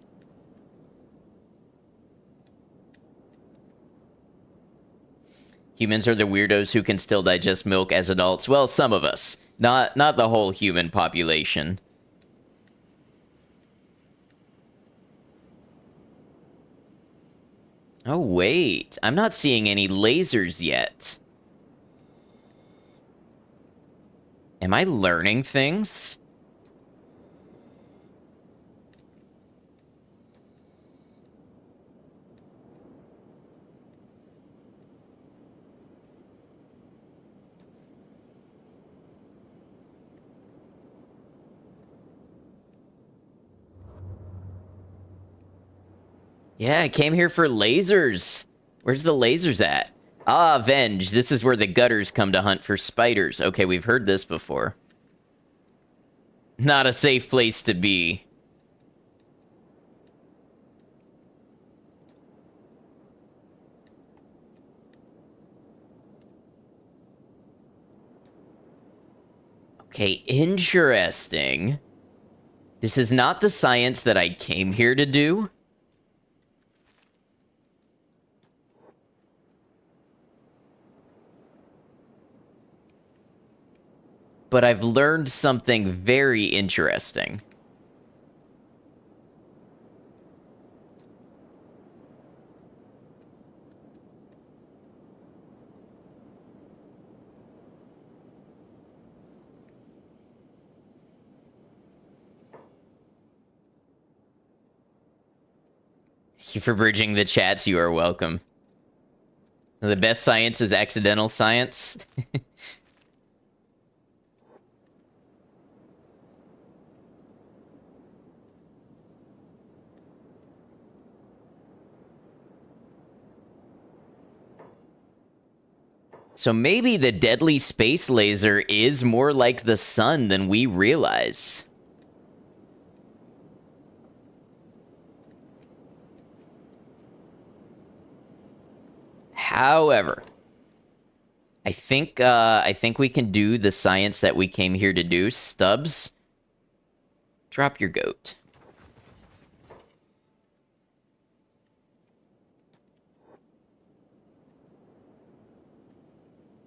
Humans are the weirdos who can still digest milk as adults. Well, some of us. Not the whole human population. Oh, wait. I'm not seeing any lasers yet. Am I learning things? Yeah, I came here for lasers. Where's the lasers at? Ah, Venge. This is where the gutters come to hunt for spiders. Okay, we've heard this before. Not a safe place to be. Okay, interesting. This is not the science that I came here to do. But I've learned something very interesting. Thank you for bridging the chats. You are welcome. The best science is accidental science. So maybe the deadly space laser is more like the sun than we realize. However, I think we can do the science that we came here to do. Stubbs, drop your goat.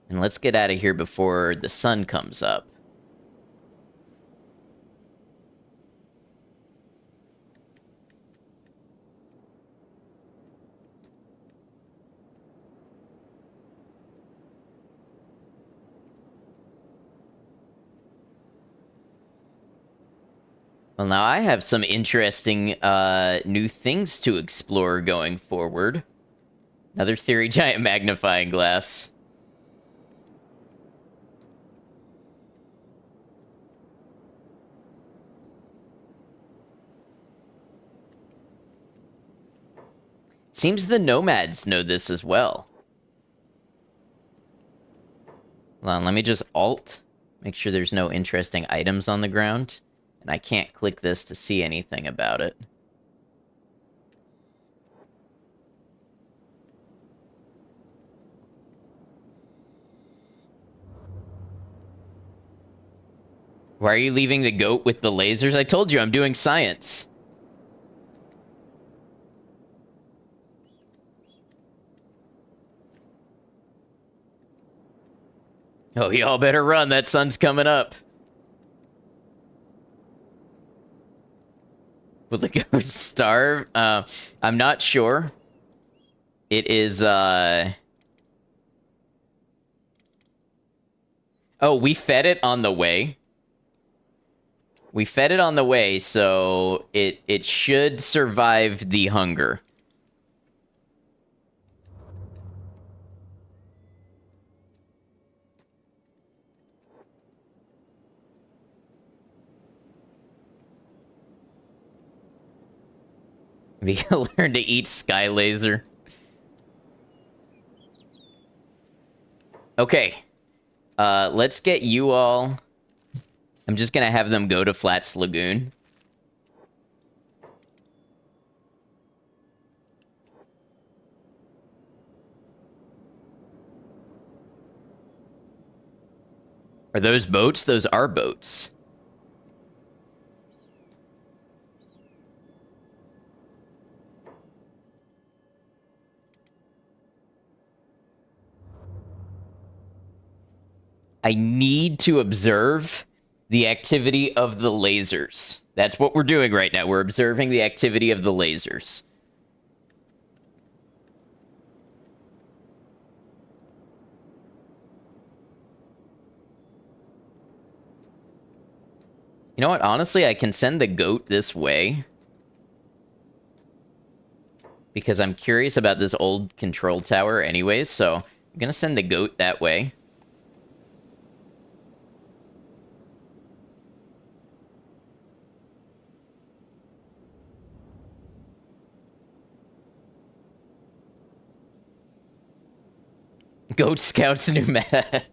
And let's get out of here before the sun comes up. Well, now I have some interesting new things to explore going forward. Another theory giant magnifying glass. Seems the nomads know this as well. Hold on, let me just alt. Make sure there's no interesting items on the ground. And I can't click this to see anything about it. Why are you leaving the goat with the lasers? I told you I'm doing science. Oh, y'all better run. That sun's coming up. Will the goat starve? I'm not sure. It is, Oh, we fed it on the way. We fed it on the way, so it should survive the hunger. We learn to eat sky laser. Okay. Let's get you all... I'm just gonna have them go to Flats Lagoon. Are those boats? Those are boats. I need to observe the activity of the lasers. That's what we're doing right now. We're observing the activity of the lasers. You know what? Honestly, I can send the goat this way. Because I'm curious about this old control tower anyways, so I'm gonna send the goat that way. Goat Scouts new meta.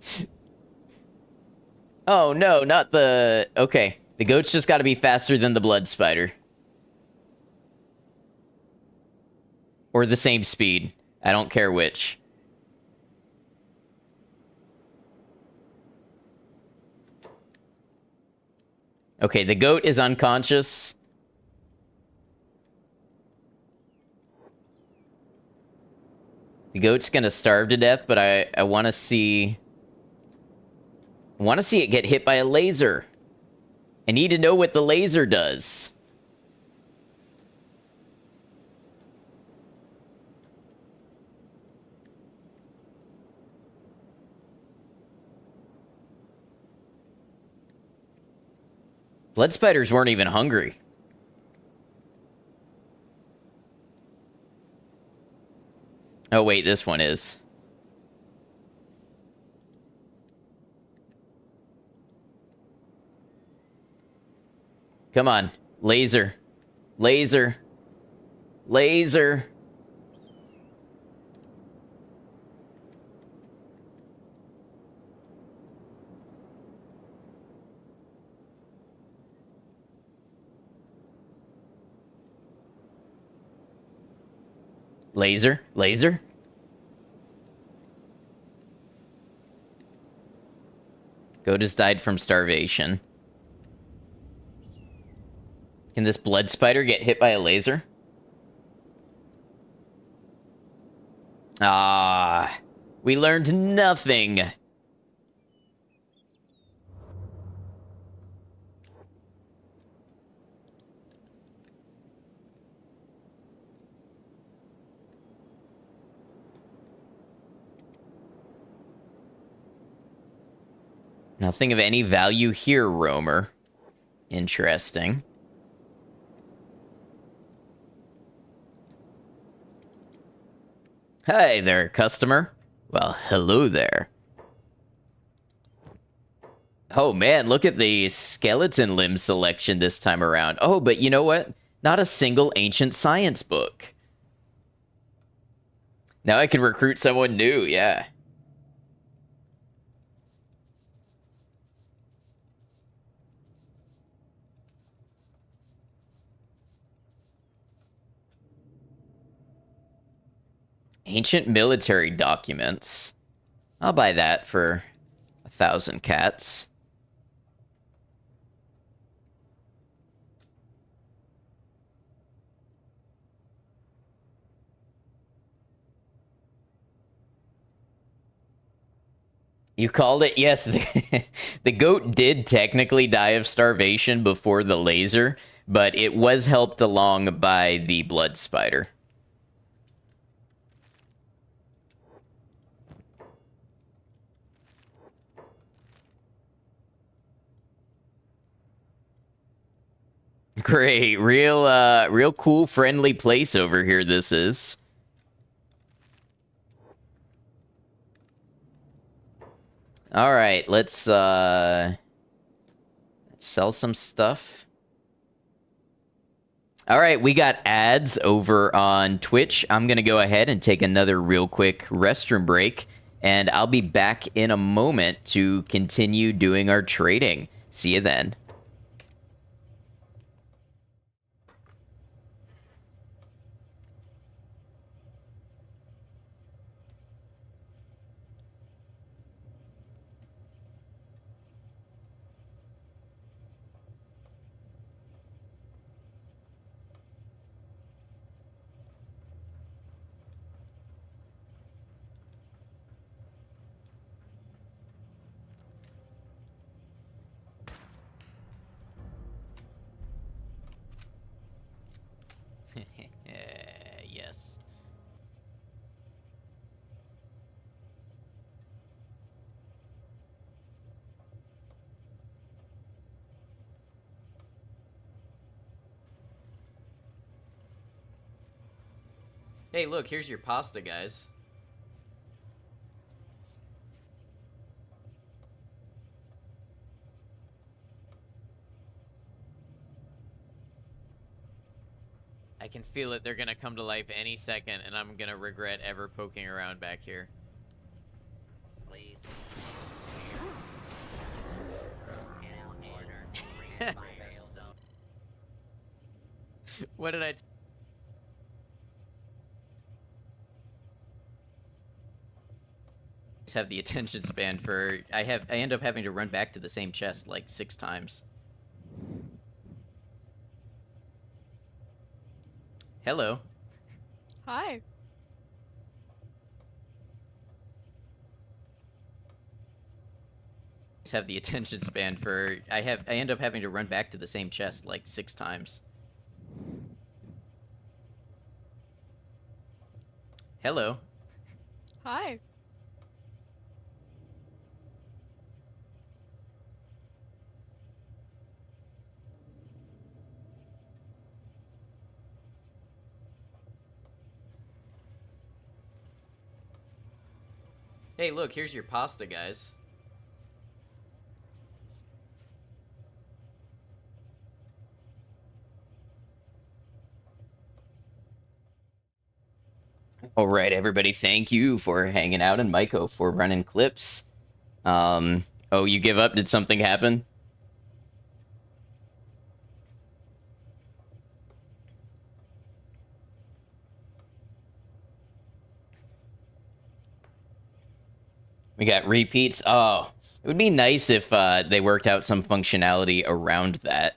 Oh, no, not the... Okay, the goat's just gotta be faster than the blood spider. Or the same speed. I don't care which. Okay, the goat is unconscious. The goat's gonna starve to death, but I want to see... I want to see it get hit by a laser. I need to know what the laser does. Blood spiders weren't even hungry. Oh, wait, this one is. Come on. Laser. Laser. Laser. Laser. Laser. Goat has died from starvation. Can this blood spider get hit by a laser? Ah, we learned nothing. Nothing of any value here, roamer. Interesting. Hey there, customer. Well, hello there. Oh man, look at the skeleton limb selection this time around. Oh, but you know what? Not a single ancient science book. Now I can recruit someone new, yeah. Ancient military documents. I'll buy that for 1,000 cats. You called it? Yes, the goat did technically die of starvation before the laser, but it was helped along by the blood spider. Great, real cool, friendly place over here. This is. All right, let's sell some stuff. All right, we got ads over on Twitch. I'm going to go ahead and take another real quick restroom break, and I'll be back in a moment to continue doing our trading. See you then. Yes. Hey, look, here's your pasta, guys. I can feel it. They're going to come to life any second, and I'm going to regret ever poking around back here. Please. What did I... have the attention span for... I end up having to run back to the same chest like 6 times. Hello. Hi. Have the attention span for... I end up having to run back to the same chest like 6 times. Hello. Hi. Hey, look, here's your pasta, guys. All right, everybody, thank you for hanging out, and Maiko for running clips. Oh, you give up? Did something happen? We got repeats. Oh, it would be nice if they worked out some functionality around that.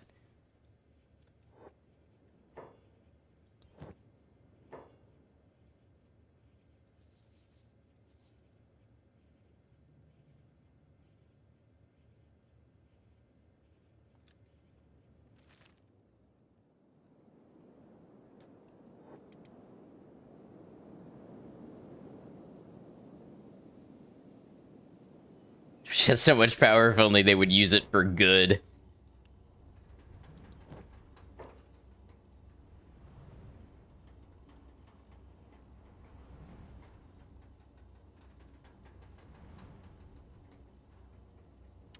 She has so much power, if only they would use it for good.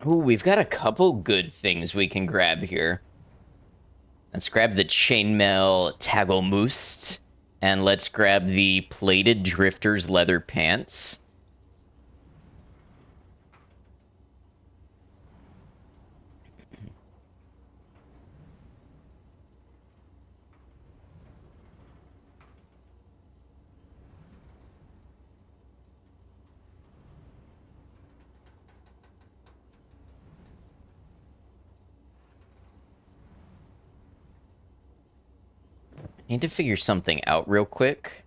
Ooh, we've got a couple good things we can grab here. Let's grab the chainmail tagelmoost, and let's grab the plated drifter's leather pants. Need to figure something out real quick.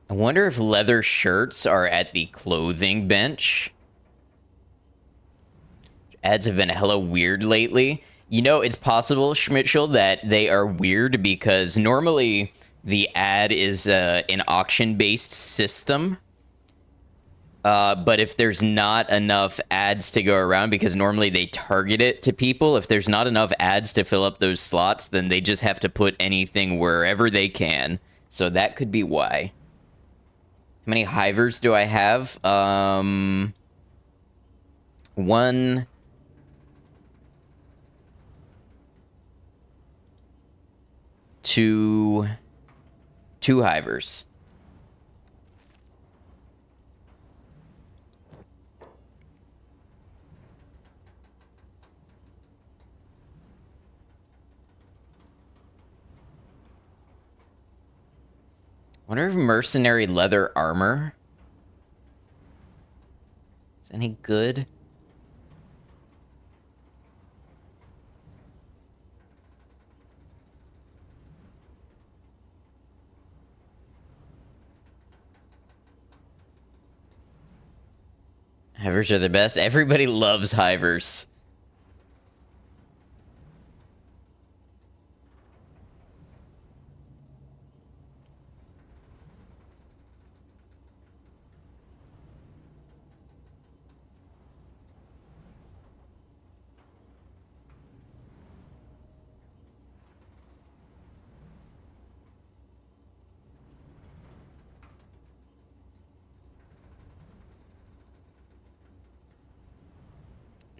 I wonder if leather shirts are at the clothing bench. Ads have been hella weird lately. You know, it's possible, Schmitchell, that they are weird because normally the ad is an auction-based system. But if there's not enough ads to go around, because normally they target it to people, if there's not enough ads to fill up those slots, then they just have to put anything wherever they can. So that could be why. How many hivers do I have? One, two hivers. Wonder if mercenary leather armor is any good. Hivers are the best. Everybody loves hivers.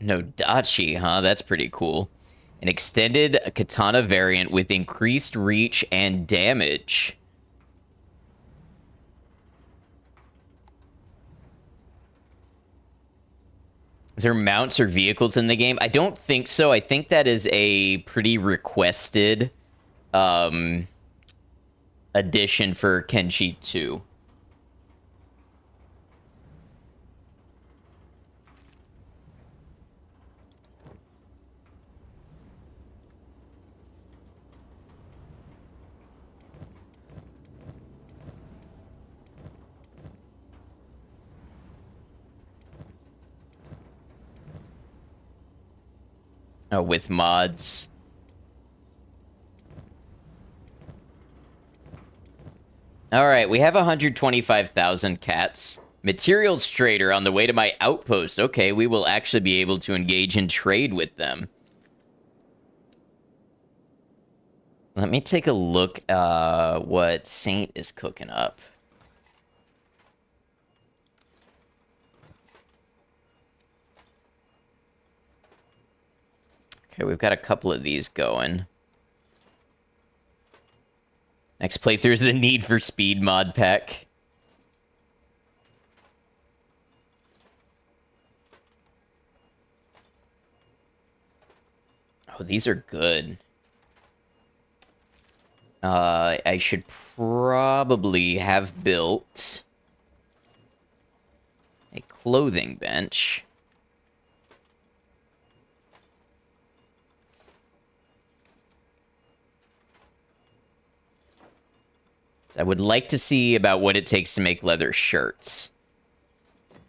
No dachi, huh? That's pretty cool. An extended katana variant with increased reach and damage. Is there mounts or vehicles in the game? I don't think so. I think that is a pretty requested addition for Kenshi 2. Oh, with mods. All right, we have 125,000 cats. Materials trader on the way to my outpost. Okay, we will actually be able to engage in trade with them. Let me take a look what Saint is cooking up. Okay, we've got a couple of these going. Next playthrough is the Need for Speed mod pack. Oh, these are good. I should probably have built a clothing bench. I would like to see about what it takes to make leather shirts.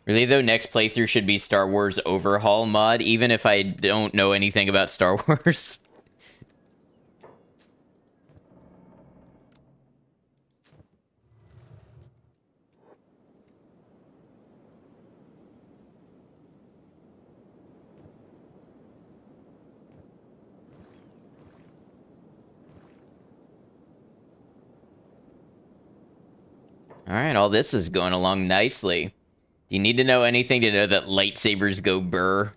Really, though, next playthrough should be Star Wars Overhaul mod, even if I don't know anything about Star Wars. All right, all this is going along nicely. Do you need to know anything to know that lightsabers go burr?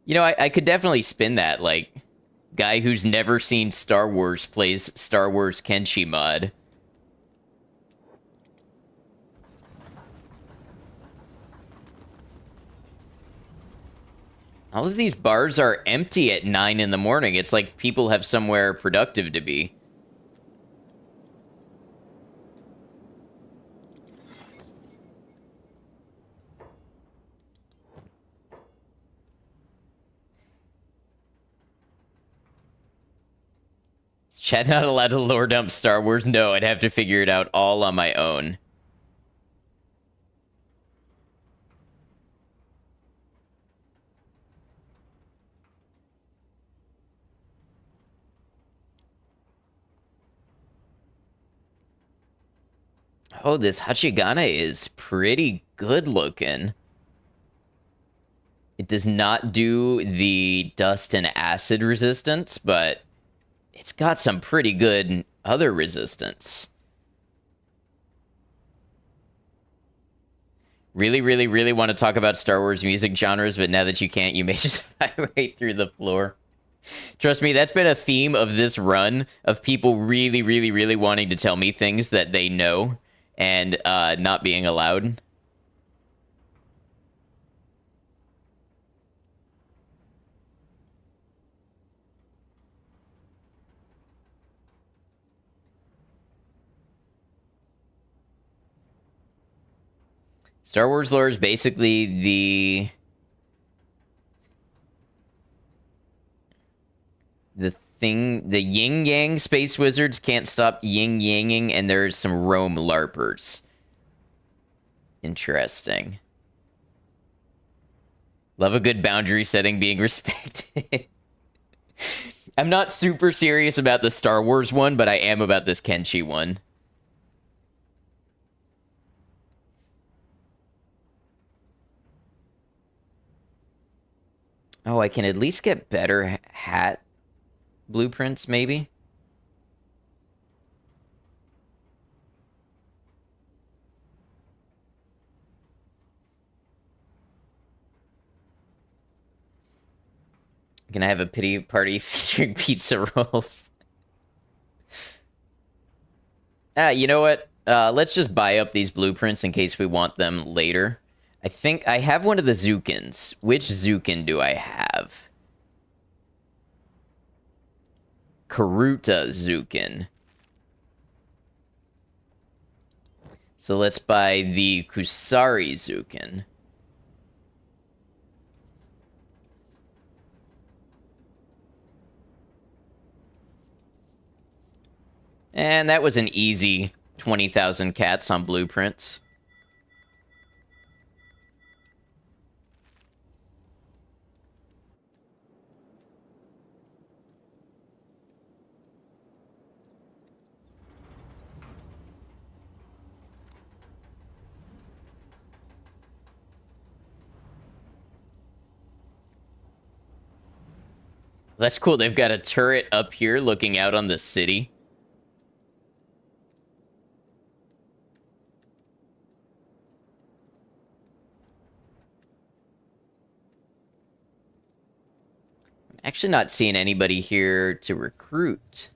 You know, I could definitely spin that. Like, guy who's never seen Star Wars plays Star Wars Kenshi mod. All of these bars are empty at 9 in the morning. It's like people have somewhere productive to be. Is Chad not allowed to lore dump Star Wars? No, I'd have to figure it out all on my own. Oh, this Hachigana is pretty good looking. It does not do the dust and acid resistance, but it's got some pretty good other resistance. Really, really, really want to talk about Star Wars music genres, but now that you can't, you may just fly right through the floor. Trust me, that's been a theme of this run of people really, really, really wanting to tell me things that they know and not being allowed. Star Wars lore is basically the thing. The yin yang space wizards can't stop yin yanging, and there's some Rome larpers. Interesting. Love a good boundary setting being respected. I'm not super serious about the Star Wars one, but I am about this Kenshi one. Oh, I can at least get better hat blueprints, maybe? Can I have a pity party featuring pizza rolls? You know what? Let's just buy up these blueprints in case we want them later. I think I have one of the Zukins. Which Zukin do I have? Karuta Zukin. So let's buy the Kusari Zukin. And that was an easy 20,000 cats on blueprints. That's cool. They've got a turret up here looking out on the city. I'm actually not seeing anybody here to recruit.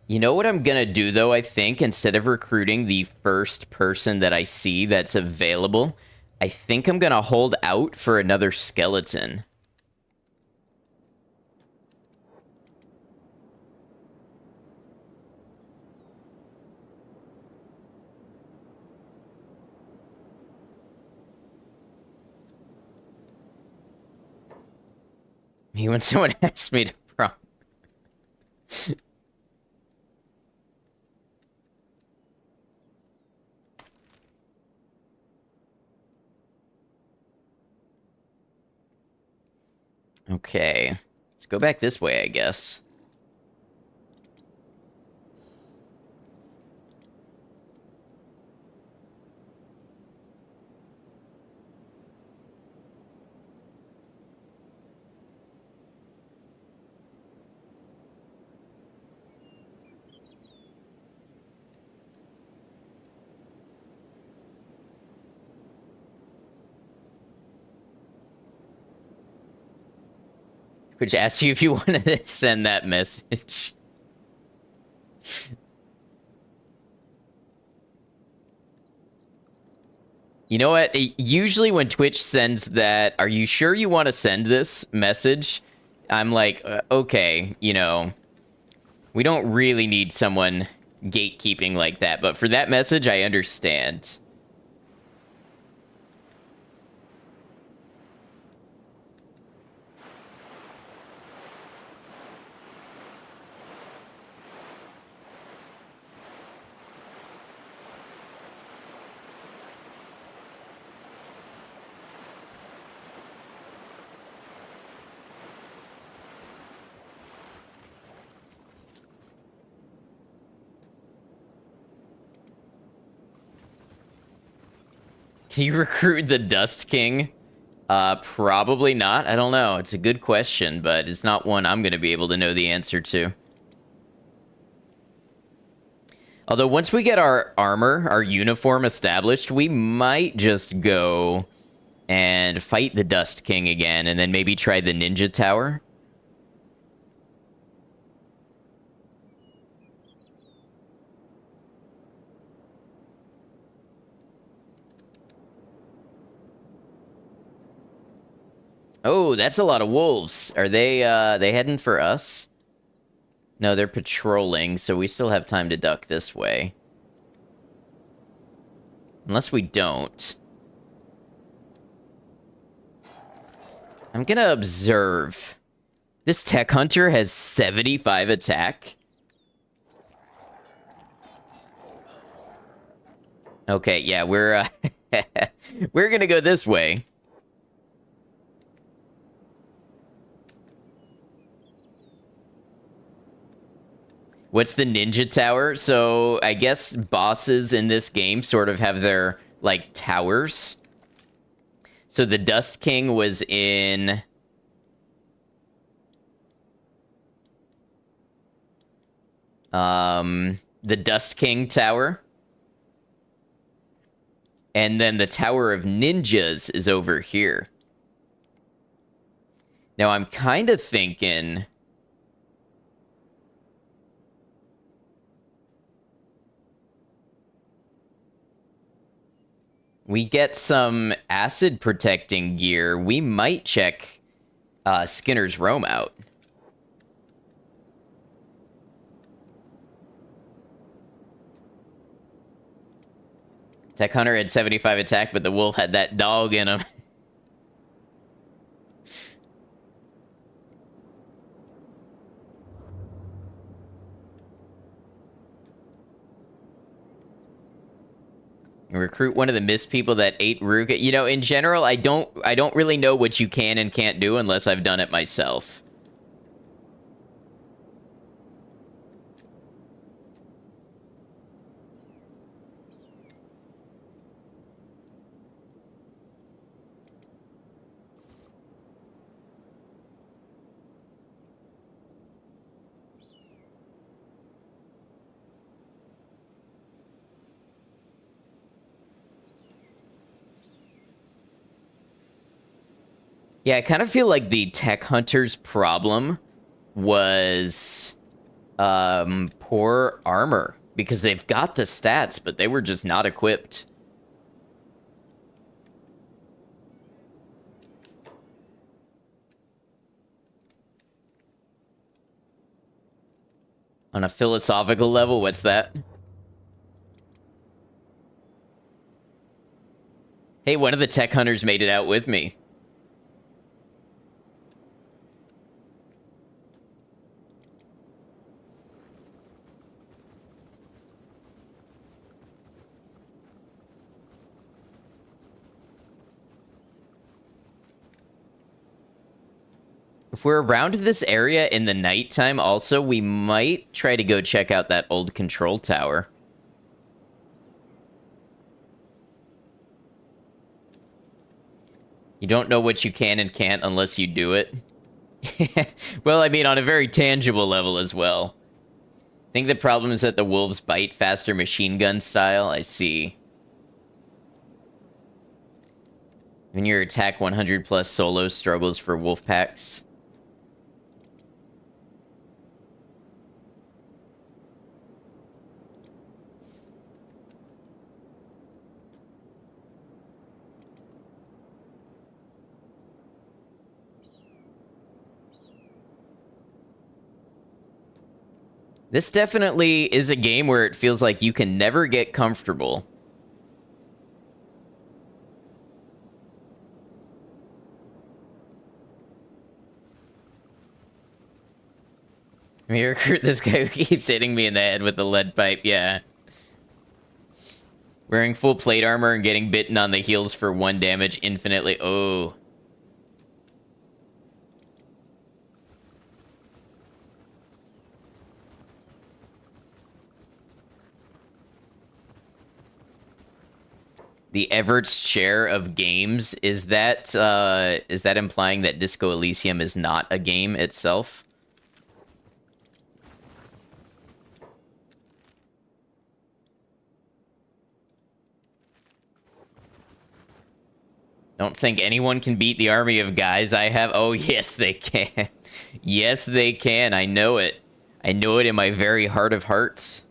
You know what I'm gonna do, though, I think? Instead of recruiting the first person that I see that's available, I think I'm gonna hold out for another skeleton. Me when someone asks me to prom. Okay. Let's go back this way, I guess. Which asks you if you wanted to send that message. You know what? Usually when Twitch sends that, are you sure you want to send this message? I'm like, okay, you know, we don't really need someone gatekeeping like that, but for that message, I understand. Can you recruit the Dust King? Probably not. I don't know. It's a good question, but it's not one I'm going to be able to know the answer to. Although once we get our armor, our uniform established, we might just go and fight the Dust King again, and then maybe try the Ninja Tower. Oh, that's a lot of wolves. Are they heading for us? No, they're patrolling, so we still have time to duck this way. Unless we don't. I'm gonna observe. This tech hunter has 75 attack. Okay, yeah, we're we're gonna go this way. What's the ninja tower? So I guess bosses in this game sort of have their like towers. So the Dust King was in the Dust King Tower. And then the Tower of Ninjas is over here. Now I'm kind of thinking we get some acid protecting gear. We might check Skinner's Roam out. Tech Hunter had 75 attack, but the wolf had that dog in him. Recruit one of the mist people that ate Ruka. You know, in general, I don't really know what you can and can't do unless I've done it myself. Yeah, I kind of feel like the tech hunter's problem was poor armor because they've got the stats, but they were just not equipped. On a philosophical level, what's that? Hey, one of the tech hunters made it out with me. If we're around this area in the nighttime, also, we might try to go check out that old control tower. You don't know what you can and can't unless you do it. Well, I mean, on a very tangible level as well. I think the problem is that the wolves bite faster machine gun style. I see. When your attack 100 plus solo struggles for wolf packs. This definitely is a game where it feels like you can never get comfortable. Let me recruit this guy who keeps hitting me in the head with the lead pipe, yeah. Wearing full plate armor and getting bitten on the heels for 1 damage infinitely. Oh. The Everett's share of games, is that implying that Disco Elysium is not a game itself? Don't think anyone can beat the army of guys I have. Oh, yes, they can. Yes, they can. I know it. I know it in my very heart of hearts.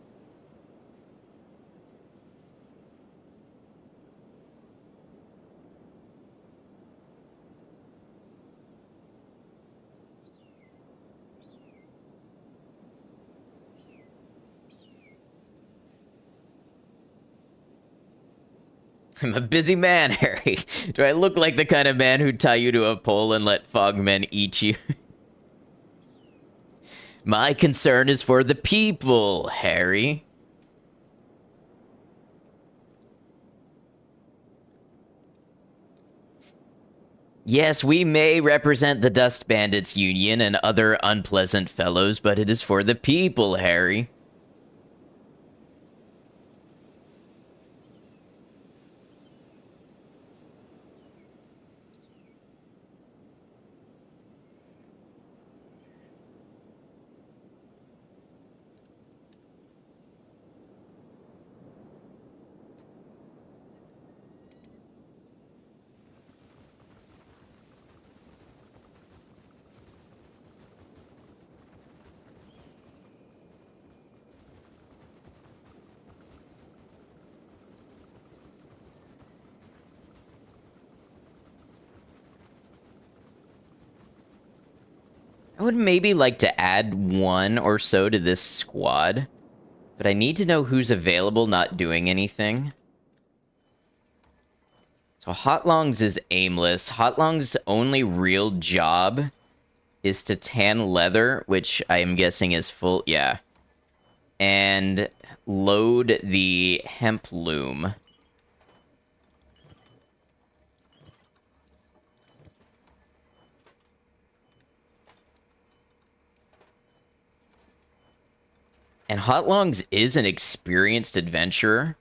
I'm a busy man, Harry. Do I look like the kind of man who'd tie you to a pole and let fogmen eat you? My concern is for the people, Harry. Yes, we may represent the Dust Bandits Union and other unpleasant fellows, but it is for the people, Harry. I would maybe like to add one or so to this squad, but I need to know who's available not doing anything. So Hotlong's is aimless. Hotlong's only real job is to tan leather, which I am guessing is full, yeah. And load the hemp loom. And Hotlongs is an experienced adventurer.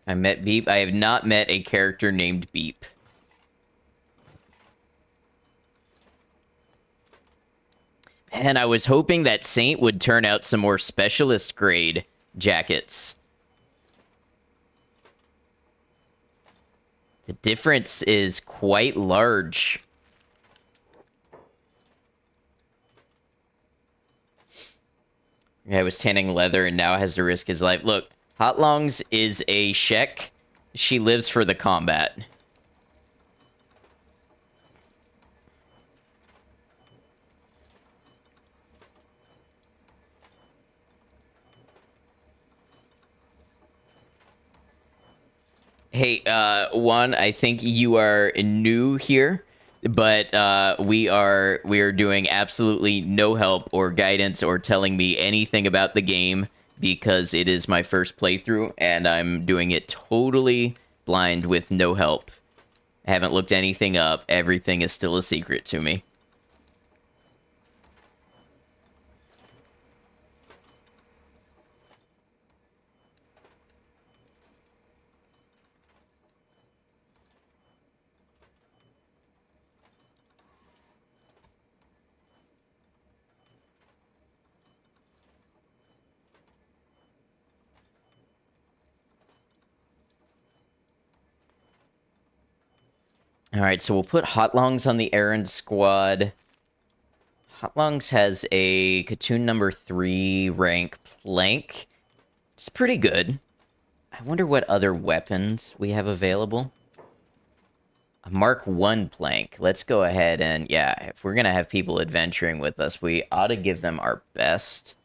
I met Beep. I have not met a character named Beep. And I was hoping that Saint would turn out some more specialist grade jackets. The difference is quite large. Guy was tanning leather and now has to risk his life. Look, Hotlongs is a Shek. She lives for the combat. Hey, Juan, I think you are new here, but we are doing absolutely no help or guidance or telling me anything about the game because it is my first playthrough and I'm doing it totally blind with no help. I haven't looked anything up. Everything is still a secret to me. All right, so we'll put Hotlongs on the errand squad. Hotlongs has a Katoon number 3 rank plank. It's pretty good. I wonder what other weapons we have available. A Mark 1 plank. Let's go ahead and, yeah, if we're going to have people adventuring with us, we ought to give them our best.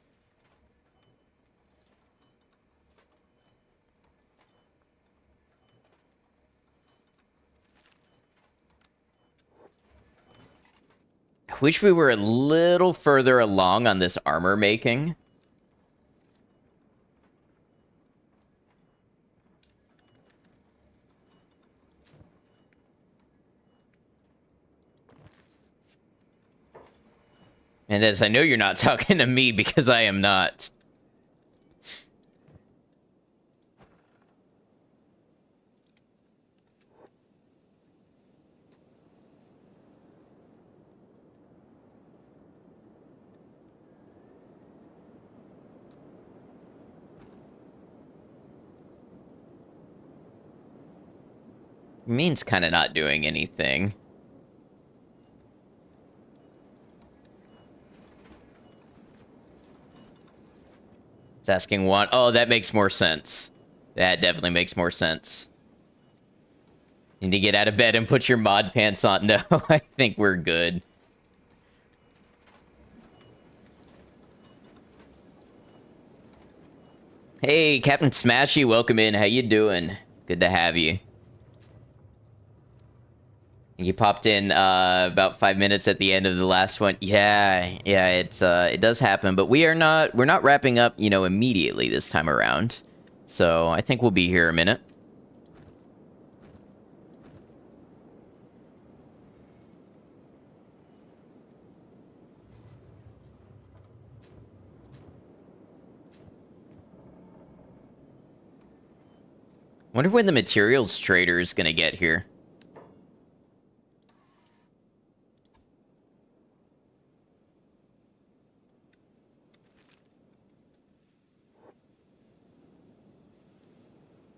I wish we were a little further along on this armor making. And as I know you're not talking to me because I am not. Means kind of not doing anything. It's asking one. Oh, that makes more sense. That definitely makes more sense. Need to get out of bed and put your mod pants on. No, I think we're good. Hey, Captain Smashy, welcome in. How you doing? Good to have you. You popped in about 5 minutes at the end of the last one. Yeah, it does happen, but we're not wrapping up, immediately this time around. So I think we'll be here a minute. Wonder when the materials trader is gonna get here.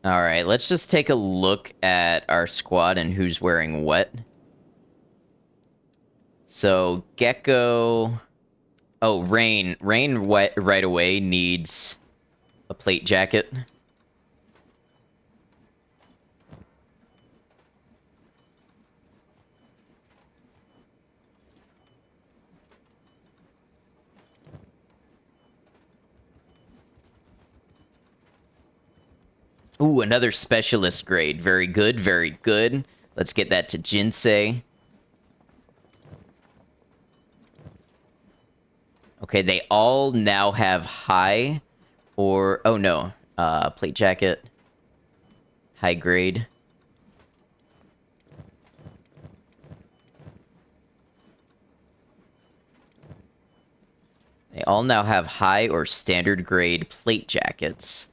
All right, let's just take a look at our squad and who's wearing what. So, Gecko... Oh, Rain. Rain right away needs a plate jacket. Ooh, another specialist grade. Very good, very good. Let's get that to Jinsei. Okay, they all now have high or... Oh, no. Plate jacket. High grade. They all now have high or standard grade plate jackets.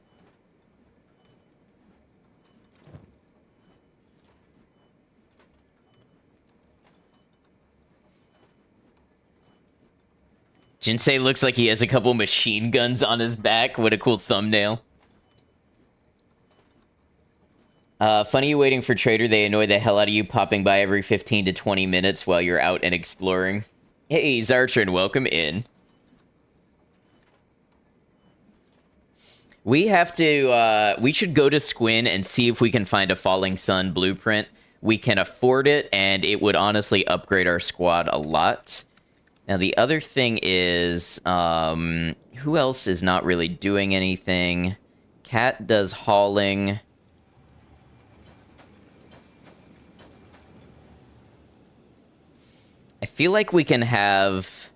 Jinsei looks like he has a couple machine guns on his back. What a cool thumbnail. Funny you waiting for Trader. They annoy the hell out of you, popping by every 15 to 20 minutes while you're out and exploring. Hey, Zartrin, welcome in. We have to, we should go to Squin and see if we can find a Falling Sun blueprint. We can afford it, and it would honestly upgrade our squad a lot. Now, the other thing is, who else is not really doing anything? Cat does hauling. I feel like we can have...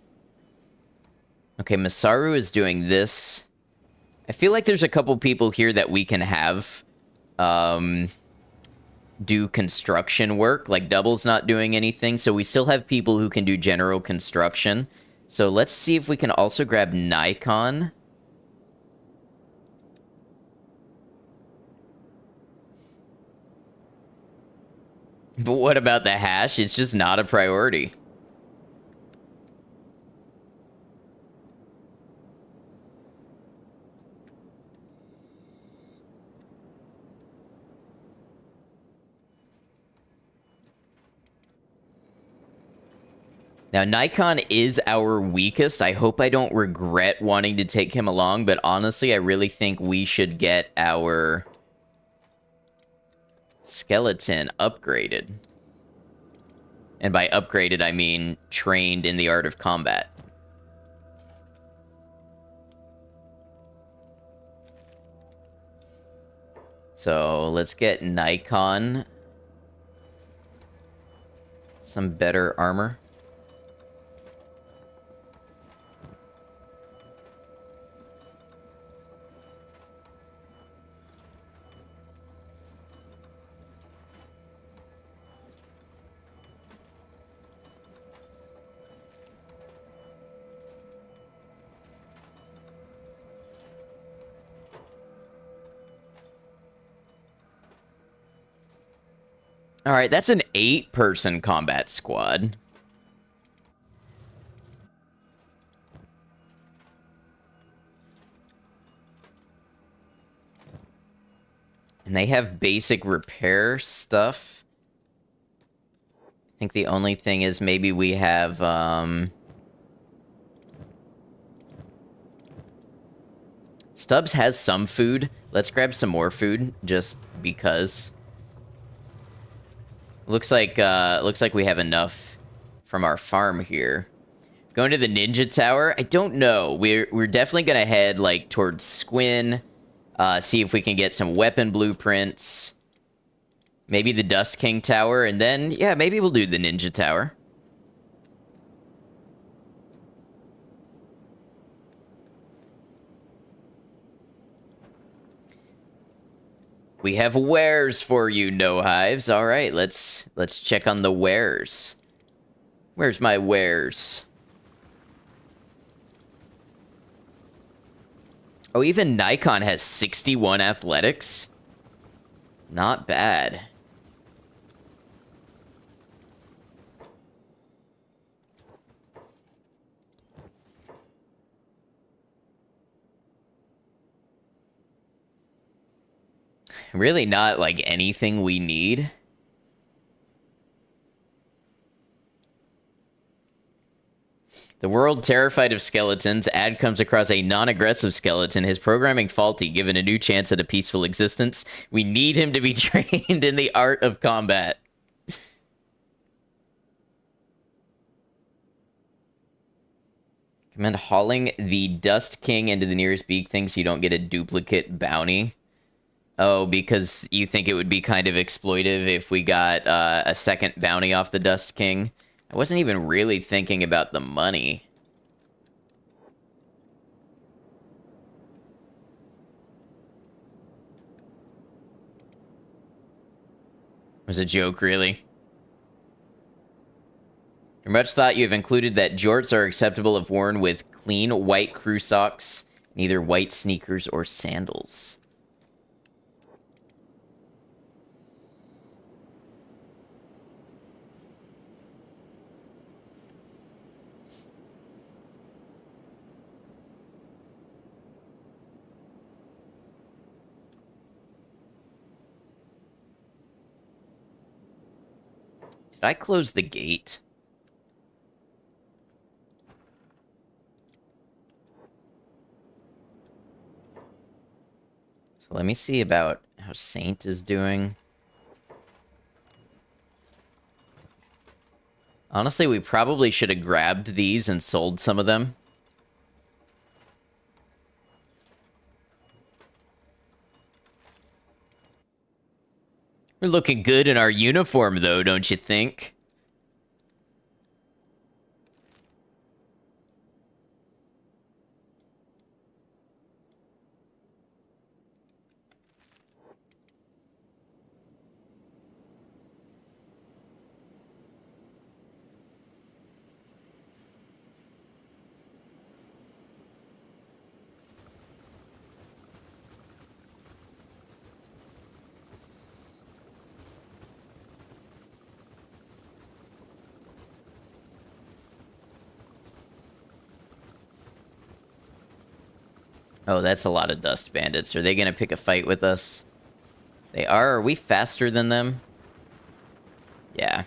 Okay, Masaru is doing this. I feel like there's a couple people here that we can have do construction work. Like, Double's not doing anything, so we still have people who can do general construction. So let's see if we can also grab Nikon. But what about the hash? It's just not a priority. Now, Nikon is our weakest. I hope I don't regret wanting to take him along, but honestly, I really think we should get our skeleton upgraded. And by upgraded, I mean trained in the art of combat. So, let's get Nikon some better armor. All right, that's an 8-person combat squad. And they have basic repair stuff. I think the only thing is maybe we have, Stubbs has some food. Let's grab some more food, just because. Looks like we have enough from our farm here. Going to the ninja tower? I don't know. We're definitely gonna head like towards Squin. See if we can get some weapon blueprints. Maybe the Dust King tower, and then yeah, maybe we'll do the ninja tower. We have wares for you, no hives. All right, let's check on the wares. Where's my wares? Oh, even Nikon has 61 athletics. Not bad. Really not like anything we need. The world terrified of skeletons, Ad comes across a non-aggressive skeleton, his programming faulty, given a new chance at a peaceful existence. We need him to be trained in the art of combat. Recommend hauling the Dust King into the nearest beak thing so you don't get a duplicate bounty. Oh, because you think it would be kind of exploitive if we got a second bounty off the Dust King? I wasn't even really thinking about the money. It was a joke, really. You're much thought you have included that jorts are acceptable if worn with clean white crew socks, neither white sneakers or sandals. Did I close the gate? So let me see about how Saint is doing. Honestly, we probably should have grabbed these and sold some of them. We're looking good in our uniform, though, don't you think? Oh, that's a lot of dust bandits. Are they gonna pick a fight with us? They are. Are we faster than them? Yeah.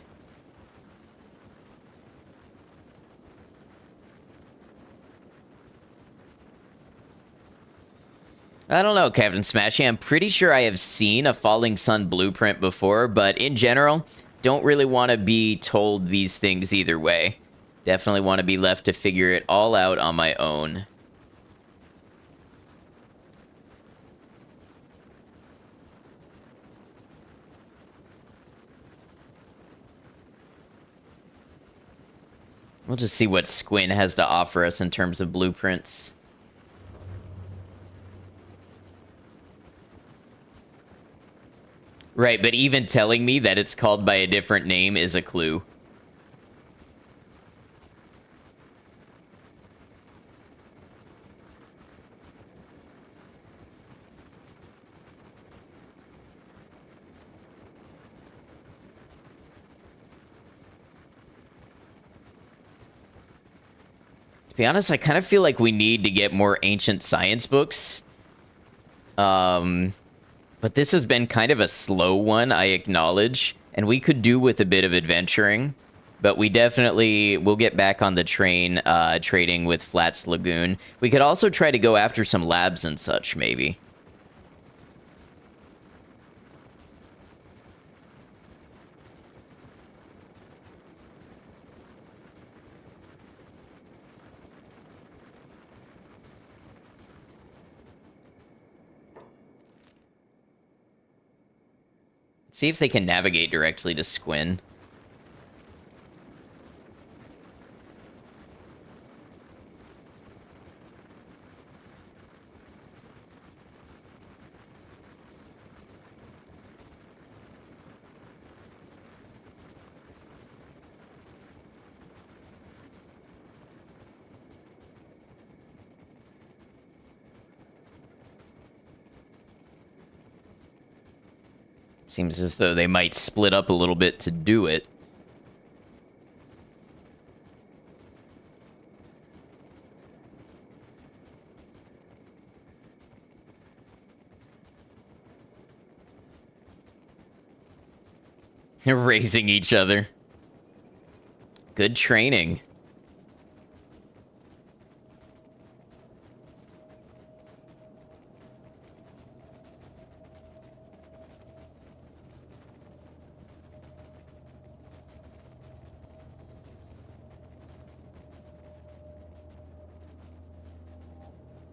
I don't know, Captain Smashy. I'm pretty sure I have seen a Falling Sun blueprint before, but in general, don't really want to be told these things either way. Definitely want to be left to figure it all out on my own. We'll just see what Squin has to offer us in terms of blueprints. Right, but even telling me that it's called by a different name is a clue. To be honest, I kind of feel like we need to get more ancient science books. But this has been kind of a slow one, I acknowledge. And we could do with a bit of adventuring. But we definitely will get back on the train trading with Flats Lagoon. We could also try to go after some labs and such, maybe. See if they can navigate directly to Squin. Seems as though they might split up a little bit to do it. They're raising each other. Good training.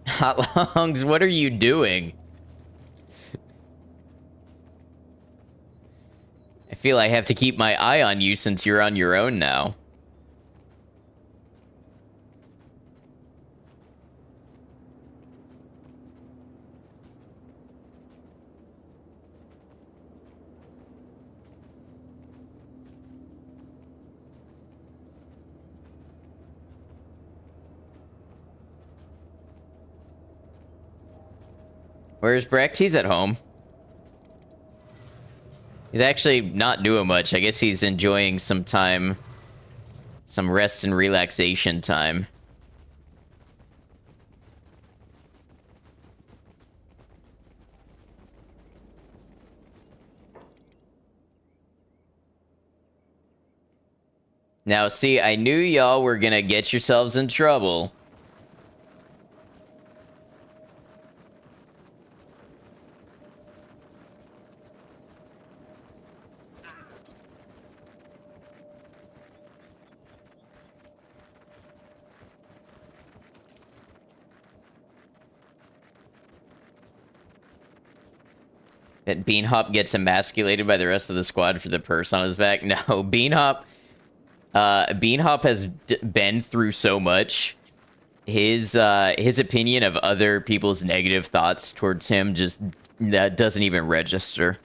Hot Longs, what are you doing? I feel I have to keep my eye on you since you're on your own now. Where's Brecht? He's at home. He's actually not doing much. I guess he's enjoying some time. Some rest and relaxation time. Now, see, I knew y'all were gonna get yourselves in trouble. That Beanhop gets emasculated by the rest of the squad for the purse on his back. No, Beanhop has been through so much. His opinion of other people's negative thoughts towards him just that doesn't even register.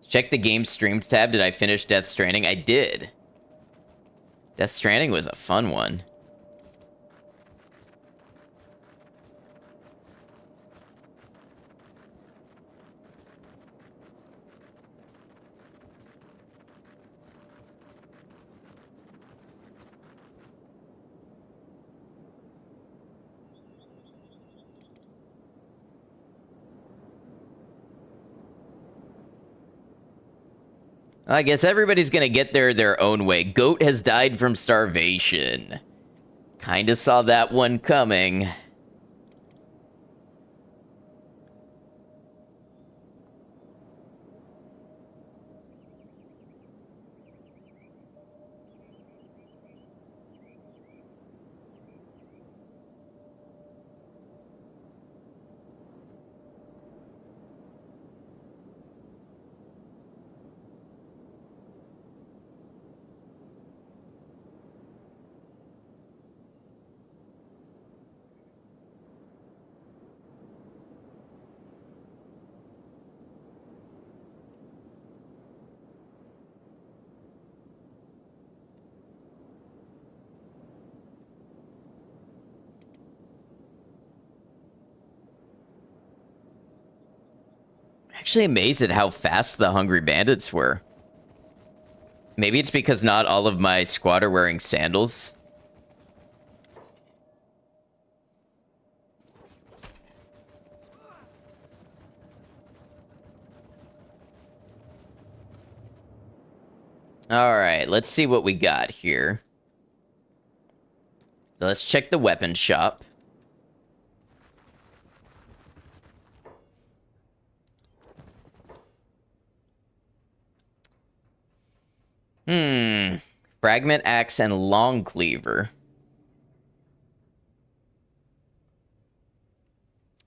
Check the game streamed tab. Did I finish Death Stranding? I did. Death Stranding was a fun one. I guess everybody's gonna get there their own way. Goat has died from starvation. Kinda saw that one coming. Actually amazed at how fast the Hungry Bandits were. Maybe it's because not all of my squad are wearing sandals. Alright, let's see what we got here. So let's check the weapon shop. Fragment axe and long cleaver.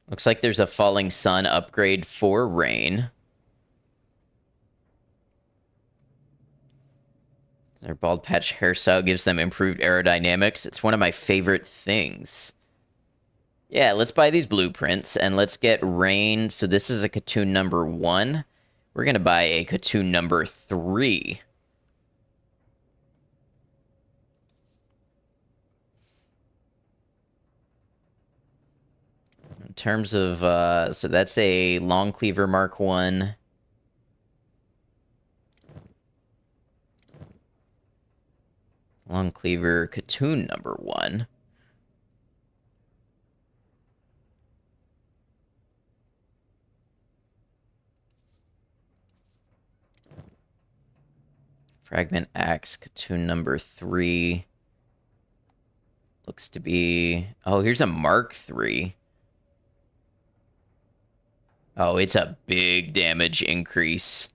Looks like there's a falling sun upgrade for rain. Their bald patch hairstyle gives them improved aerodynamics. It's one of my favorite things. Yeah, let's buy these blueprints and let's get rain. So this is a Katoon number 1. We're going to buy a Katoon number 3. In terms of, so that's a long cleaver Mark 1. Long cleaver Katoon number 1. Fragment axe Katoon number 3. Looks to be, oh, here's a Mark 3. Oh, it's a big damage increase.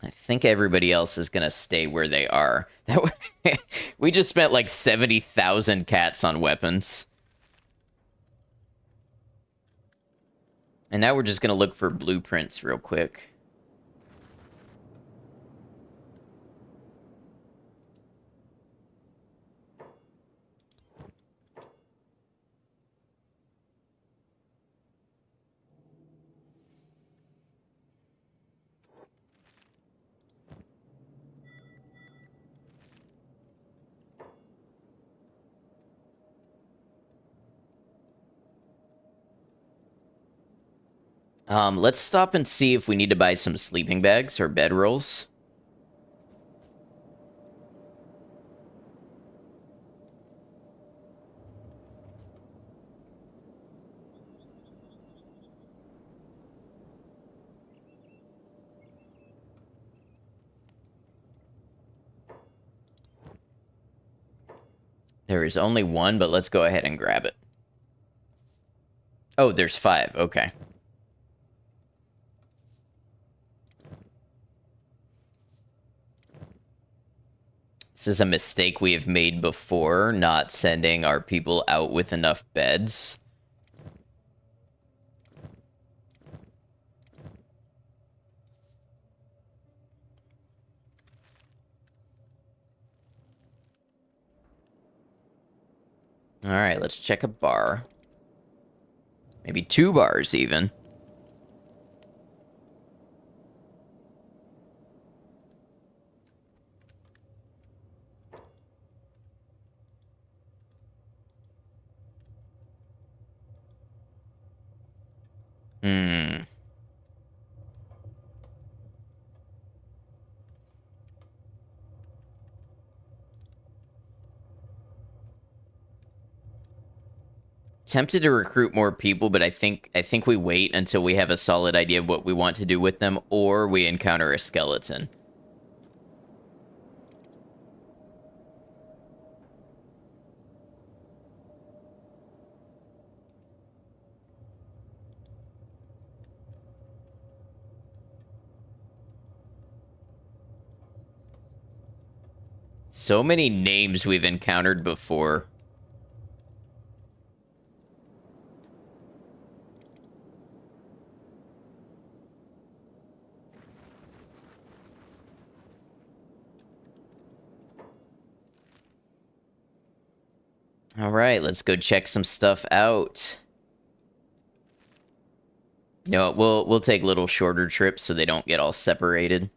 I think everybody else is going to stay where they are. That way, we just spent like 70,000 cats on weapons. And now we're just going to look for blueprints real quick. Let's stop and see if we need to buy some sleeping bags or bedrolls. There is only one, but let's go ahead and grab it. Oh, there's 5. Okay. This is a mistake we have made before, not sending our people out with enough beds. All right, let's check a bar. Maybe 2 bars, even. Hmm. Tempted to recruit more people, but I think we wait until we have a solid idea of what we want to do with them, or we encounter a skeleton. So many names we've encountered before. All right, let's go check some stuff out. You know what, we'll take little shorter trips so they don't get all separated.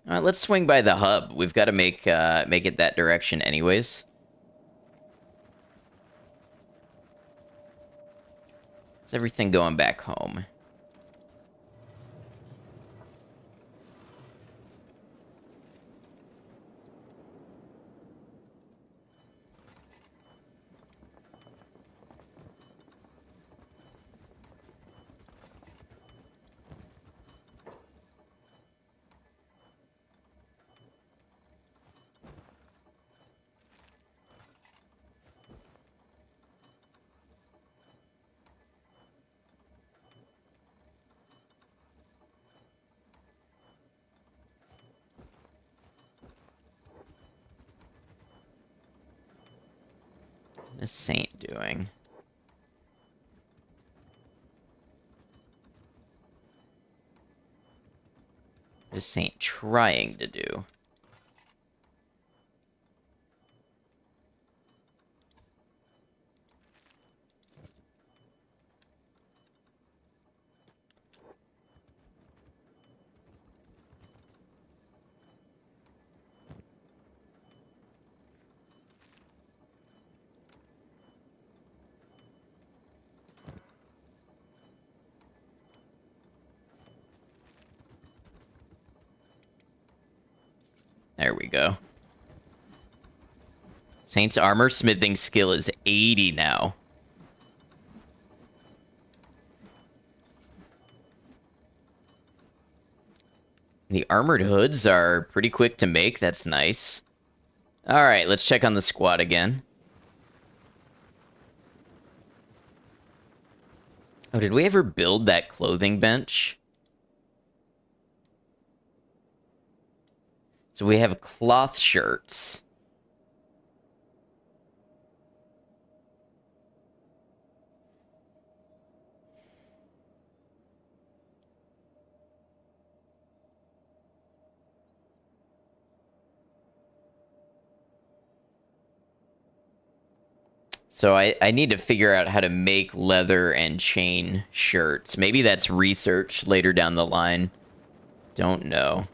Let's swing by the hub. We've got to make it that direction anyways. Is everything going back home? What is Saint doing? What is Saint trying to do? There we go. Saint's armor smithing skill is 80 now. The armored hoods are pretty quick to make. That's nice. All right, let's check on the squad again. Oh, did we ever build that clothing bench? So we have cloth shirts. So I need to figure out how to make leather and chain shirts. Maybe that's research later down the line. Don't know.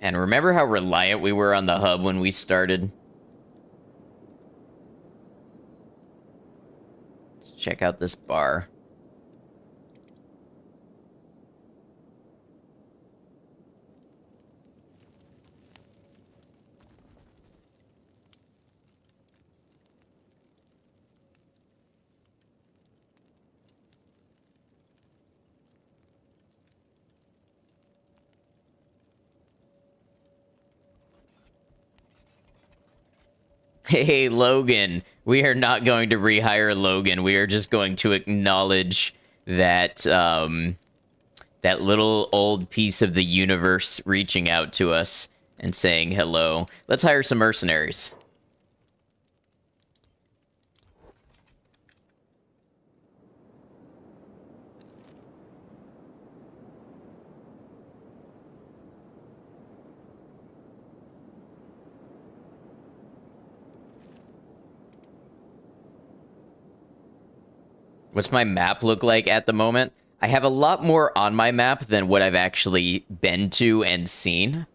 And remember how reliant we were on the hub when we started? Let's check out this bar. Hey, Logan. We are not going to rehire Logan. We are just going to acknowledge that that little old piece of the universe reaching out to us and saying hello. Let's hire some mercenaries. What's my map look like at the moment? I have a lot more on my map than what I've actually been to and seen.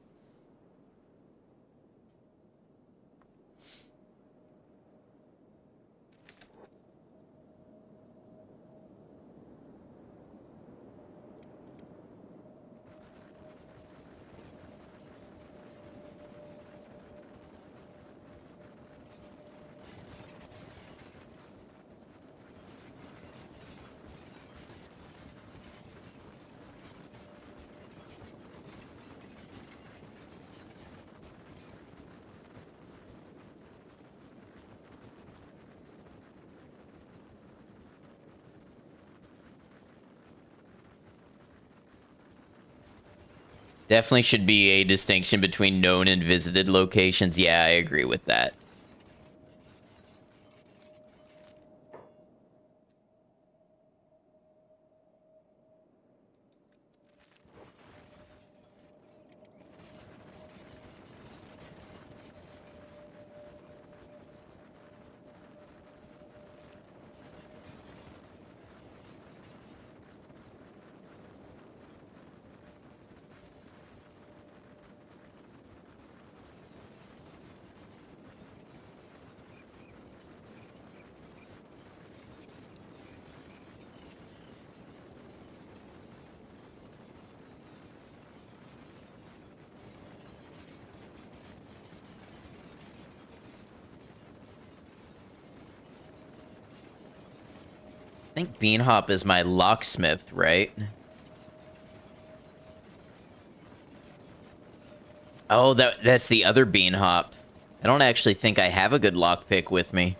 Definitely should be a distinction between known and visited locations. Yeah, I agree with that. I think Beanhop is my locksmith, right? Oh, that's the other Beanhop. I don't actually think I have a good lockpick with me.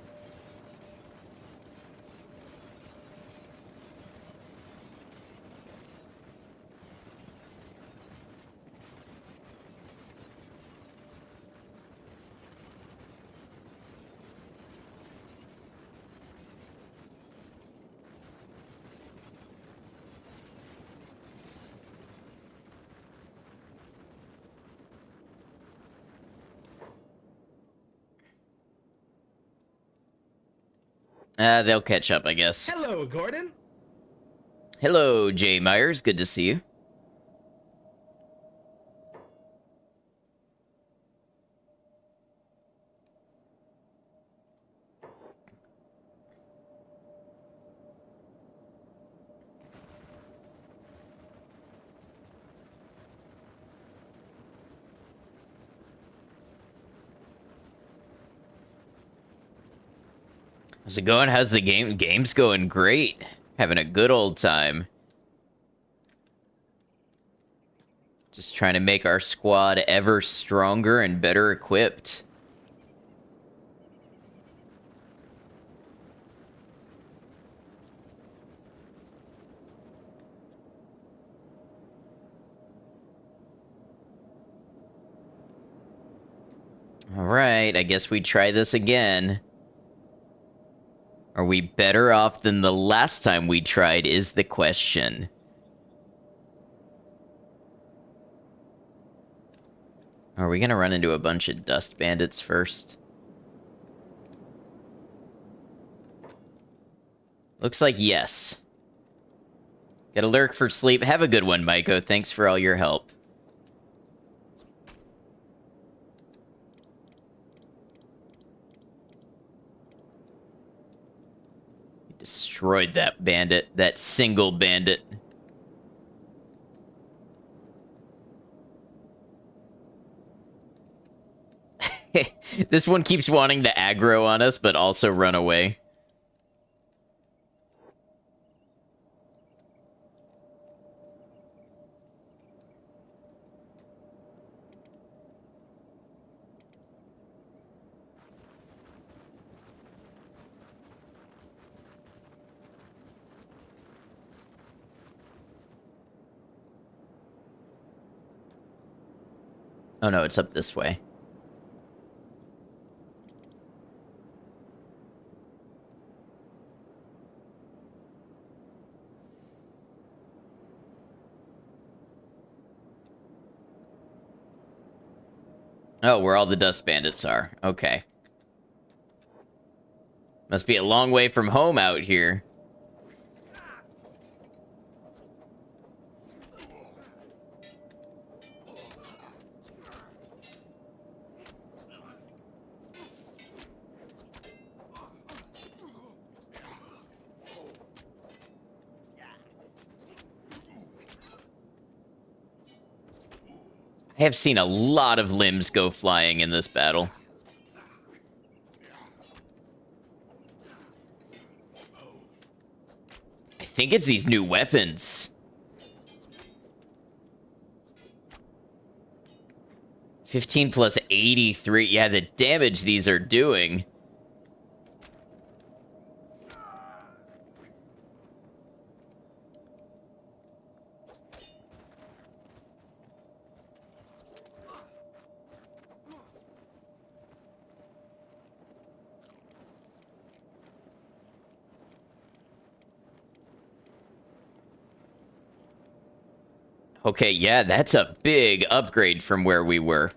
They'll catch up, I guess. Hello, Gordon. Hello, Jay Myers. Good to see you. How's it going? How's the game? Game's going great. Having a good old time. Just trying to make our squad ever stronger and better equipped. All right, I guess we try this again. Are we better off than the last time we tried is the question. Are we gonna run into a bunch of dust bandits first? Looks like yes. Gotta lurk for sleep. Have a good one, Maiko. Thanks for all your help. Destroyed that bandit. That single bandit. This one keeps wanting to aggro on us, but also run away. Oh no, it's up this way. Oh, where all the dust bandits are. Okay. Must be a long way from home out here. I have seen a lot of limbs go flying in this battle. I think it's these new weapons. 15 plus 83. Yeah, the damage these are doing. Okay, yeah, that's a big upgrade from where we were.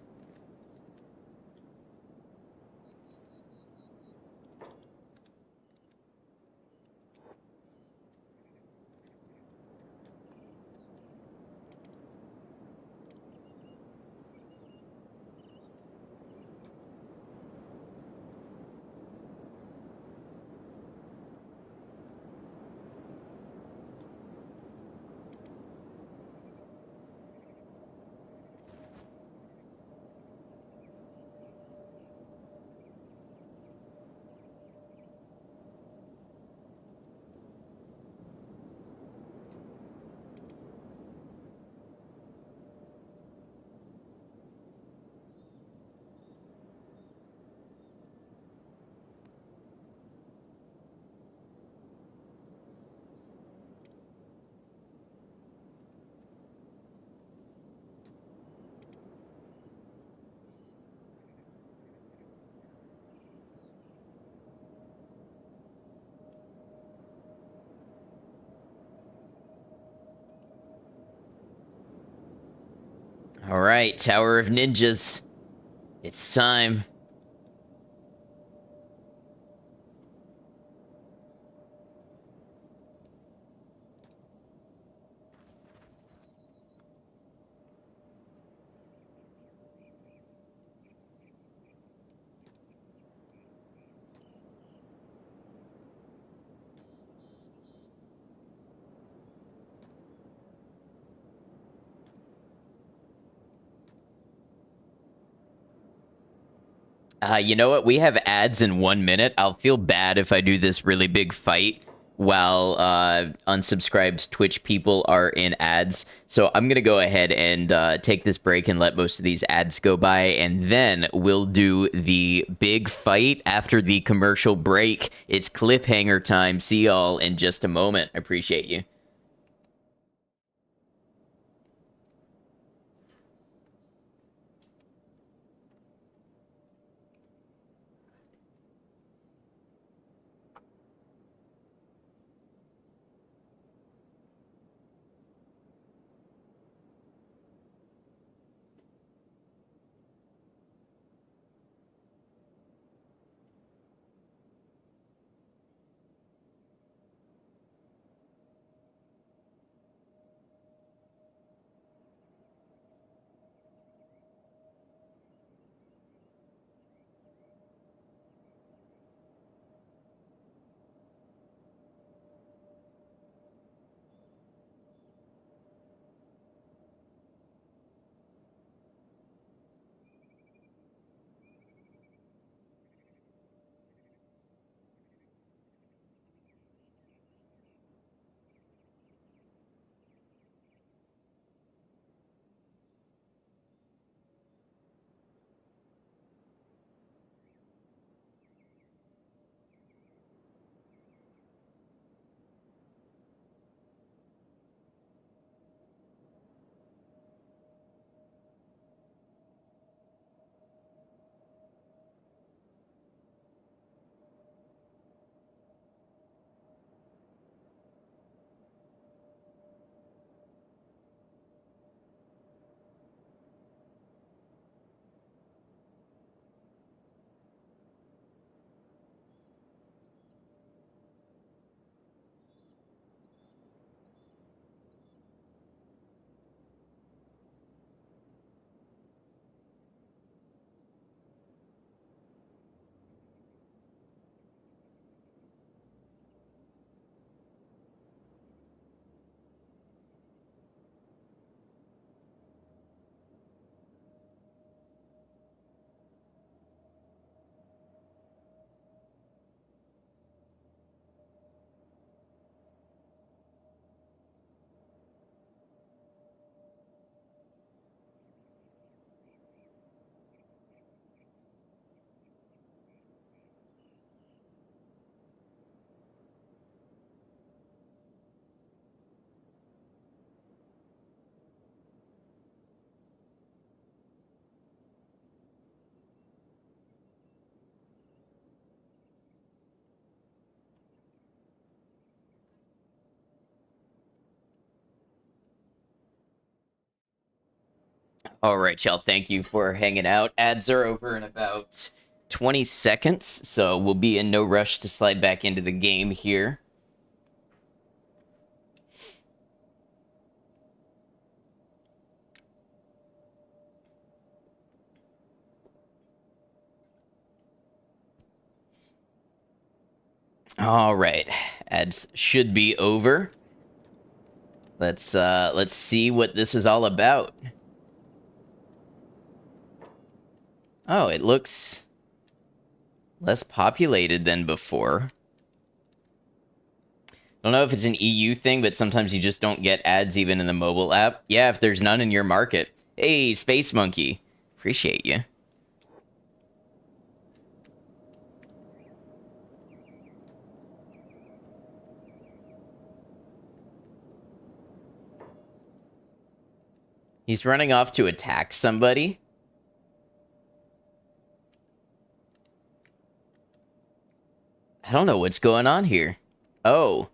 All right, Tower of Ninjas. It's time. You know what? We have ads in 1 minute. I'll feel bad if I do this really big fight while unsubscribed Twitch people are in ads. So I'm going to go ahead and take this break and let most of these ads go by. And then we'll do the big fight after the commercial break. It's cliffhanger time. See y'all in just a moment. I appreciate you. All right, y'all. Thank you for hanging out. Ads are over in about 20 seconds, so we'll be in no rush to slide back into the game here. All right, ads should be over. Let's see what this is all about. Oh, it looks less populated than before. Don't know if it's an EU thing, but sometimes you just don't get ads even in the mobile app. Yeah, if there's none in your market. Hey, Space Monkey. Appreciate you. He's running off to attack somebody. I don't know what's going on here. Oh.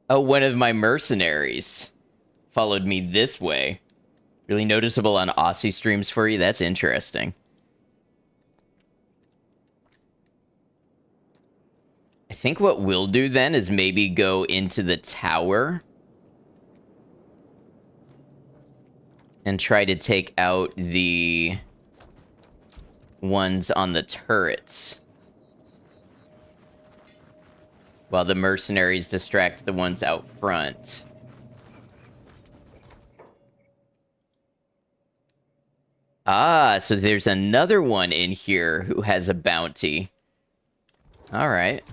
Oh, one of my mercenaries followed me this way. Really noticeable on Aussie streams for you? That's interesting. I think what we'll do then is maybe go into the tower and try to take out the ones on the turrets, while the mercenaries distract the ones out front. Ah, so there's another one in here who has a bounty. All right.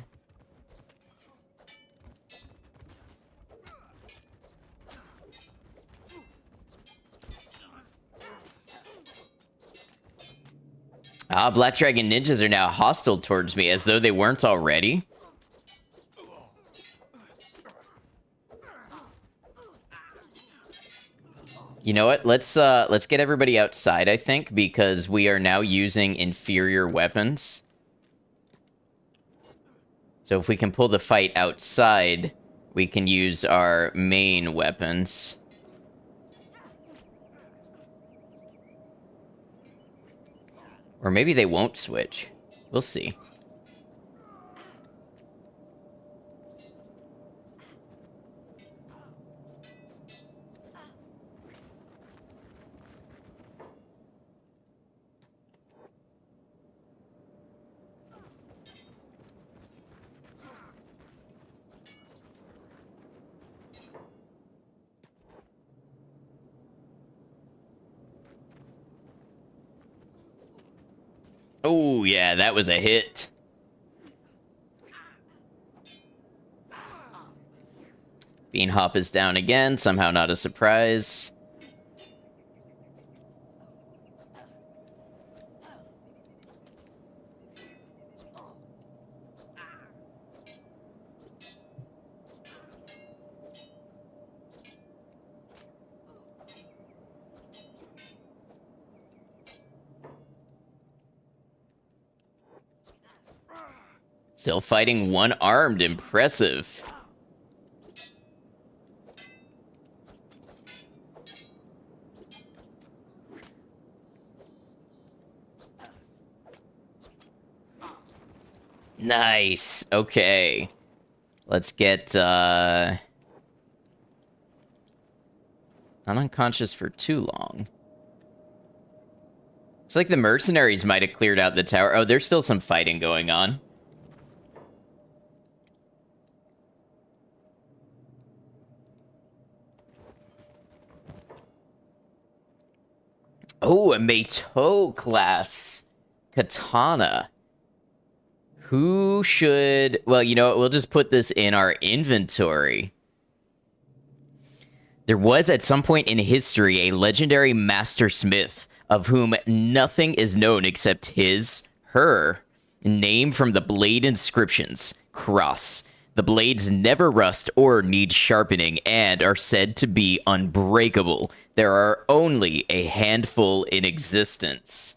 Ah, Black Dragon ninjas are now hostile towards me, as though they weren't already. You know what? Let's get everybody outside, I think, because we are now using inferior weapons. So if we can pull the fight outside, we can use our main weapons. Or maybe they won't switch. We'll see. Oh, yeah, that was a hit. Beanhop is down again, somehow not a surprise. Still fighting one-armed, impressive. Nice. Okay. Let's get, not unconscious for too long. Looks like the mercenaries might have cleared out the tower. Oh, there's still some fighting going on. Oh, a Meito class katana. Who should... Well, you know what? We'll just put this in our inventory. There was, at some point in history, a legendary master smith of whom nothing is known except her name from the blade inscriptions, Cross. The blades never rust or need sharpening and are said to be unbreakable. There are only a handful in existence.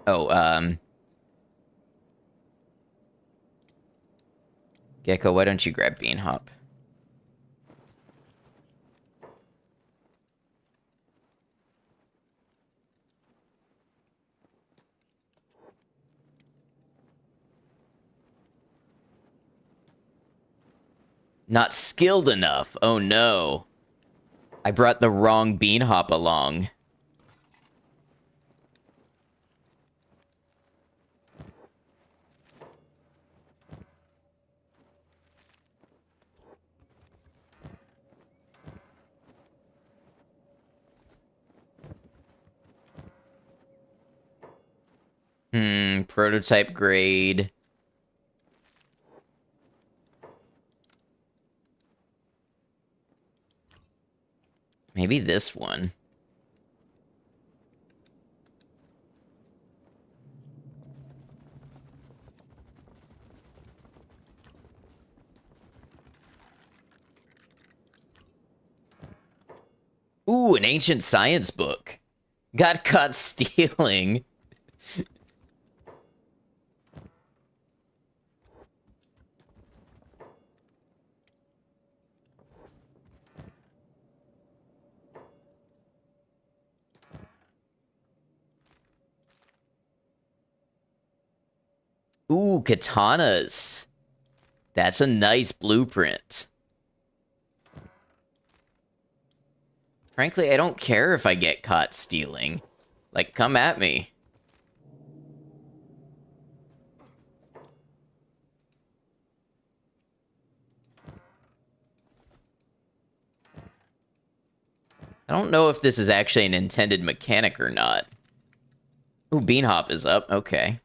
Oh, Gecko, why don't you grab Bean Hop? Not skilled enough. Oh no. I brought the wrong Bean Hop along. Prototype grade. Maybe this one. Ooh, an ancient science book. Got caught stealing. Ooh, katanas. That's a nice blueprint. Frankly, I don't care if I get caught stealing. Like, come at me. I don't know if this is actually an intended mechanic or not. Ooh, Bean Hop is up. Okay.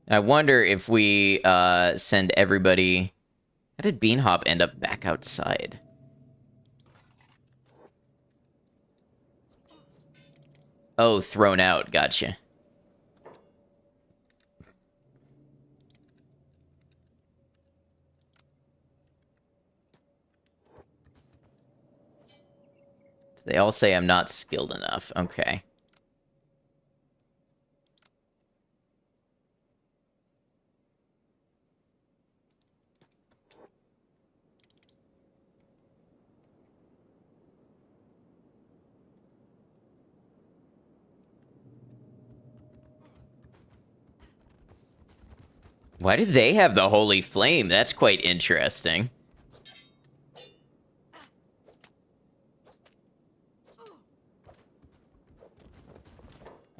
I wonder if we send everybody... How did Bean Hop end up back outside? Oh, thrown out. Gotcha. They all say I'm not skilled enough. Okay. Why do they have the Holy Flame? That's quite interesting.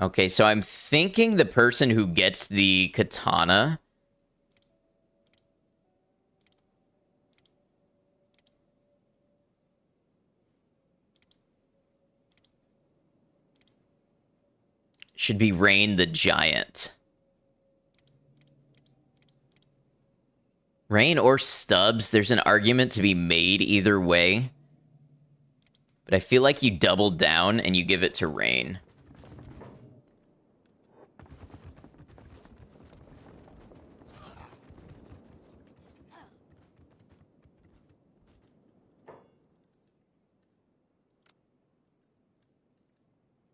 Okay, so I'm thinking the person who gets the katana should be Rain the Giant. Rain or Stubbs, there's an argument to be made either way. But I feel like you double down and you give it to Rain.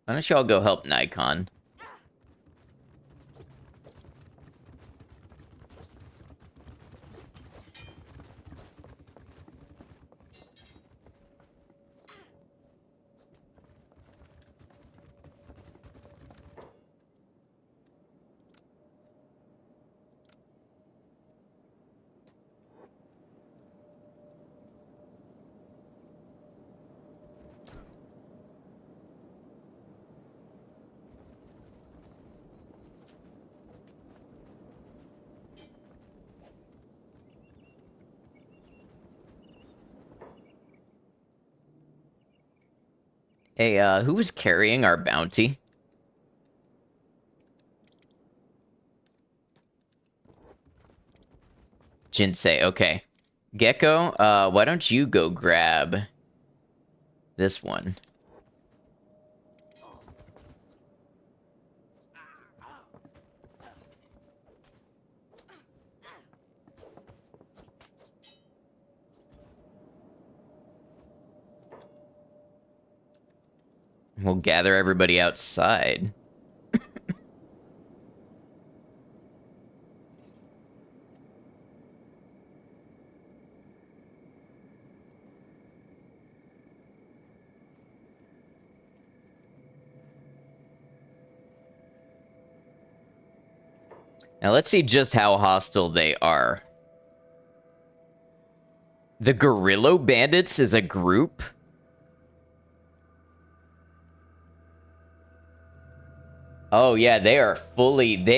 Why don't y'all go help Nikon? Hey, who was carrying our bounty? Jinsei, okay. Gecko, why don't you go grab this one? We'll gather everybody outside. Now let's see just how hostile they are. The Guerrillo Bandits is a group? Oh yeah, they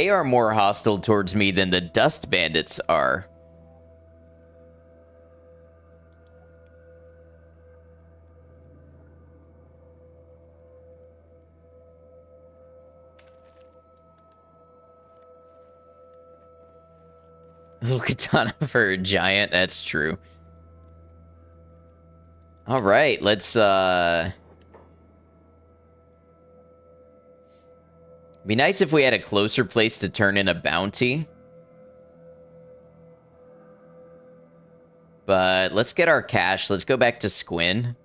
are more hostile towards me than the Dust Bandits are. Little katana for a giant, that's true. All right, let's be nice if we had a closer place to turn in a bounty. But let's get our cash. Let's go back to Squin.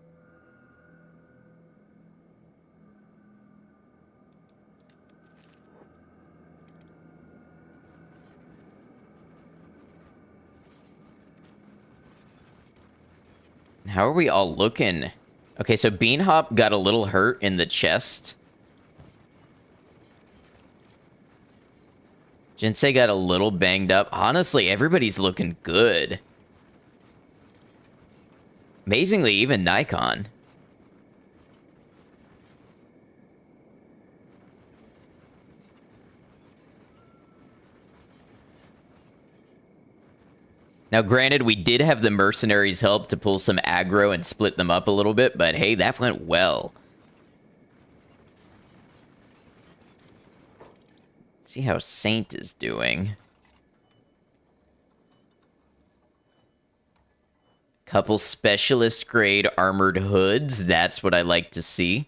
How are we all looking? Okay, so Beanhop got a little hurt in the chest. Jinsei got a little banged up. Honestly, everybody's looking good. Amazingly, even Nikon. Now, granted, we did have the mercenaries help to pull some aggro and split them up a little bit, but hey, that went well. Let's see how Saint is doing. Couple specialist grade armored hoods. That's what I like to see.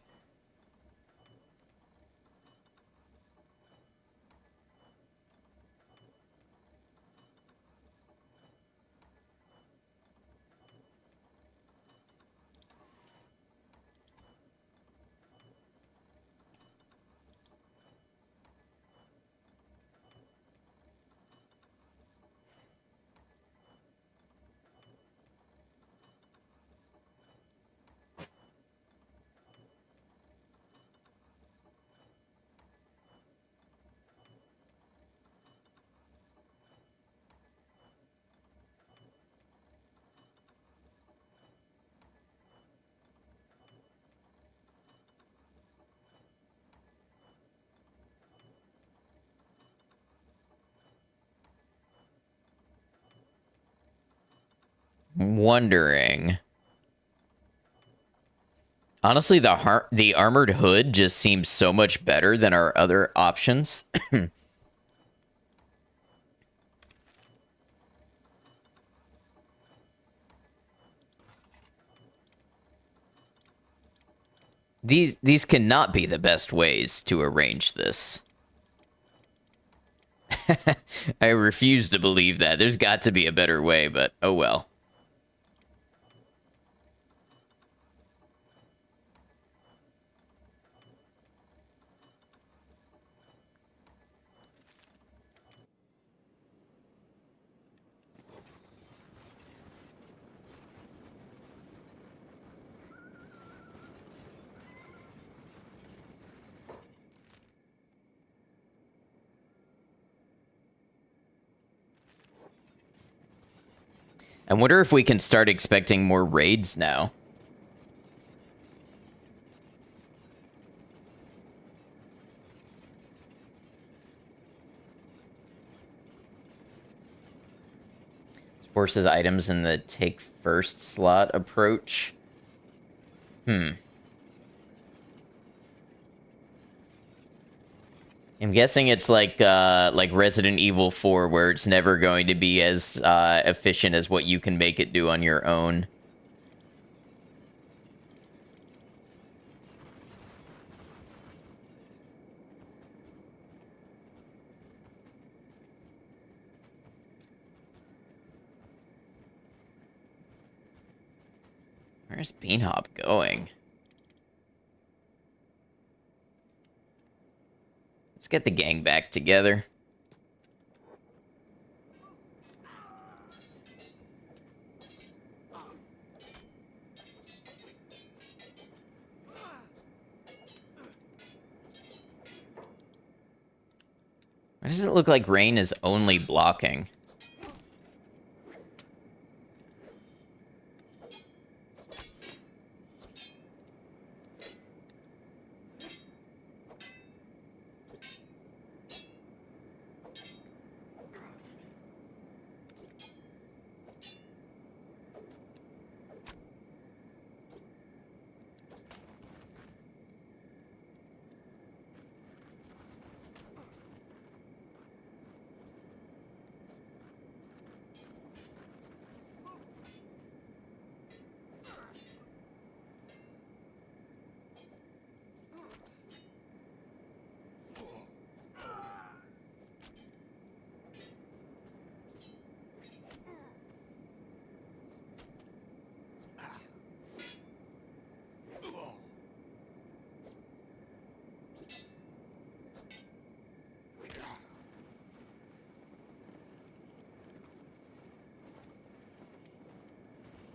Wondering. Honestly, the armored hood just seems so much better than our other options. These cannot be the best ways to arrange this. I refuse to believe that. There's got to be a better way, but oh well. I wonder if we can start expecting more raids now. Forces items in the take first slot approach. I'm guessing it's like Resident Evil 4, where it's never going to be as efficient as what you can make it do on your own. Where's Beanhop going? Let's get the gang back together. Why does it look like rain is only blocking?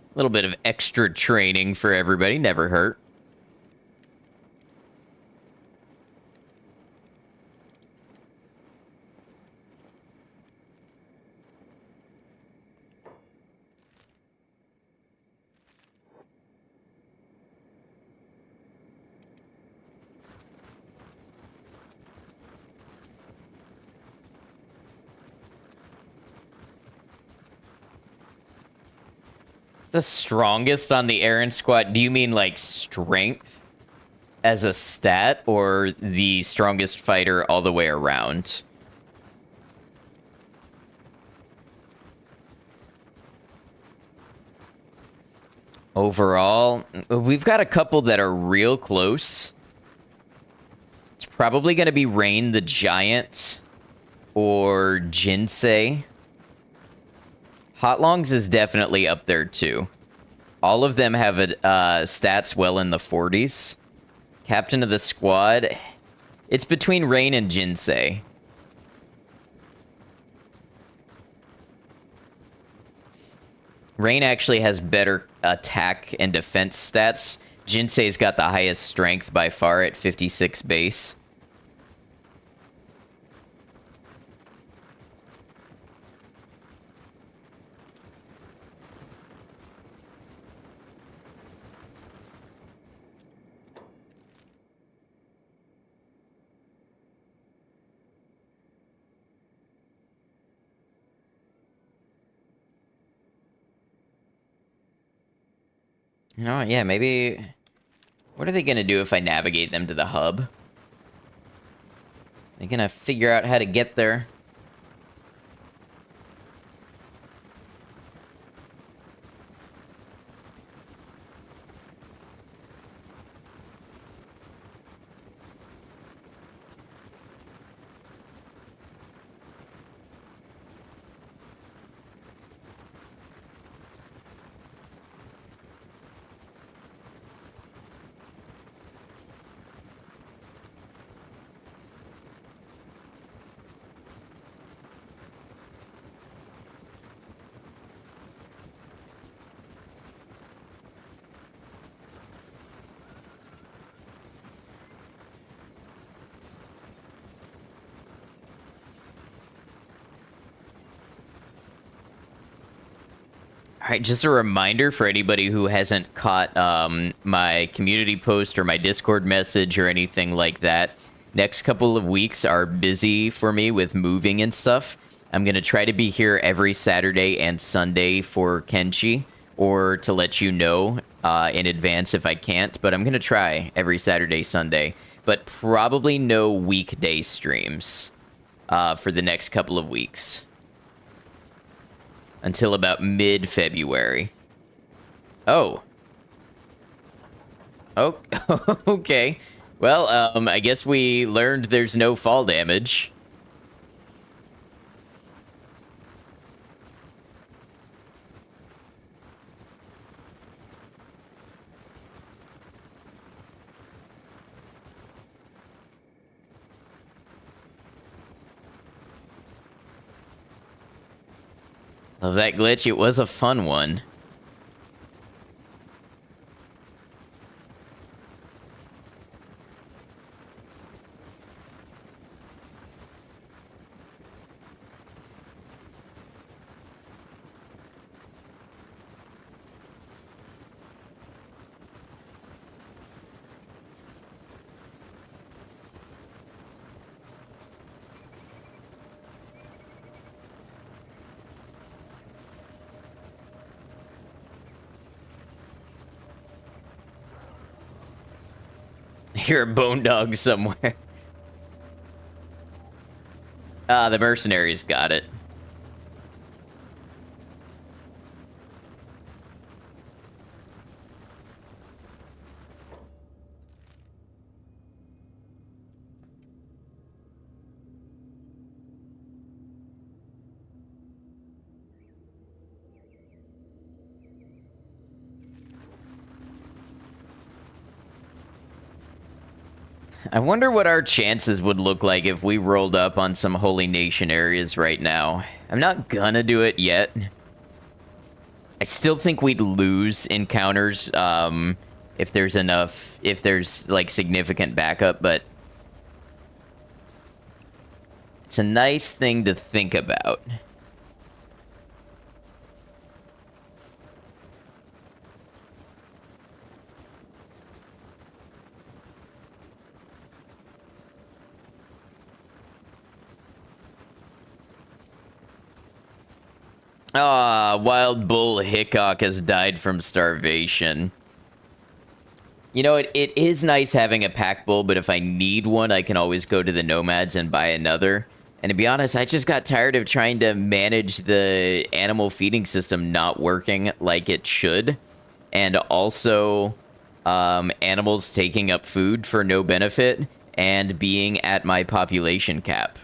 A little bit of extra training for everybody, never hurt. The strongest on the Aaron squad? Do you mean like strength as a stat, or the strongest fighter all the way around? Overall, we've got a couple that are real close. It's probably going to be Rain the Giant or Jinsei. Hotlongs is definitely up there too. All of them have stats well in the 40s. Captain of the squad, it's between Rain and Jinsei. Rain actually has better attack and defense stats. Jinsei's got the highest strength by far at 56 base. You know what? Yeah, maybe... What are they going to do if I navigate them to the hub? They're going to figure out how to get there. All right, just a reminder for anybody who hasn't caught my community post or my Discord message or anything like that. Next couple of weeks are busy for me with moving and stuff. I'm going to try to be here every Saturday and Sunday for Kenshi, or to let you know in advance if I can't. But I'm going to try every Saturday, Sunday. But probably no weekday streams for the next couple of weeks. Until about mid-February. Oh. Oh, okay. Well, I guess we learned there's no fall damage. Love that glitch. It was a fun one. hear a bone dog somewhere. Ah, the mercenaries got it. I wonder what our chances would look like if we rolled up on some Holy Nation areas right now. I'm not gonna do it yet. I still think we'd lose encounters if there's like significant backup, but it's a nice thing to think about. Ah, Wild Bull Hickok has died from starvation. You know, it is nice having a pack bull, but if I need one, I can always go to the Nomads and buy another. And to be honest, I just got tired of trying to manage the animal feeding system not working like it should. And also, animals taking up food for no benefit and being at my population cap.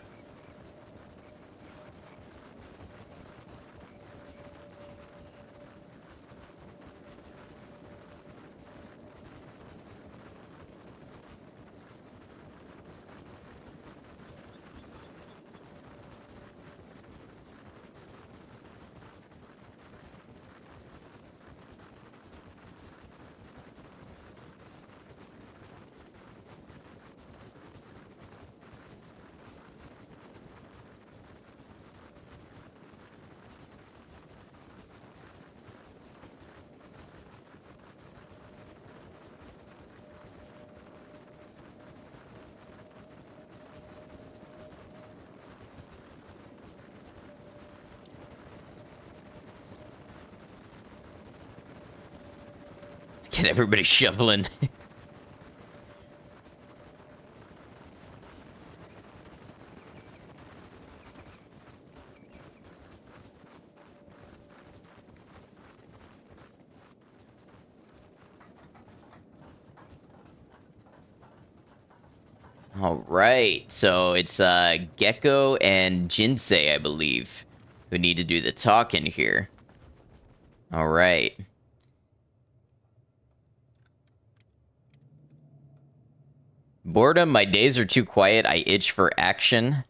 Get everybody shoveling. All right, so it's Gecko and Jinsei, I believe, who need to do the talking here. All right. Boredom, my days are too quiet, I itch for action.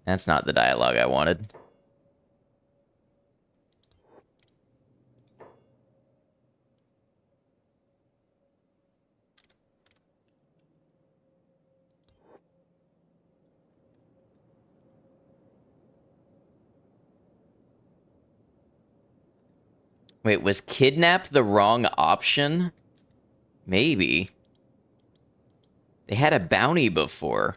That's not the dialogue I wanted. Wait, was kidnap the wrong option? Maybe. They had a bounty before.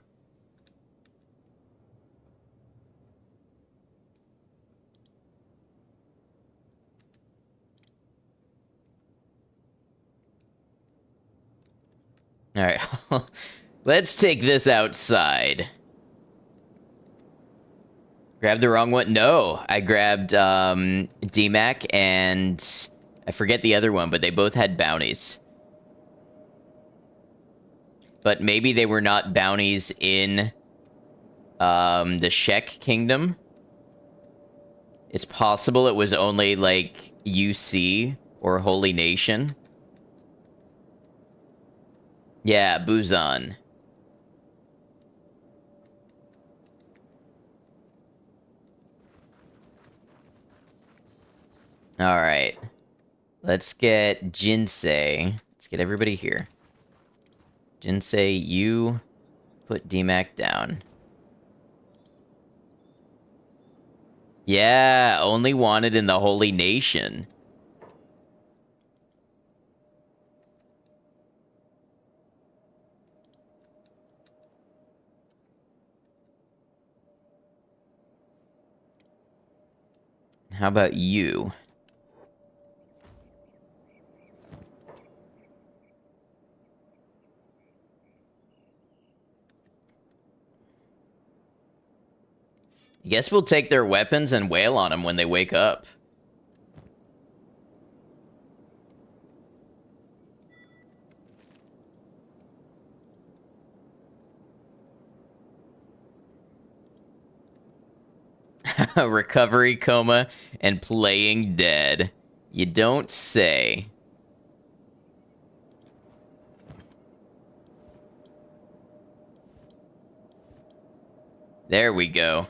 All right, let's take this outside. Grabbed the wrong one? No, I grabbed DMAC and I forget the other one, but they both had bounties. But maybe they were not bounties in the Shek Kingdom. It's possible it was only like UC or Holy Nation. Yeah, Buzan. All right. Let's get Jinsei. Let's get everybody here. Jinsei, you put DMAC down. Yeah, only wanted in the Holy Nation. How about you? I guess we'll take their weapons and wail on them when they wake up. Recovery coma and playing dead. You don't say. There we go.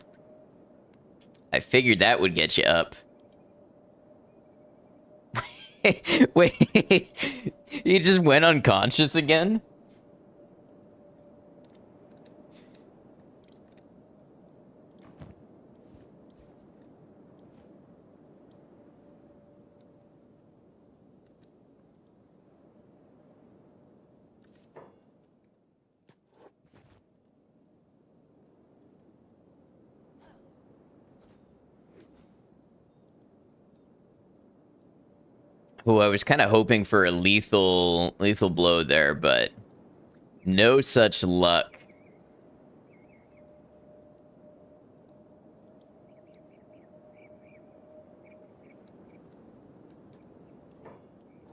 I figured that would get you up. Wait, he just went unconscious again? Oh, I was kind of hoping for a lethal blow there, but no such luck.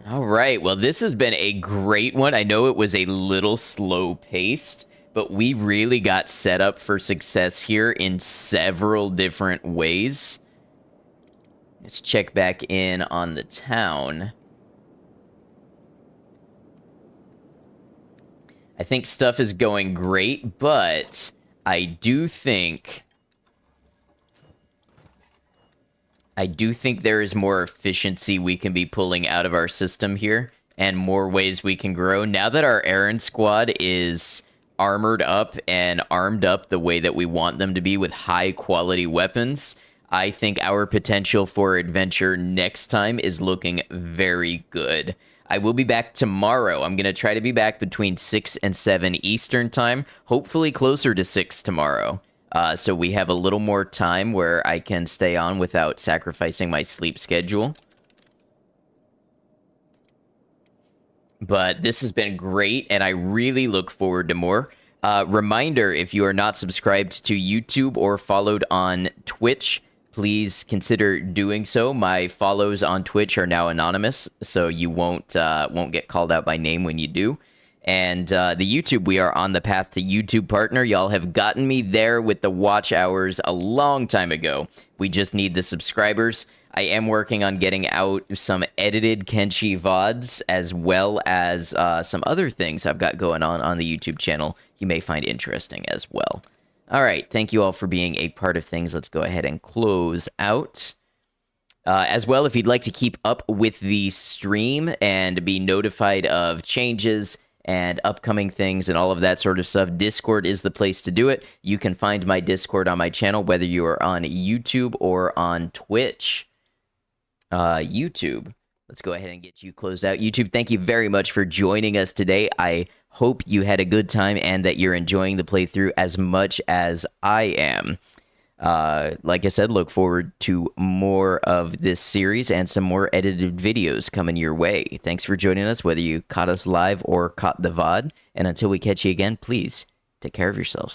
All right, well, this has been a great one. I know it was a little slow paced, but we really got set up for success here in several different ways. Let's check back in on the town. I think stuff is going great, but I do think there is more efficiency we can be pulling out of our system here and more ways we can grow. Now that our errand squad is armored up and armed up the way that we want them to be with high quality weapons, I think our potential for adventure next time is looking very good. I will be back tomorrow. I'm going to try to be back between 6 and 7 Eastern time, hopefully closer to 6 tomorrow. So we have a little more time where I can stay on without sacrificing my sleep schedule. But this has been great, and I really look forward to more. Reminder, if you are not subscribed to YouTube or followed on Twitch, please consider doing so. My follows on Twitch are now anonymous, so you won't get called out by name when you do. And the YouTube, we are on the path to YouTube partner. Y'all have gotten me there with the watch hours a long time ago. We just need the subscribers. I am working on getting out some edited Kenshi VODs, as well as some other things I've got going on the YouTube channel you may find interesting as well. All right, thank you all for being a part of things. Let's go ahead and close out. As well, if you'd like to keep up with the stream and be notified of changes and upcoming things and all of that sort of stuff, Discord is the place to do it. You can find my Discord on my channel, whether you are on YouTube or on Twitch. YouTube. Let's go ahead and get you closed out. YouTube, thank you very much for joining us today. I hope you had a good time and that you're enjoying the playthrough as much as I am. Like I said, look forward to more of this series and some more edited videos coming your way. Thanks for joining us, whether you caught us live or caught the VOD. And until we catch you again, please take care of yourselves.